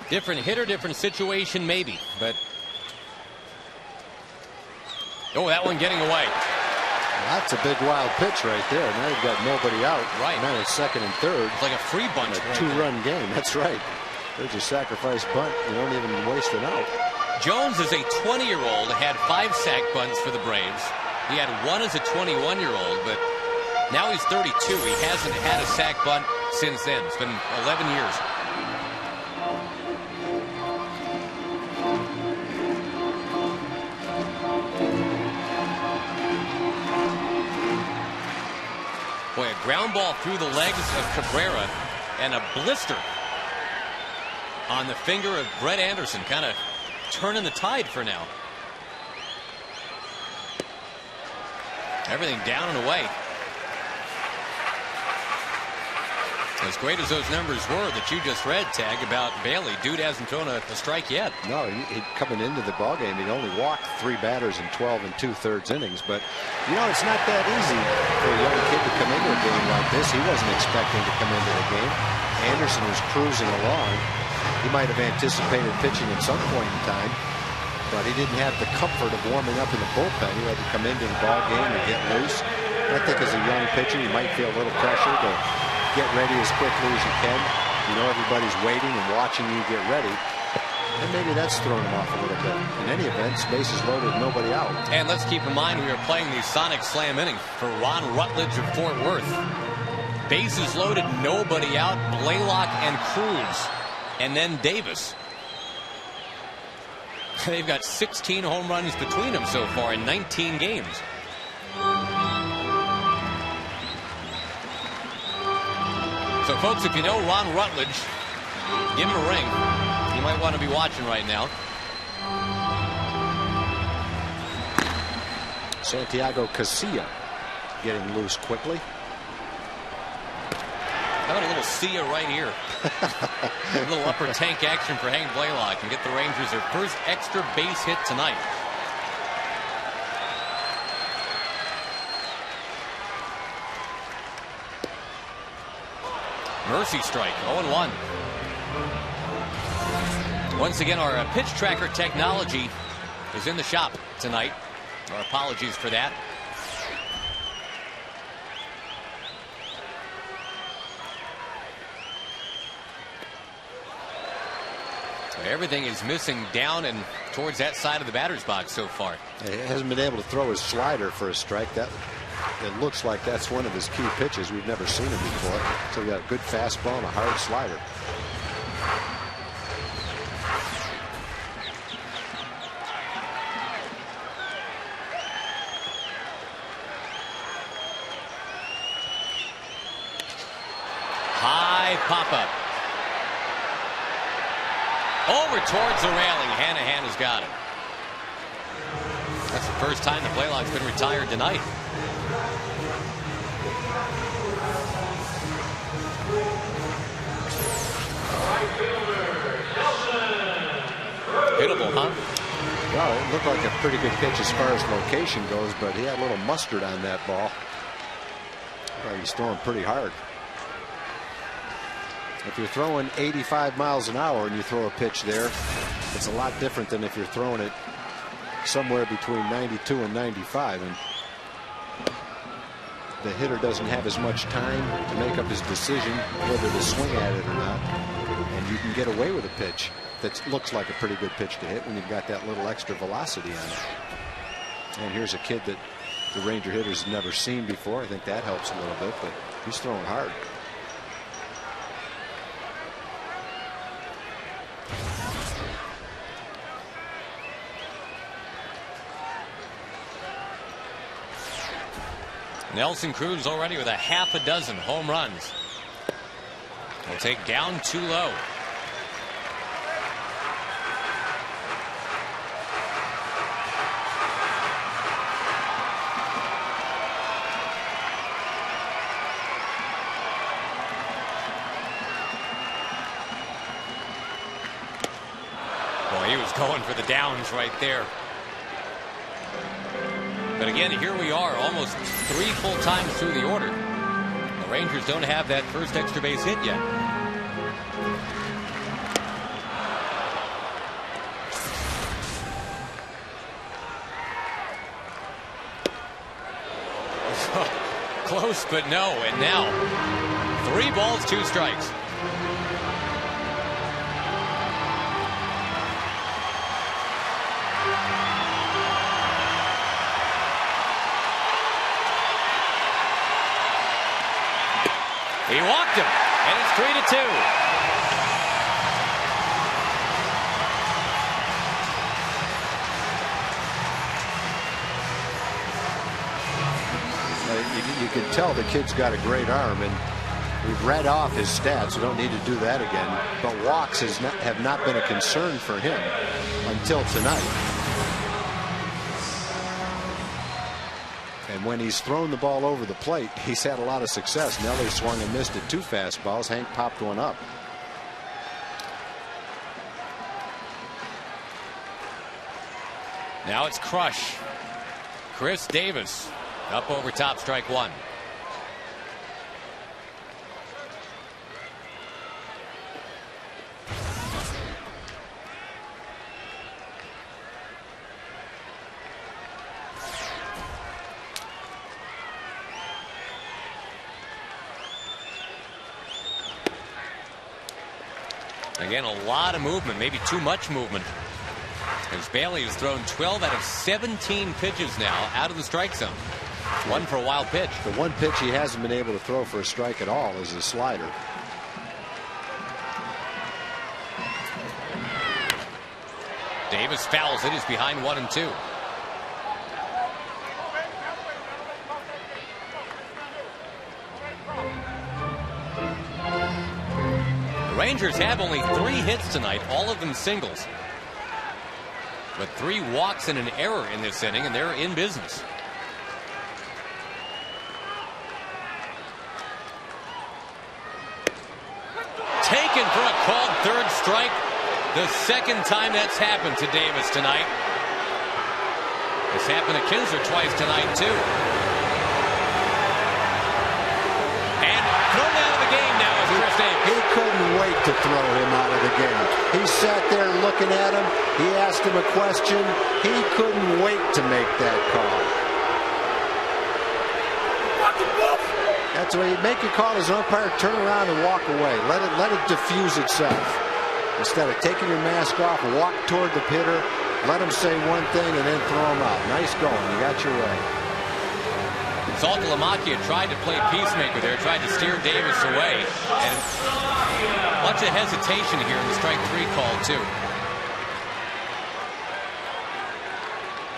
Different hitter, different situation, maybe, but oh, that one getting away. That's a big wild pitch right there. Now you've got nobody out. Right. Now it's second and third. It's like a free bunt. A 2-run game. That's right. There's a sacrifice bunt. You don't even waste it out. Jones is a 20-year-old, had 5 sack bunts for the Braves. He had 1 as a 21-year-old, but now he's 32. He hasn't had a sack bunt since then. It's been 11 years. Boy, a ground ball through the legs of Cabrera and a blister on the finger of Brett Anderson, kind of turning the tide for now. Everything down and away. As great as those numbers were that you just read, Tag, about Bailey, dude hasn't thrown a strike yet. No, coming into the ballgame, he'd only walked 3 batters in 12 2/3 innings. But, you know, it's not that easy for a young kid to come into a game like this. He wasn't expecting to come into the game. Anderson was cruising along. He might have anticipated pitching at some point in time, but he didn't have the comfort of warming up in the bullpen. He had to come into the ballgame and get loose. I think as a young pitcher, you might feel a little pressure to get ready as quickly as you can. You know everybody's waiting and watching you get ready. And maybe that's thrown him off a little bit. In any event, bases loaded, nobody out. And let's keep in mind we are playing the Sonic Slam inning for Ron Rutledge of Fort Worth. Bases loaded, nobody out. Blaylock and Cruz. And then Davis. They've got 16 home runs between them so far in 19 games. So, folks, if you know Ron Rutledge, give him a ring. You might want to be watching right now. Santiago Casilla getting loose quickly. How about a little Sia right here? A little upper tank action for Hank Blaylock and get the Rangers their first extra base hit tonight. Mercy strike, 0-1. Once again, our pitch tracker technology is in the shop tonight. Our apologies for that. Everything is missing down and towards that side of the batter's box so far. He hasn't been able to throw his slider for a strike. That It looks like that's one of his key pitches. We've never seen him before. So we got a good fastball and a hard slider. High pop-up. Over towards the railing. Hanahan has got it. That's the first time the play line's been retired tonight. Hittable, huh? Well, it looked like a pretty good pitch as far as location goes, but he had a little mustard on that ball. Well, he's throwing pretty hard. If you're throwing 85 miles an hour and you throw a pitch there, it's a lot different than if you're throwing it somewhere between 92 and 95. And the hitter doesn't have as much time to make up his decision whether to swing at it or not. And you can get away with a pitch that looks like a pretty good pitch to hit when you've got that little extra velocity on it. And here's a kid that the Ranger hitters have never seen before. I think that helps a little bit, but he's throwing hard. Nelson Cruz already with a half a dozen home runs. He'll take down too low. Boy, he was going for the downs right there. But again, here we are, almost 3 full times through the order. The Rangers don't have that first extra base hit yet. Close, but no. And now, 3 balls, 2 strikes. He walked him, and it's 3-2. You can tell the kid's got a great arm, and we've read off his stats. We don't need to do that again. But walks have not been a concern for him until tonight. And when he's thrown the ball over the plate, he's had a lot of success. Nelly swung and missed at 2 fastballs. Hank popped one up. Now it's Crush. Chris Davis up over top, strike 1. Again, a lot of movement, maybe too much movement. As Bailey has thrown 12 out of 17 pitches now out of the strike zone. 1 for a wild pitch. The one pitch he hasn't been able to throw for a strike at all is a slider. Davis fouls it. He's behind 1-2. The Rangers have only 3 hits tonight, all of them singles. But 3 walks and an error in this inning, and they're in business. Taken for a called third strike. The second time that's happened to Davis tonight. This happened to Kinsler twice tonight, too. And thrown out of the game now is Chris Davis. He couldn't wait to throw him out of the game. He sat there looking at him. He asked him a question. He couldn't wait to make that call. That's the way he'd make a call as an umpire, turn around and walk away. Let it diffuse itself. Instead of taking your mask off, walk toward the hitter, let him say one thing and then throw him out. Nice going. You got your way. Saltalamacchia tried to play peacemaker there, tried to steer Davis away. And much of hesitation here in the strike 3 call, too.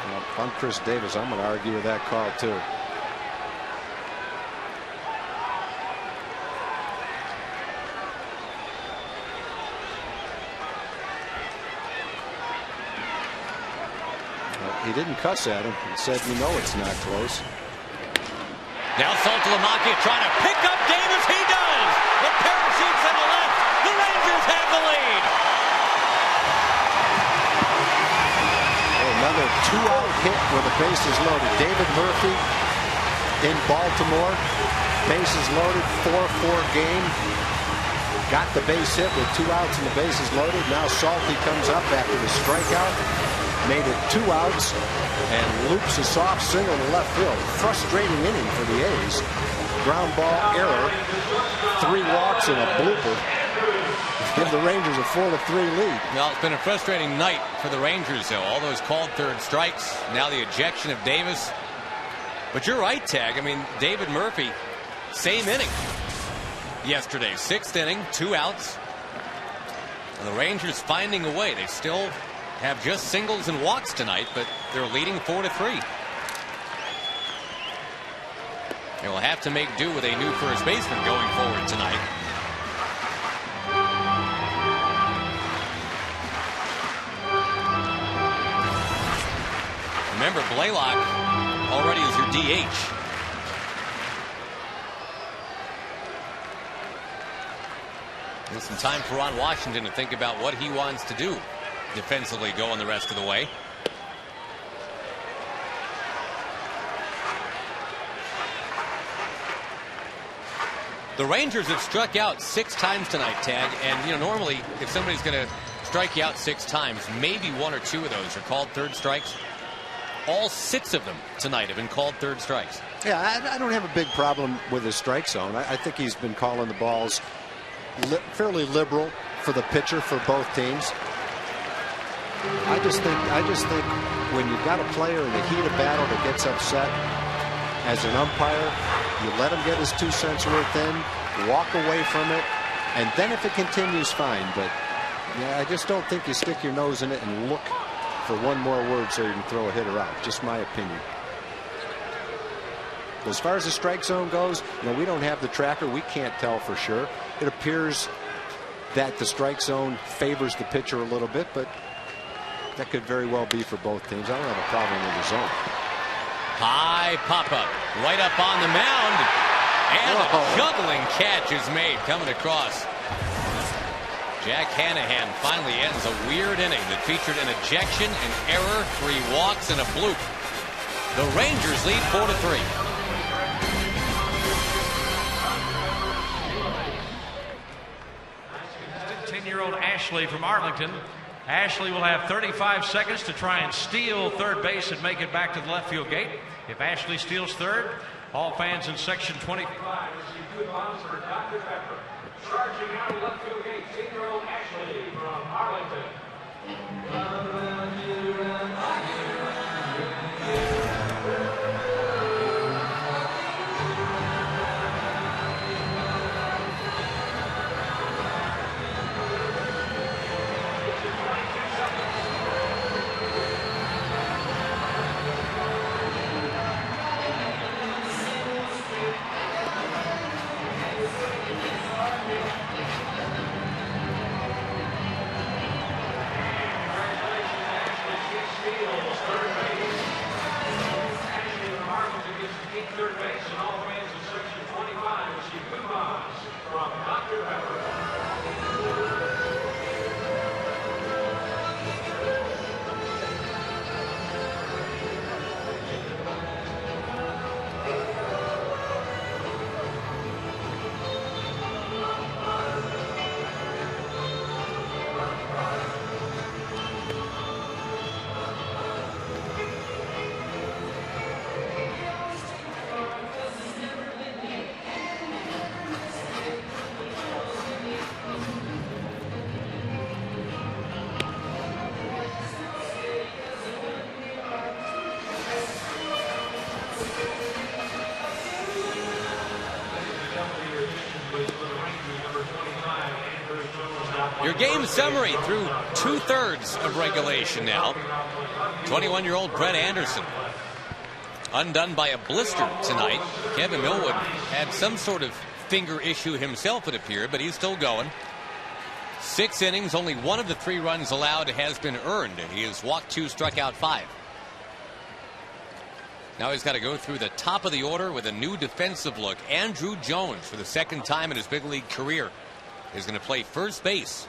Well, if I'm Chris Davis, I'm going to argue with that call, too. He didn't cuss at him and said, you know it's not close. Now Saltalamacchia trying to pick up Davis. He does. The parachutes in the left. The Rangers have the lead. Another 2-out hit with the bases loaded. David Murphy in Baltimore. Bases loaded, 4-4 game. Got the base hit with 2 outs and the bases loaded. Now Salty comes up after the strikeout. Made it 2 outs and loops a soft single to left field. Frustrating inning for the A's. Ground ball error, 3 walks and a blooper. Give the Rangers a 4-3 lead. Well, it's been a frustrating night for the Rangers, though. All those called third strikes. Now the ejection of Davis. But you're right, Tag. I mean, David Murphy, same inning yesterday. 6th inning, 2 outs. And the Rangers finding a way. They still have just singles and walks tonight, but they're leading 4-3. They will have to make do with a new first baseman going forward tonight. Remember, Blaylock already is your DH. There's some time for Ron Washington to think about what he wants to do defensively going the rest of the way. The Rangers have struck out 6 times tonight, Tag, and you know, normally if somebody's going to strike you out 6 times, maybe 1 or 2 of those are called third strikes. All 6 of them tonight have been called third strikes. Yeah, I don't have a big problem with his strike zone. I think he's been calling the balls fairly liberal for the pitcher for both teams. I just think when you've got a player in the heat of battle that gets upset, as an umpire, you let him get his 2 cents worth in, walk away from it, and then if it continues, fine. But yeah, I just don't think you stick your nose in it and look for one more word so you can throw a hitter out. Just my opinion. As far as the strike zone goes, you know, we don't have the tracker. We can't tell for sure. It appears that the strike zone favors the pitcher a little bit, but that could very well be for both teams. I don't have a problem with the zone. High pop-up right up on the mound. And a juggling catch is made coming across. Jack Hanahan finally ends a weird inning that featured an ejection, an error, 3 walks, and a bloop. The Rangers lead 4-3. 10-year-old Ashley from Arlington. Ashley will have 35 seconds to try and steal third base and make it back to the left field gate. If Ashley steals third, all fans in section 25 receive coupons for Dr. Pepper. Charging out of left field gate, 10-year-old Ashley from Arlington. Third base and all fans in section 25 receive coupons from Dr. Pepper. Your game summary through 2/3 of regulation now. 21-year-old Brett Anderson undone by a blister tonight. Kevin Millwood had some sort of finger issue himself, it appeared, but he's still going. 6 innings, only 1 of the 3 runs allowed has been earned. He has walked 2, struck out 5. Now he's got to go through the top of the order with a new defensive look. Andrew Jones, for the 2nd time in his big league career, is going to play first base.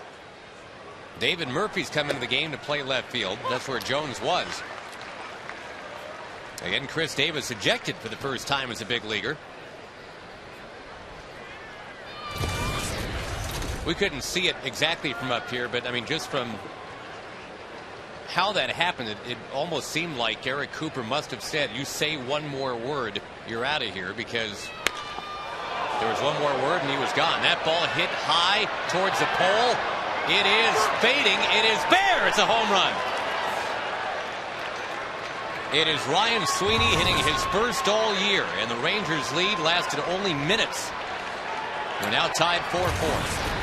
David Murphy's come into the game to play left field. That's where Jones was. Again, Chris Davis ejected for the first time as a big leaguer. We couldn't see it exactly from up here, but I mean, just from how that happened, it almost seemed like Eric Cooper must have said, you say one more word, you're out of here, because there was one more word and he was gone. That ball hit high towards the pole. It is fading. It is bare. It's a home run. It is Ryan Sweeney hitting his first all year, and the Rangers' lead lasted only minutes. They're now tied 4-4.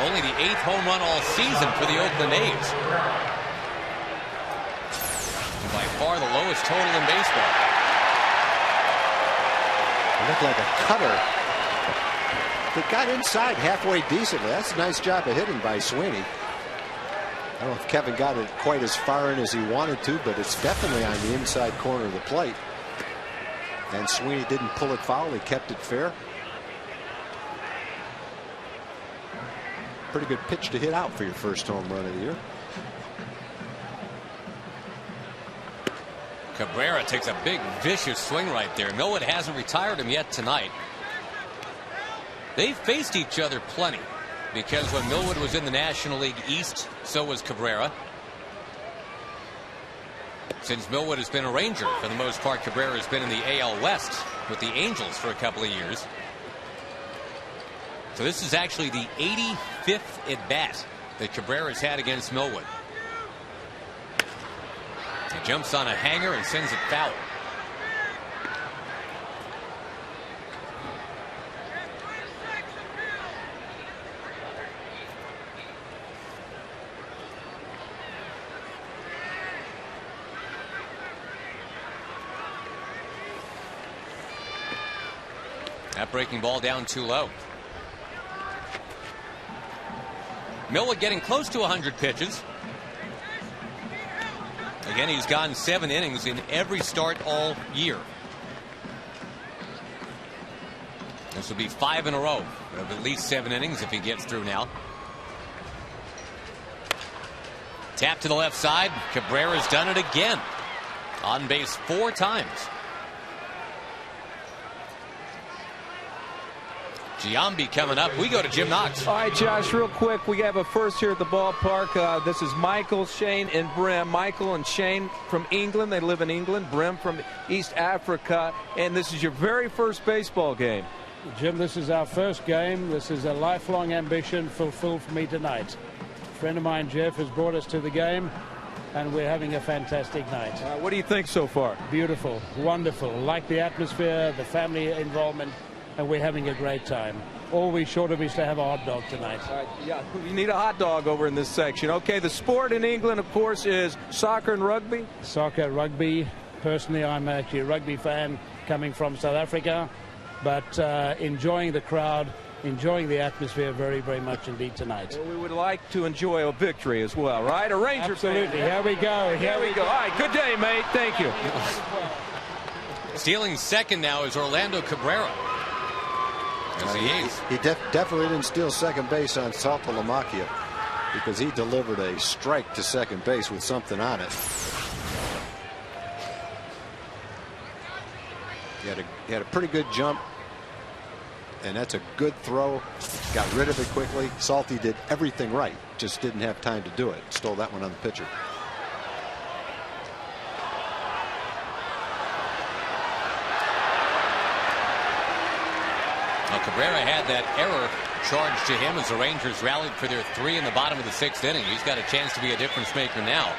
Only the 8th home run all season for the Oakland A's. And by far the lowest total in baseball. It looked like a cutter. It got inside halfway decently. That's a nice job of hitting by Sweeney. I don't know if Kevin got it quite as far in as he wanted to, but it's definitely on the inside corner of the plate. And Sweeney didn't pull it foul. He kept it fair. Pretty good pitch to hit out for your first home run of the year. Cabrera takes a big vicious swing right there. Millwood hasn't retired him yet tonight. They've faced each other plenty, because when Millwood was in the National League East, so was Cabrera. Since Millwood has been a Ranger for the most part, Cabrera has been in the AL West with the Angels for a couple of years. So this is actually the 85th at bat that Cabrera's had against Millwood. He jumps on a hanger and sends it foul. That breaking ball down too low. Millwood getting close to 100 pitches. Again, he's gone 7 innings in every start all year. This will be 5 in a row of at least 7 innings if he gets through now. Tap to the left side. Cabrera's done it again. On base 4 times. Giambi coming up. We go to Jim Knox. All right, Josh, real quick. We have a first here at the ballpark. This is Michael, Shane, and Brim. Michael and Shane from England. They live in England. Brim from East Africa. And this is your very first baseball game. Jim, this is our first game. This is a lifelong ambition fulfilled for me tonight. A friend of mine, Jeff, has brought us to the game, and we're having a fantastic night. What do you think so far? Beautiful, wonderful. Like the atmosphere, the family involvement, and we're having a great time. All we short of is to have a hot dog tonight. Yeah, you need a hot dog over in this section. Okay, the sport in England, of course, is soccer and rugby. Soccer, rugby. Personally, I'm actually a rugby fan coming from South Africa, but enjoying the crowd, enjoying the atmosphere very, very much indeed tonight. Well, we would like to enjoy a victory as well, right? A Ranger Absolutely. fan. Here we go. Here we go. All right, good day, mate. Thank you. Stealing second now is Orlando Cabrera. He definitely didn't steal second base on Saltalamacchia, because he delivered a strike to second base with something on it. He had a pretty good jump, and that's a good throw. Got rid of it quickly. Salty did everything right, just didn't have time to do it. Stole that one on the pitcher. Now, Cabrera had that error charged to him as the Rangers rallied for their 3 in the bottom of the 6th inning. He's got a chance to be a difference maker now.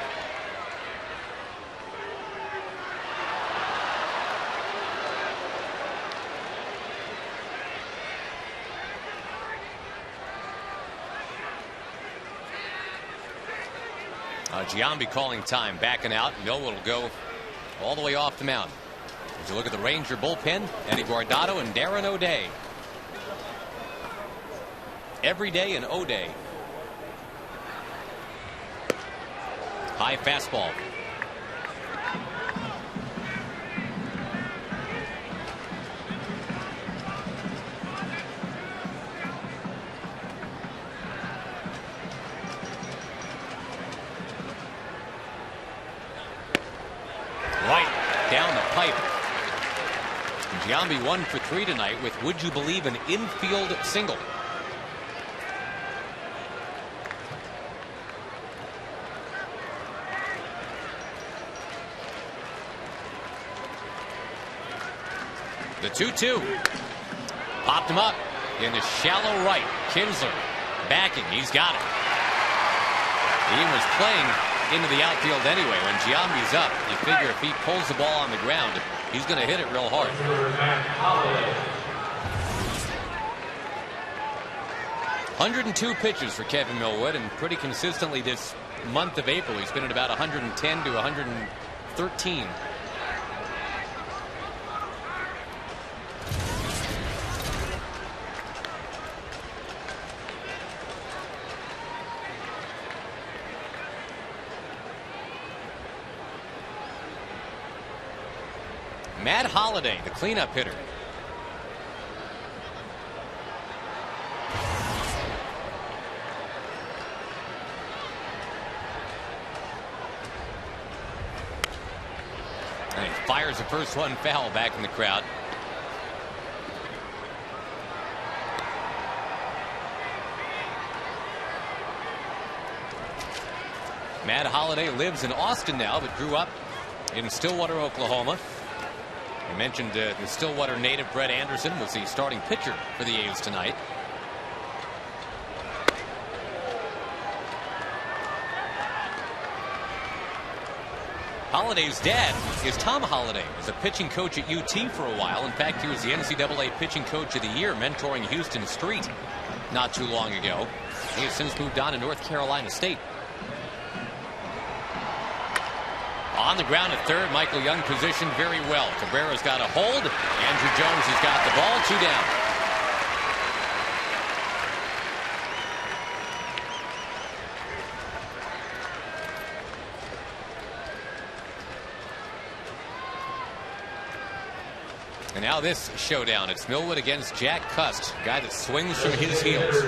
Giambi calling time, backing out. Millwood will go all the way off the mound. As you look at the Ranger bullpen, Eddie Guardado and Darren O'Day. Every day an O'Day. High fastball. Right down the pipe. Giambi 1 for 3 tonight with, would you believe, an infield single. The 2-2. Popped him up in the shallow right. Kinsler backing. He's got it. He was playing into the outfield anyway. When Giambi's up, you figure if he pulls the ball on the ground, he's going to hit it real hard. 102 pitches for Kevin Millwood, and pretty consistently this month of April he's been at about 110 to 113. Matt Holliday, the cleanup hitter. And he fires the first one foul back in the crowd. Matt Holliday lives in Austin now, but grew up in Stillwater, Oklahoma. I mentioned the Stillwater native Brett Anderson was the starting pitcher for the A's tonight. Holliday's dad is Tom Holliday. He was a pitching coach at UT for a while. In fact, he was the NCAA pitching coach of the year, mentoring Houston Street not too long ago. He has since moved on to North Carolina State. On the ground at third, Michael Young positioned very well. Cabrera's got a hold. Andrew Jones has got the ball. 2 down. And now this showdown. It's Millwood against Jack Cust, a guy that swings from his heels.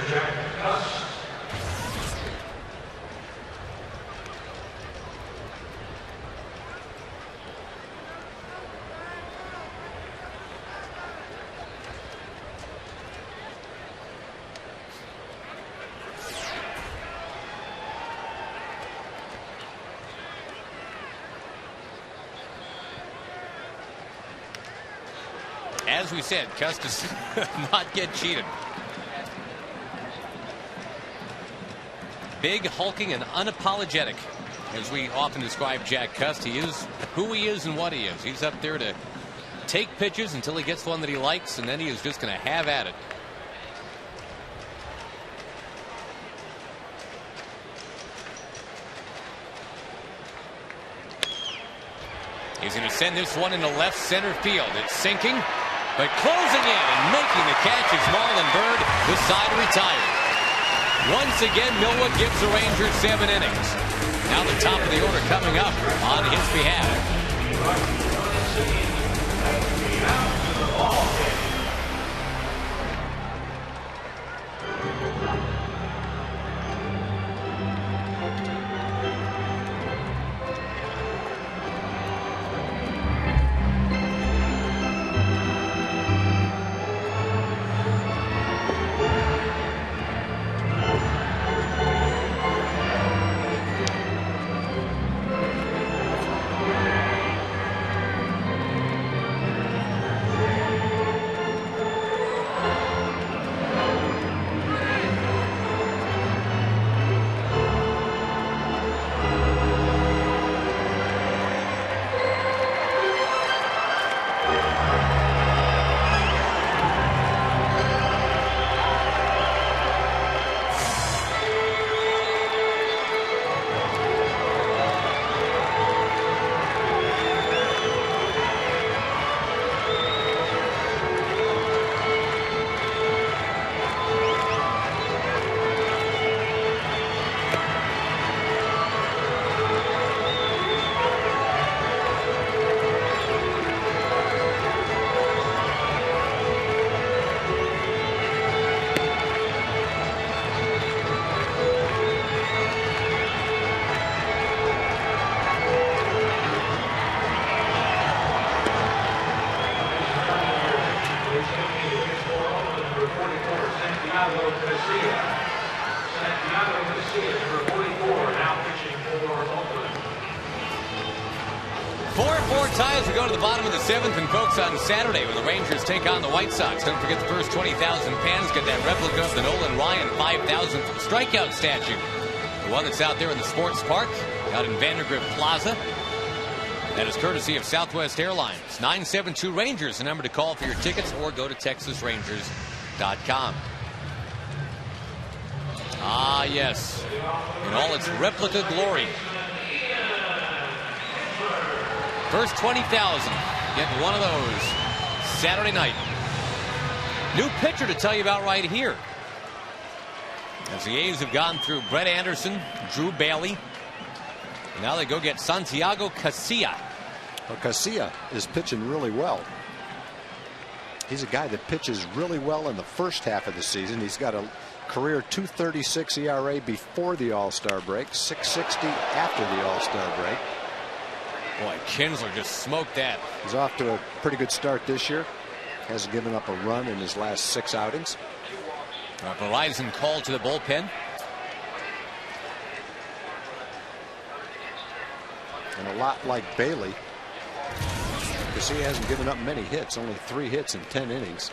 As we said, Custis not get cheated. Big, hulking, and unapologetic. As we often describe Jack Cust, he is who he is and what he is. He's up there to take pitches until he gets one that he likes, and then he is just going to have at it. He's going to send this one into left center field. It's sinking, but closing in and making the catch is Marlon Byrd. This side retired. Once again, Millwood gives the Rangers 7 innings. Now the top of the order coming up on his behalf. tie as we go to the bottom of the 7th, and folks, on Saturday when the Rangers take on the White Sox, don't forget the first 20,000 fans get that replica of the Nolan Ryan 5,000th strikeout statue. The one that's out there in the sports park, out in Vandergrift Plaza. That is courtesy of Southwest Airlines. 972 Rangers, the number to call for your tickets, or go to TexasRangers.com. Ah, yes, in all its replica glory. First 20,000, getting one of those Saturday night. New pitcher to tell you about right here. As the A's have gone through Brett Anderson, Drew Bailey, and now they go get Santiago Casilla. Well, Casilla is pitching really well. He's a guy that pitches really well in the first half of the season. He's got a career .236 ERA before the All-Star break, .660 after the All-Star break. Boy, Kinsler just smoked that. He's off to a pretty good start this year. Hasn't given up a run in his last 6 outings. Verizon called to the bullpen. And a lot like Bailey, because he hasn't given up many hits, only 3 hits in 10 innings.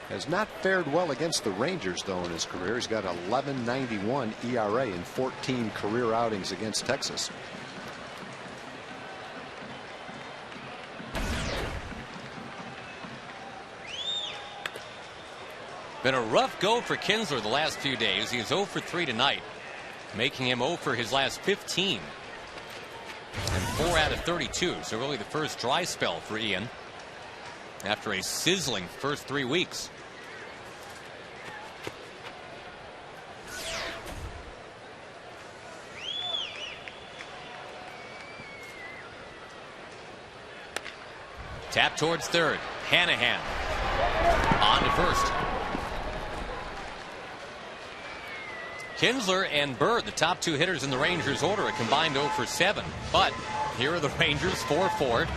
Has not fared well against the Rangers, though, in his career. He's got 11.91 ERA in 14 career outings against Texas. Been a rough go for Kinsler the last few days. He is 0 for 3 tonight, making him 0 for his last 15. And 4 out of 32. So really the first dry spell for Ian after a sizzling first 3 weeks. Tap towards third. Hanahan on to first. Kinsler and Bird, the top 2 hitters in the Rangers order, a combined 0 for 7. But here are the Rangers, 4-4.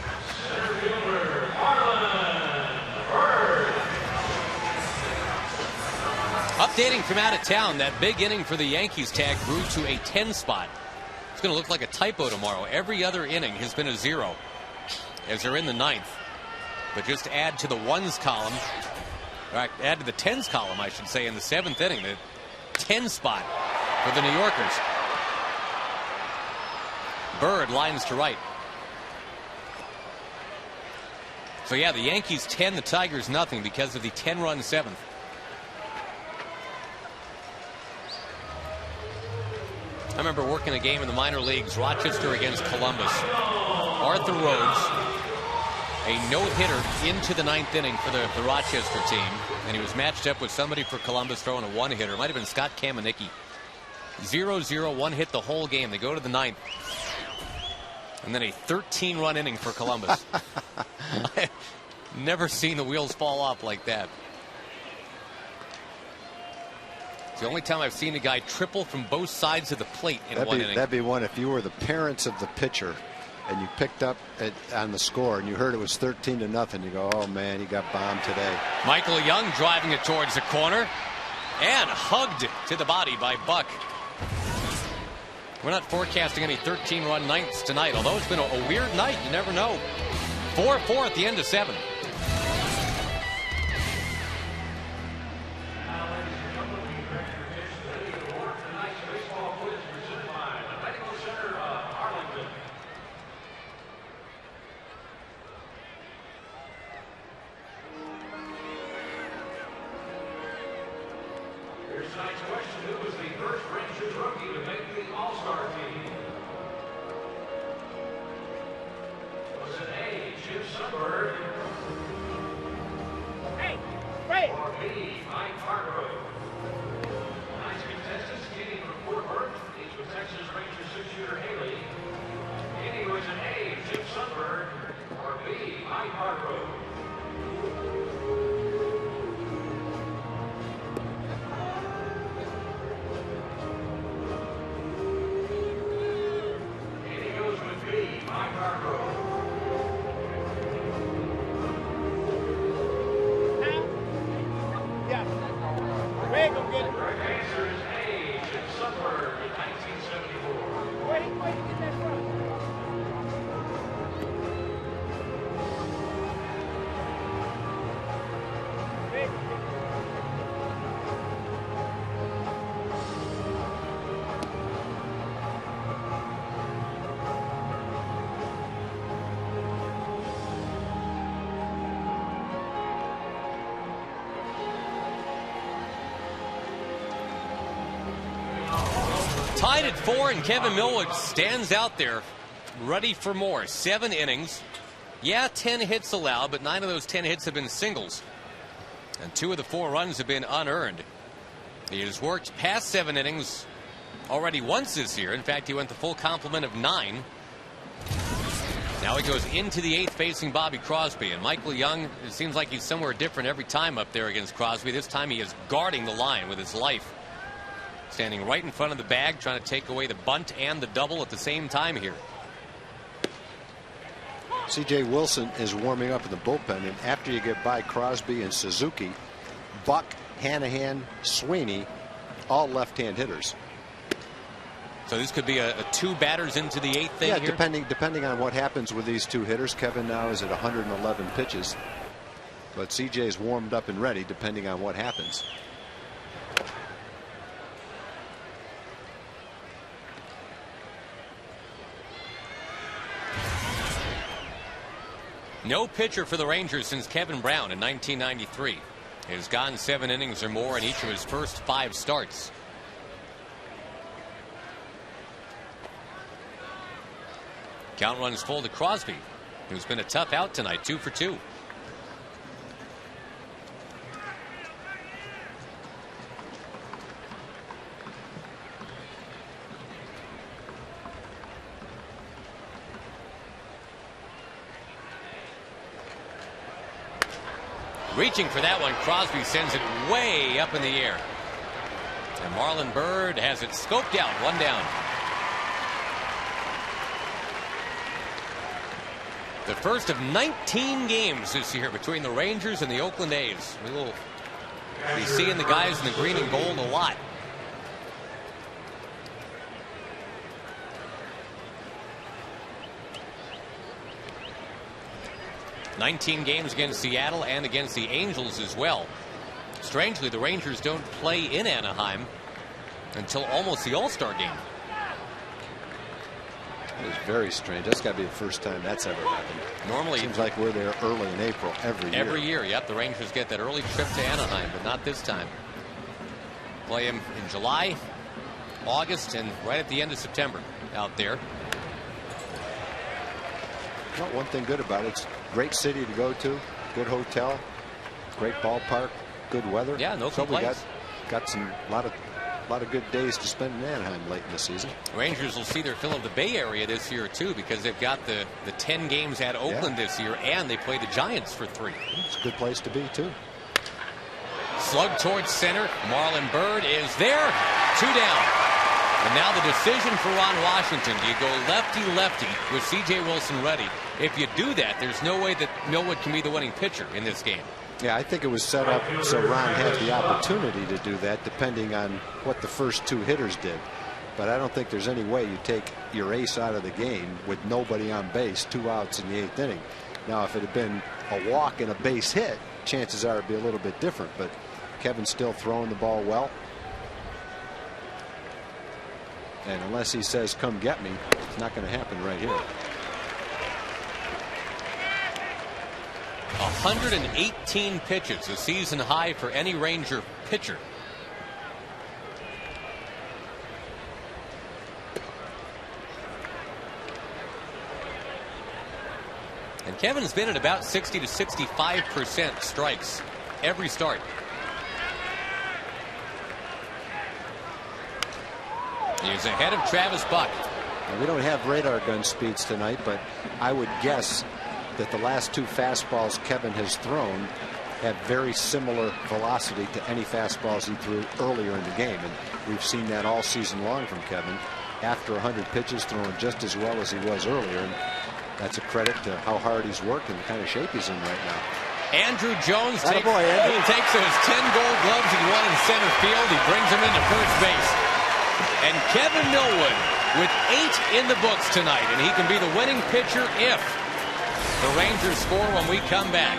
Updating from out of town, that big inning for the Yankees tag grew to a 10 spot. It's going to look like a typo tomorrow. Every other inning has been a 0 as they're in the 9th. But just add to the ones column, or add to the tens column, I should say, in the 7th inning, the 10 spot for the New Yorkers. Bird lines to right. So yeah, the Yankees 10, the Tigers nothing because of the 10-run 7th. I remember working a game in the minor leagues, Rochester against Columbus. Arthur Rhodes, a no-hitter into the 9th inning for the Rochester team, and he was matched up with somebody for Columbus throwing a 1-hitter. Might have been Scott Kamenicki. 0-0, 1 hit the whole game. They go to the 9th, and then a 13-run inning for Columbus. I've never seen the wheels fall off like that. It's the only time I've seen a guy triple from both sides of the plate in one inning. That'd be one if you were the parents of the pitcher and you picked up on the score and you heard it was 13-0. You go, oh man, he got bombed today. Michael Young driving it towards the corner and hugged to the body by Buck. We're not forecasting any 13-run nights tonight, although it's been a weird night. You never know. 4-4 at the end of 7. Tied at 4, and Kevin Millwood stands out there ready for more. 7 innings. Yeah, 10 hits allowed, but 9 of those 10 hits have been singles. And 2 of the 4 runs have been unearned. He has worked past 7 innings already once this year. In fact, he went the full complement of 9. Now he goes into the 8th facing Bobby Crosby. And Michael Young, it seems like he's somewhere different every time up there against Crosby. This time he is guarding the line with his life. Standing right in front of the bag, trying to take away the bunt and the double at the same time here. C.J. Wilson is warming up in the bullpen, and after you get by Crosby and Suzuki, Buck, Hanahan, Sweeney, all left-hand hitters. So this could be a 2 batters into the 8th thing yeah, here? depending on what happens with these 2 hitters. Kevin now is at 111 pitches, but C.J. is warmed up and ready depending on what happens. No pitcher for the Rangers since Kevin Brown in 1993. He has gone 7 innings or more in each of his first 5 starts. Count runs full to Crosby, who's been a tough out tonight, 2 for 2. Reaching for that one, Crosby sends it way up in the air. And Marlon Byrd has it scoped out, 1 down. The first of 19 games this year between the Rangers and the Oakland A's. We will be seeing the guys in the green and gold a lot. $19 games against Seattle and against the Angels as well. Strangely, the Rangers don't play in Anaheim until almost the All-Star game. That is very strange. That's got to be the first time that's ever happened. Normally, seems like we're there early in April every year. Every year, yep. The Rangers get that early trip to Anaheim, but not this time. Play them in July, August, and right at the end of September out there. Well, one thing good about it, it's a great city to go to, good hotel, great ballpark, good weather. Yeah, no complaints. So we got a lot of good days to spend in Anaheim late in the season. Rangers will see their fill of the Bay Area this year too, because they've got the 10 games at Oakland this year, and they play the Giants for 3. It's a good place to be too. Slug towards center. Marlon Byrd is there. 2 down. And now the decision for Ron Washington. Do you go lefty-lefty with C.J. Wilson ready? If you do that, there's no way that Millwood can be the winning pitcher in this game. Yeah, I think it was set up so Ron had the opportunity to do that depending on what the first 2 hitters did. But I don't think there's any way you take your ace out of the game with nobody on base, 2 outs in the 8th inning. Now, if it had been a walk and a base hit, chances are it'd be a little bit different. But Kevin's still throwing the ball well. And unless he says, come get me, it's not going to happen right here. 118 pitches, a season high for any Ranger pitcher. And Kevin's been at about 60 to 65% strikes every start. He's ahead of Travis Buck. Now, we don't have radar gun speeds tonight, but I would guess that the last 2 fastballs Kevin has thrown have very similar velocity to any fastballs he threw earlier in the game. And we've seen that all season long from Kevin. After 100 pitches, throwing just as well as he was earlier. And that's a credit to how hard he's worked and the kind of shape he's in right now. Andrew Jones takes Andrew. those 10 gold gloves he won in center field. He brings them into first base. And Kevin Millwood with 8 in the books tonight, and he can be the winning pitcher if the Rangers score when we come back.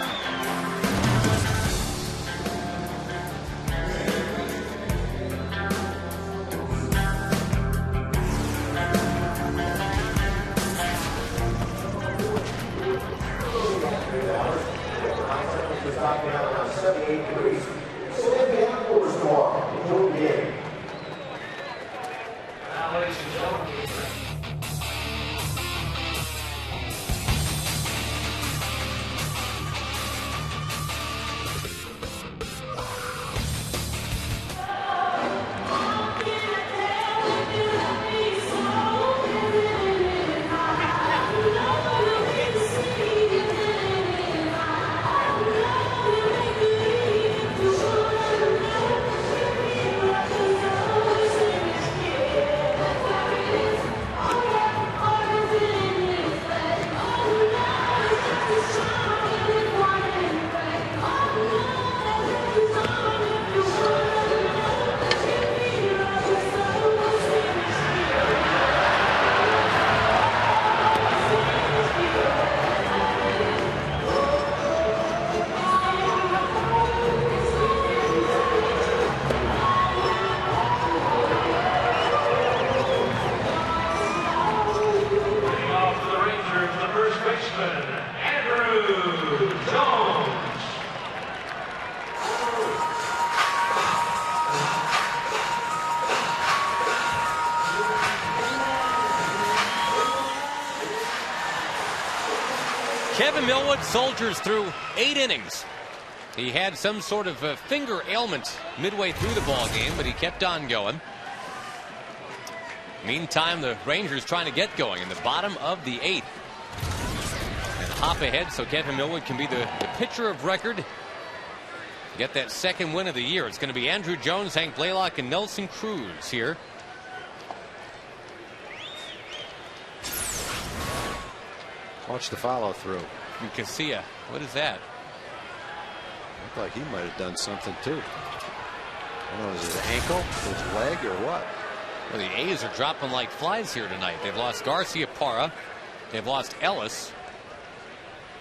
now, ladies and gentlemen. Kevin Millwood soldiers through 8 innings. He had some sort of a finger ailment midway through the ball game, but he kept on going. Meantime, the Rangers trying to get going in the bottom of the 8th. And hop ahead so Kevin Millwood can be the pitcher of record. Get that second win of the year. It's going to be Andrew Jones, Hank Blaylock, and Nelson Cruz here. Watch the follow through. And Casilla, what is that? Looked like he might have done something too. I don't know, is it his ankle, his leg, or what? Well, the A's are dropping like flies here tonight. They've lost Garcia Parra. They've lost Ellis.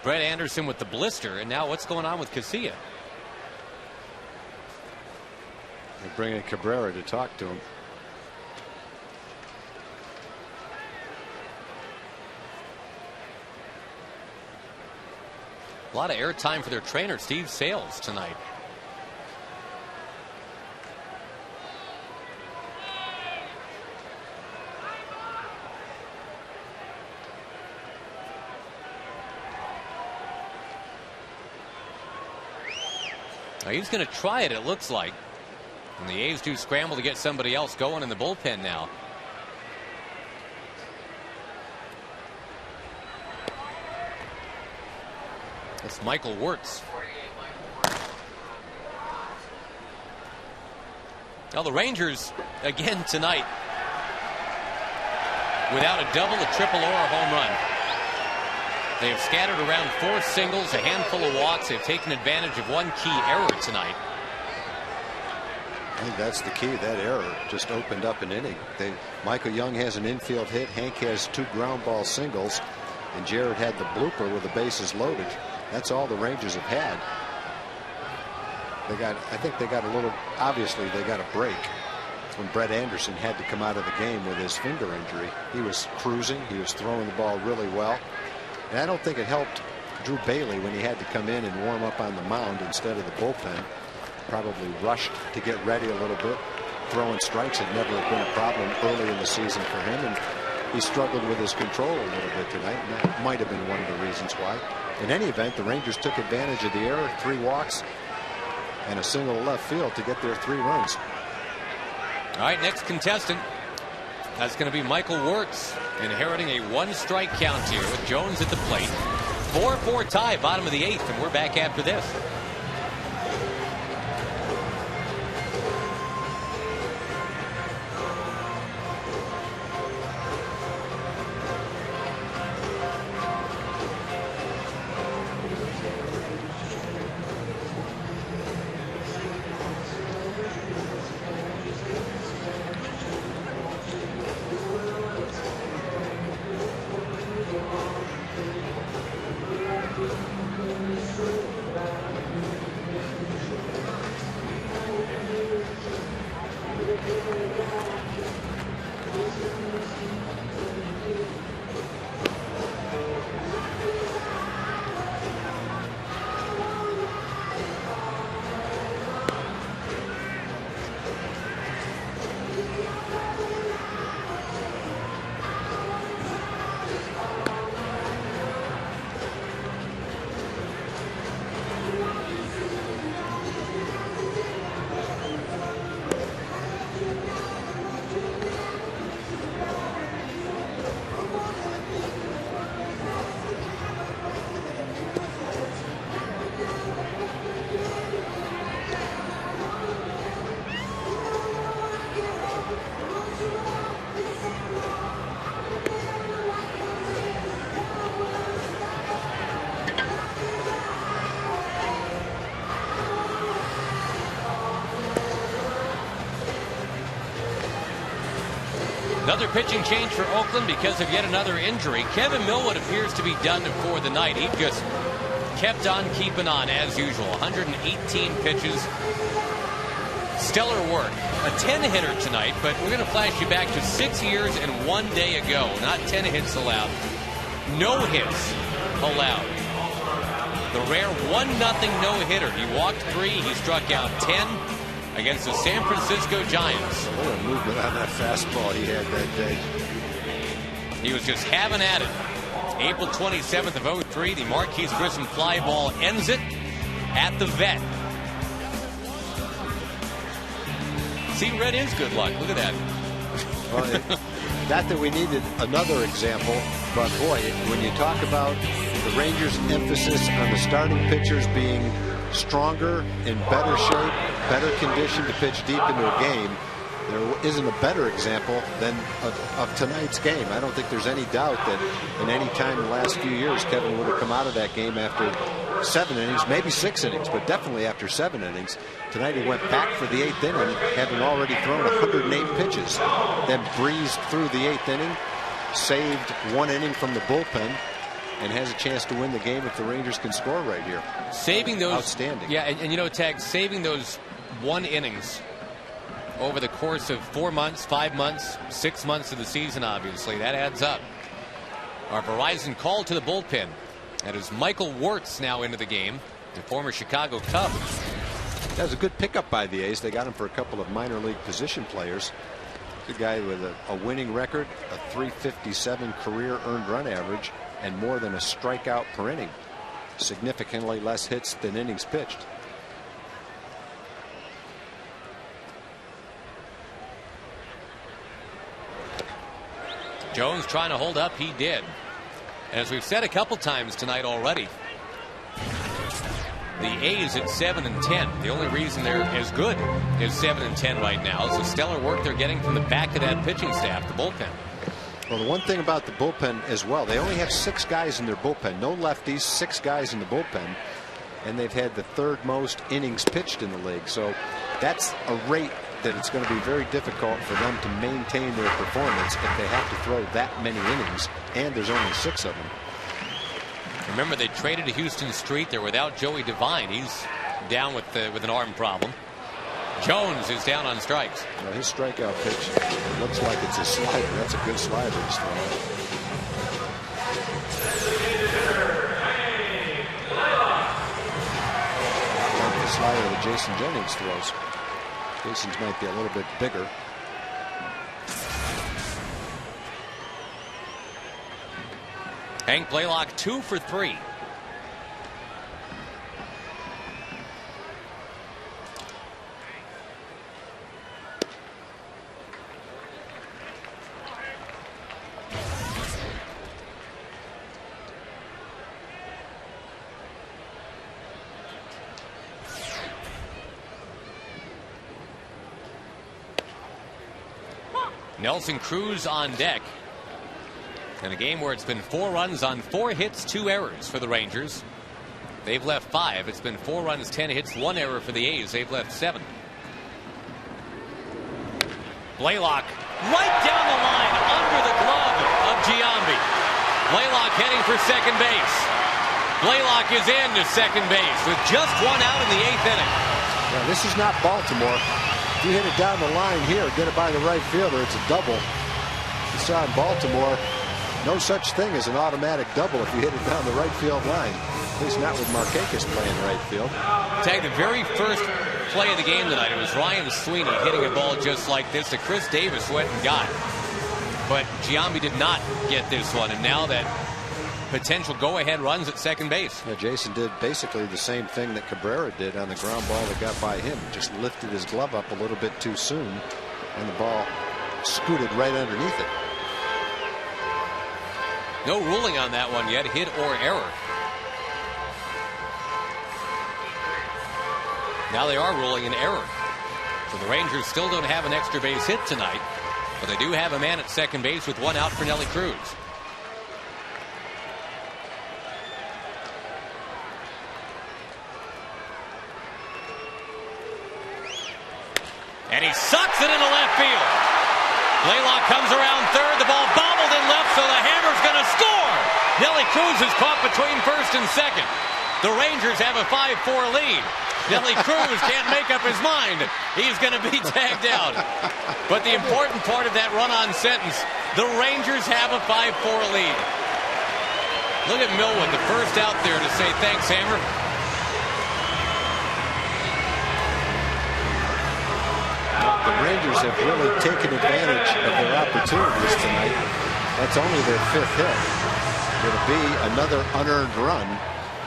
Brett Anderson with the blister. And now what's going on with Casilla? They're bringing Cabrera to talk to him. A lot of airtime for their trainer, Steve Sales, tonight. Now he's going to try it looks like. And the A's do scramble to get somebody else going in the bullpen now. That's Michael Wirtz. Now the Rangers again tonight without a double, a triple, or a home run. They have scattered around 4 singles, a handful of walks. They've taken advantage of one key error tonight. I think that's the key. That error just opened up an inning. Michael Young has an infield hit. Hank has 2 ground ball singles, and Jared had the blooper with the bases loaded. That's all the Rangers have had. I think they got a little, obviously they got a break when Brett Anderson had to come out of the game with his finger injury. He was cruising. He was throwing the ball really well. And I don't think it helped Drew Bailey when he had to come in and warm up on the mound instead of the bullpen. Probably rushed to get ready a little bit. Throwing strikes had never been a problem early in the season for him, and he struggled with his control a little bit tonight, and that might have been one of the reasons why. In any event, the Rangers took advantage of the error, 3 walks and a single to left field to get their 3 runs. All right, next contestant. That's going to be Michael Wirtz, inheriting a 1-strike count here with Jones at the plate. 4-4 tie, bottom of the 8th, and we're back after this. Another pitching change for Oakland because of yet another injury. Kevin Millwood appears to be done for the night. He just kept on keeping on as usual. 118 pitches. Stellar work. A 10-hitter tonight, but we're going to flash you back to 6 years and 1 day ago. Not 10 hits allowed. No hits allowed. The rare 1-0 no-hitter. He walked 3. He struck out 10 against the San Francisco Giants. What a movement on that fastball he had that day. He was just having at it. April 27th of 03, the Marquise Grissom fly ball ends it at the vet. See, red is good luck. Look at that. Well, not that we needed another example, but boy, when you talk about the Rangers' emphasis on the starting pitchers being stronger, in better shape, better condition to pitch deep into a game, there isn't a better example than of tonight's game. I don't think there's any doubt that in any time in the last few years Kevin would have come out of that game after 7 innings, maybe 6 innings, but definitely after 7 innings. Tonight he went back for the 8th inning, having already thrown 108 pitches, then breezed through the 8th inning, saved 1 inning from the bullpen, and has a chance to win the game if the Rangers can score right here. Saving those, outstanding. Yeah, and you know, Tag, saving those 1 innings over the course of 4 months, 5 months, 6 months of the season, obviously, that adds up. Our Verizon call to the bullpen. That is Michael Wirtz now into the game, the former Chicago Cub. That was a good pickup by the A's. They got him for a couple of minor league position players. He's a guy with a winning record, a .357 career earned run average, and more than a strikeout per inning. Significantly less hits than innings pitched. Jones trying to hold up. He did. As we've said a couple times tonight already, the A's at 7-10. The only reason they're as good as 7-10 right now is the stellar work they're getting from the back of that pitching staff, the bullpen. Well, the one thing about the bullpen as well, they only have 6 guys in their bullpen. No lefties, 6 guys in the bullpen. And they've had the 3rd most innings pitched in the league. So that's a rate that it's going to be very difficult for them to maintain their performance if they have to throw that many innings, and there's only 6 of them. Remember, they traded to Houston Street. They're without Joey Devine. He's down with an arm problem. Jones is down on strikes. Well, his strikeout pitch looks like it's a slider. That's a good slider he's throwing. Like the slider that Jason Jennings throws. Jason's might be a little bit bigger. Hank Blaylock 2 for 3. Nelson Cruz on deck. In a game where it's been 4 runs on 4 hits, 2 errors for the Rangers. They've left 5. It's been 4 runs, 10 hits, 1 error for the A's. They've left 7. Blaylock right down the line under the glove of Giambi. Blaylock heading for second base. Blaylock is in to second base with just 1 out in the 8th inning. Yeah, this is not Baltimore. If you hit it down the line here, get it by the right fielder, it's a double. You saw in Baltimore, no such thing as an automatic double if you hit it down the right field line. At least not with Markakis playing right field. Tag, the very first play of the game tonight, it was Ryan Sweeney hitting a ball just like this that Chris Davis went and got. But Giambi did not get this one, and now that potential go-ahead runs at second base. Yeah, Jason did basically the same thing that Cabrera did on the ground ball that got by him. Just lifted his glove up a little bit too soon, and the ball scooted right underneath it. No ruling on that one yet, hit or error. Now they are ruling an error. So the Rangers still don't have an extra base hit tonight, but they do have a man at second base with 1 out for Nelly Cruz. And he sucks it into left field. Blaylock comes around third. The ball bobbled in left, so the Hammer's going to score. Nelly Cruz is caught between first and second. The Rangers have a 5-4 lead. Nelly Cruz can't make up his mind. He's going to be tagged out. But the important part of that run-on sentence, the Rangers have a 5-4 lead. Look at Millwood, the first out there to say thanks, Hammer. The Rangers have really taken advantage of their opportunities tonight. That's only their 5th hit. It'll be another unearned run,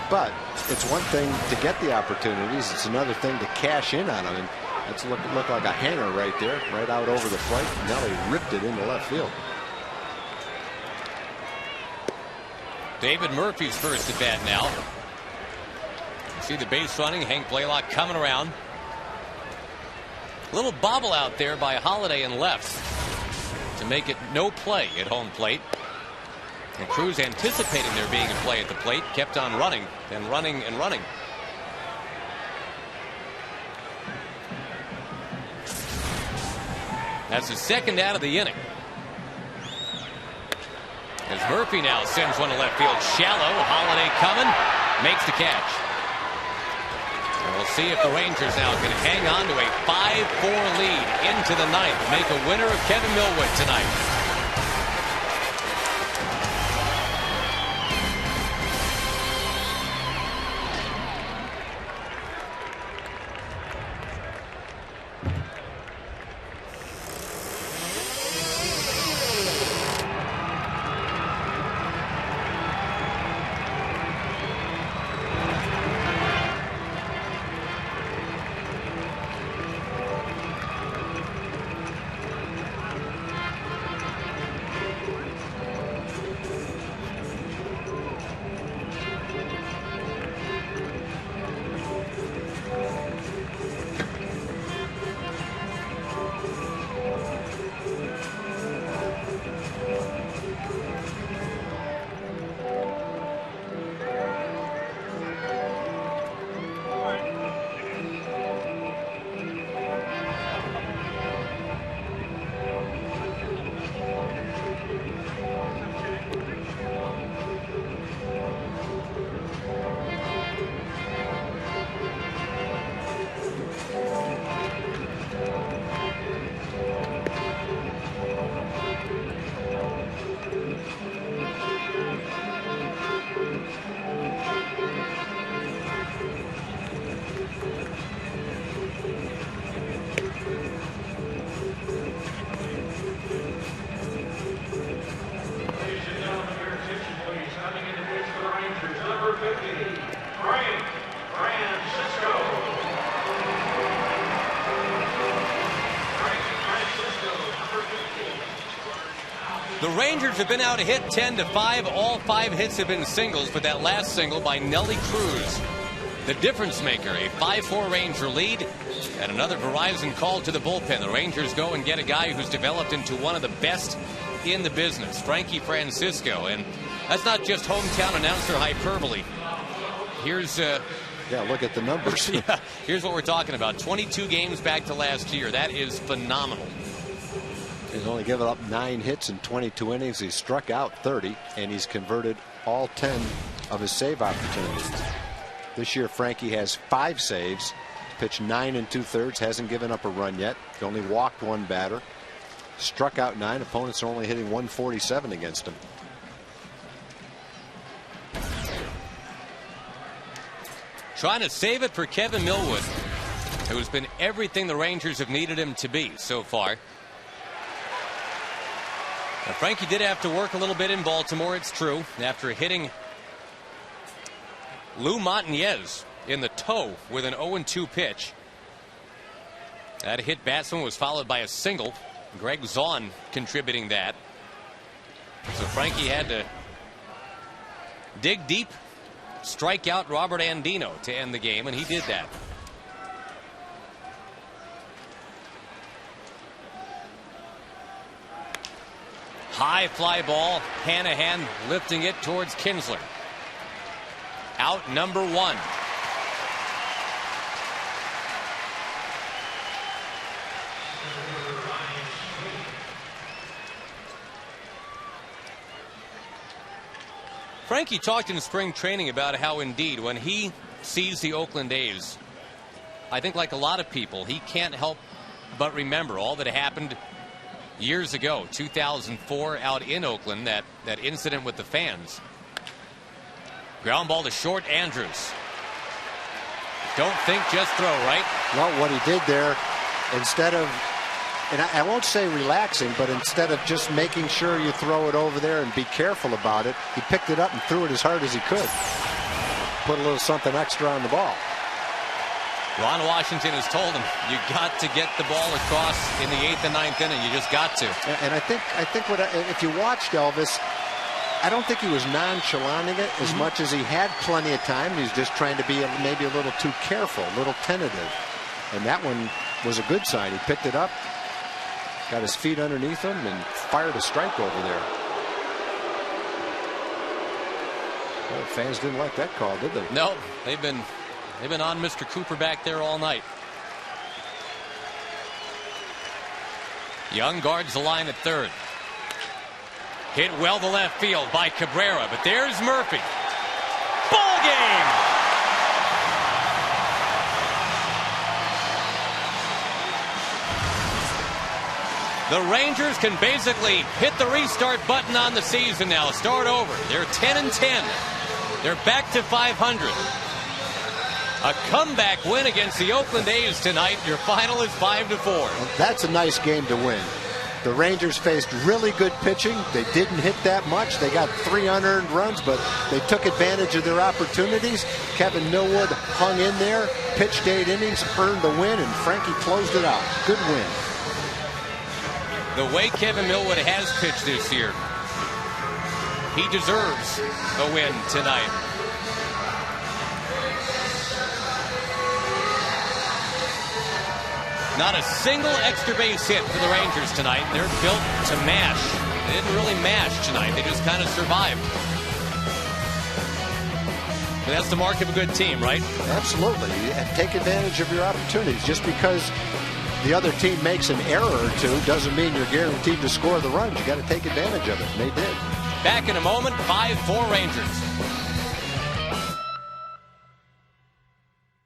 but it's one thing to get the opportunities. It's another thing to cash in on them. And that's look like a hanger right there, right out over the plate. Nelly ripped it into left field. David Murphy's first at bat now. See the base running. Hank Blaylock coming around. A little bobble out there by Holiday in left to make it no play at home plate. And Cruz, anticipating there being a play at the plate, kept on running and running and running. That's the second out of the inning. As Murphy now sends one to left field shallow. Holiday coming, makes the catch. And we'll see if the Rangers now can hang on to a 5-4 lead into the ninth. Make a winner of Kevin Millwood tonight. The Rangers have been out hit 10-5. All 5 hits have been singles, but that last single by Nelly Cruz, the difference maker. A 5-4 Ranger lead and another Verizon call to the bullpen. The Rangers go and get a guy who's developed into one of the best in the business, Frankie Francisco. And that's not just hometown announcer hyperbole. Here's yeah, look at the numbers. Yeah, here's what we're talking about. 22 games back to last year. That is phenomenal. He's only given up 9 hits in 22 innings. He's struck out 30, and he's converted all 10 of his save opportunities. This year, Frankie has 5 saves, pitched 9 2/3, hasn't given up a run yet. He only walked 1 batter, struck out 9. Opponents are only hitting 147 against him. Trying to save it for Kevin Millwood, who's been everything the Rangers have needed him to be so far. Now, Frankie did have to work a little bit in Baltimore, it's true, after hitting Lou Montañez in the toe with an 0-2 pitch. That hit batsman was followed by a single. Greg Zahn contributing that. So Frankie had to dig deep, strike out Robert Andino to end the game, and he did that. High fly ball, Hanahan lifting it towards Kinsler. Out number 1. Frankie talked in spring training about how, indeed, when he sees the Oakland A's, I think like a lot of people, he can't help but remember all that happened years ago, 2004, out in Oakland, that incident with the fans. Ground ball to short, Andrews. Don't think, just throw, right? Well, what he did there, instead of, and I won't say relaxing, but instead of just making sure you throw it over there and be careful about it, he picked it up and threw it as hard as he could. Put a little something extra on the ball. Ron Washington has told him, you got to get the ball across in the 8th and 9th inning. You just got to. And I think if you watched Elvis, I don't think he was nonchalanting it as much as he had plenty of time. He was just trying to be maybe a little too careful, a little tentative. And that one was a good sign. He picked it up, got his feet underneath him, and fired a strike over there. Well, the fans didn't like that call, did they? No, they've been on Mr. Cooper back there all night. Young guards the line at third. Hit well to left field by Cabrera, but there's Murphy. Ball game! The Rangers can basically hit the restart button on the season now. Start over. They're 10-10. They're back to 500. A comeback win against the Oakland A's tonight. Your final is 5-4. That's a nice game to win. The Rangers faced really good pitching. They didn't hit that much. They got 3 unearned runs, but they took advantage of their opportunities. Kevin Millwood hung in there, pitched 8 innings, earned the win, and Frankie closed it out. Good win. The way Kevin Millwood has pitched this year, he deserves a win tonight. Not a single extra base hit for the Rangers tonight. They're built to mash. They didn't really mash tonight. They just kind of survived. But that's the mark of a good team, right? Absolutely. And take advantage of your opportunities. Just because the other team makes an error or two doesn't mean you're guaranteed to score the runs. You got to take advantage of it. And they did. Back in a moment, 5-4 Rangers.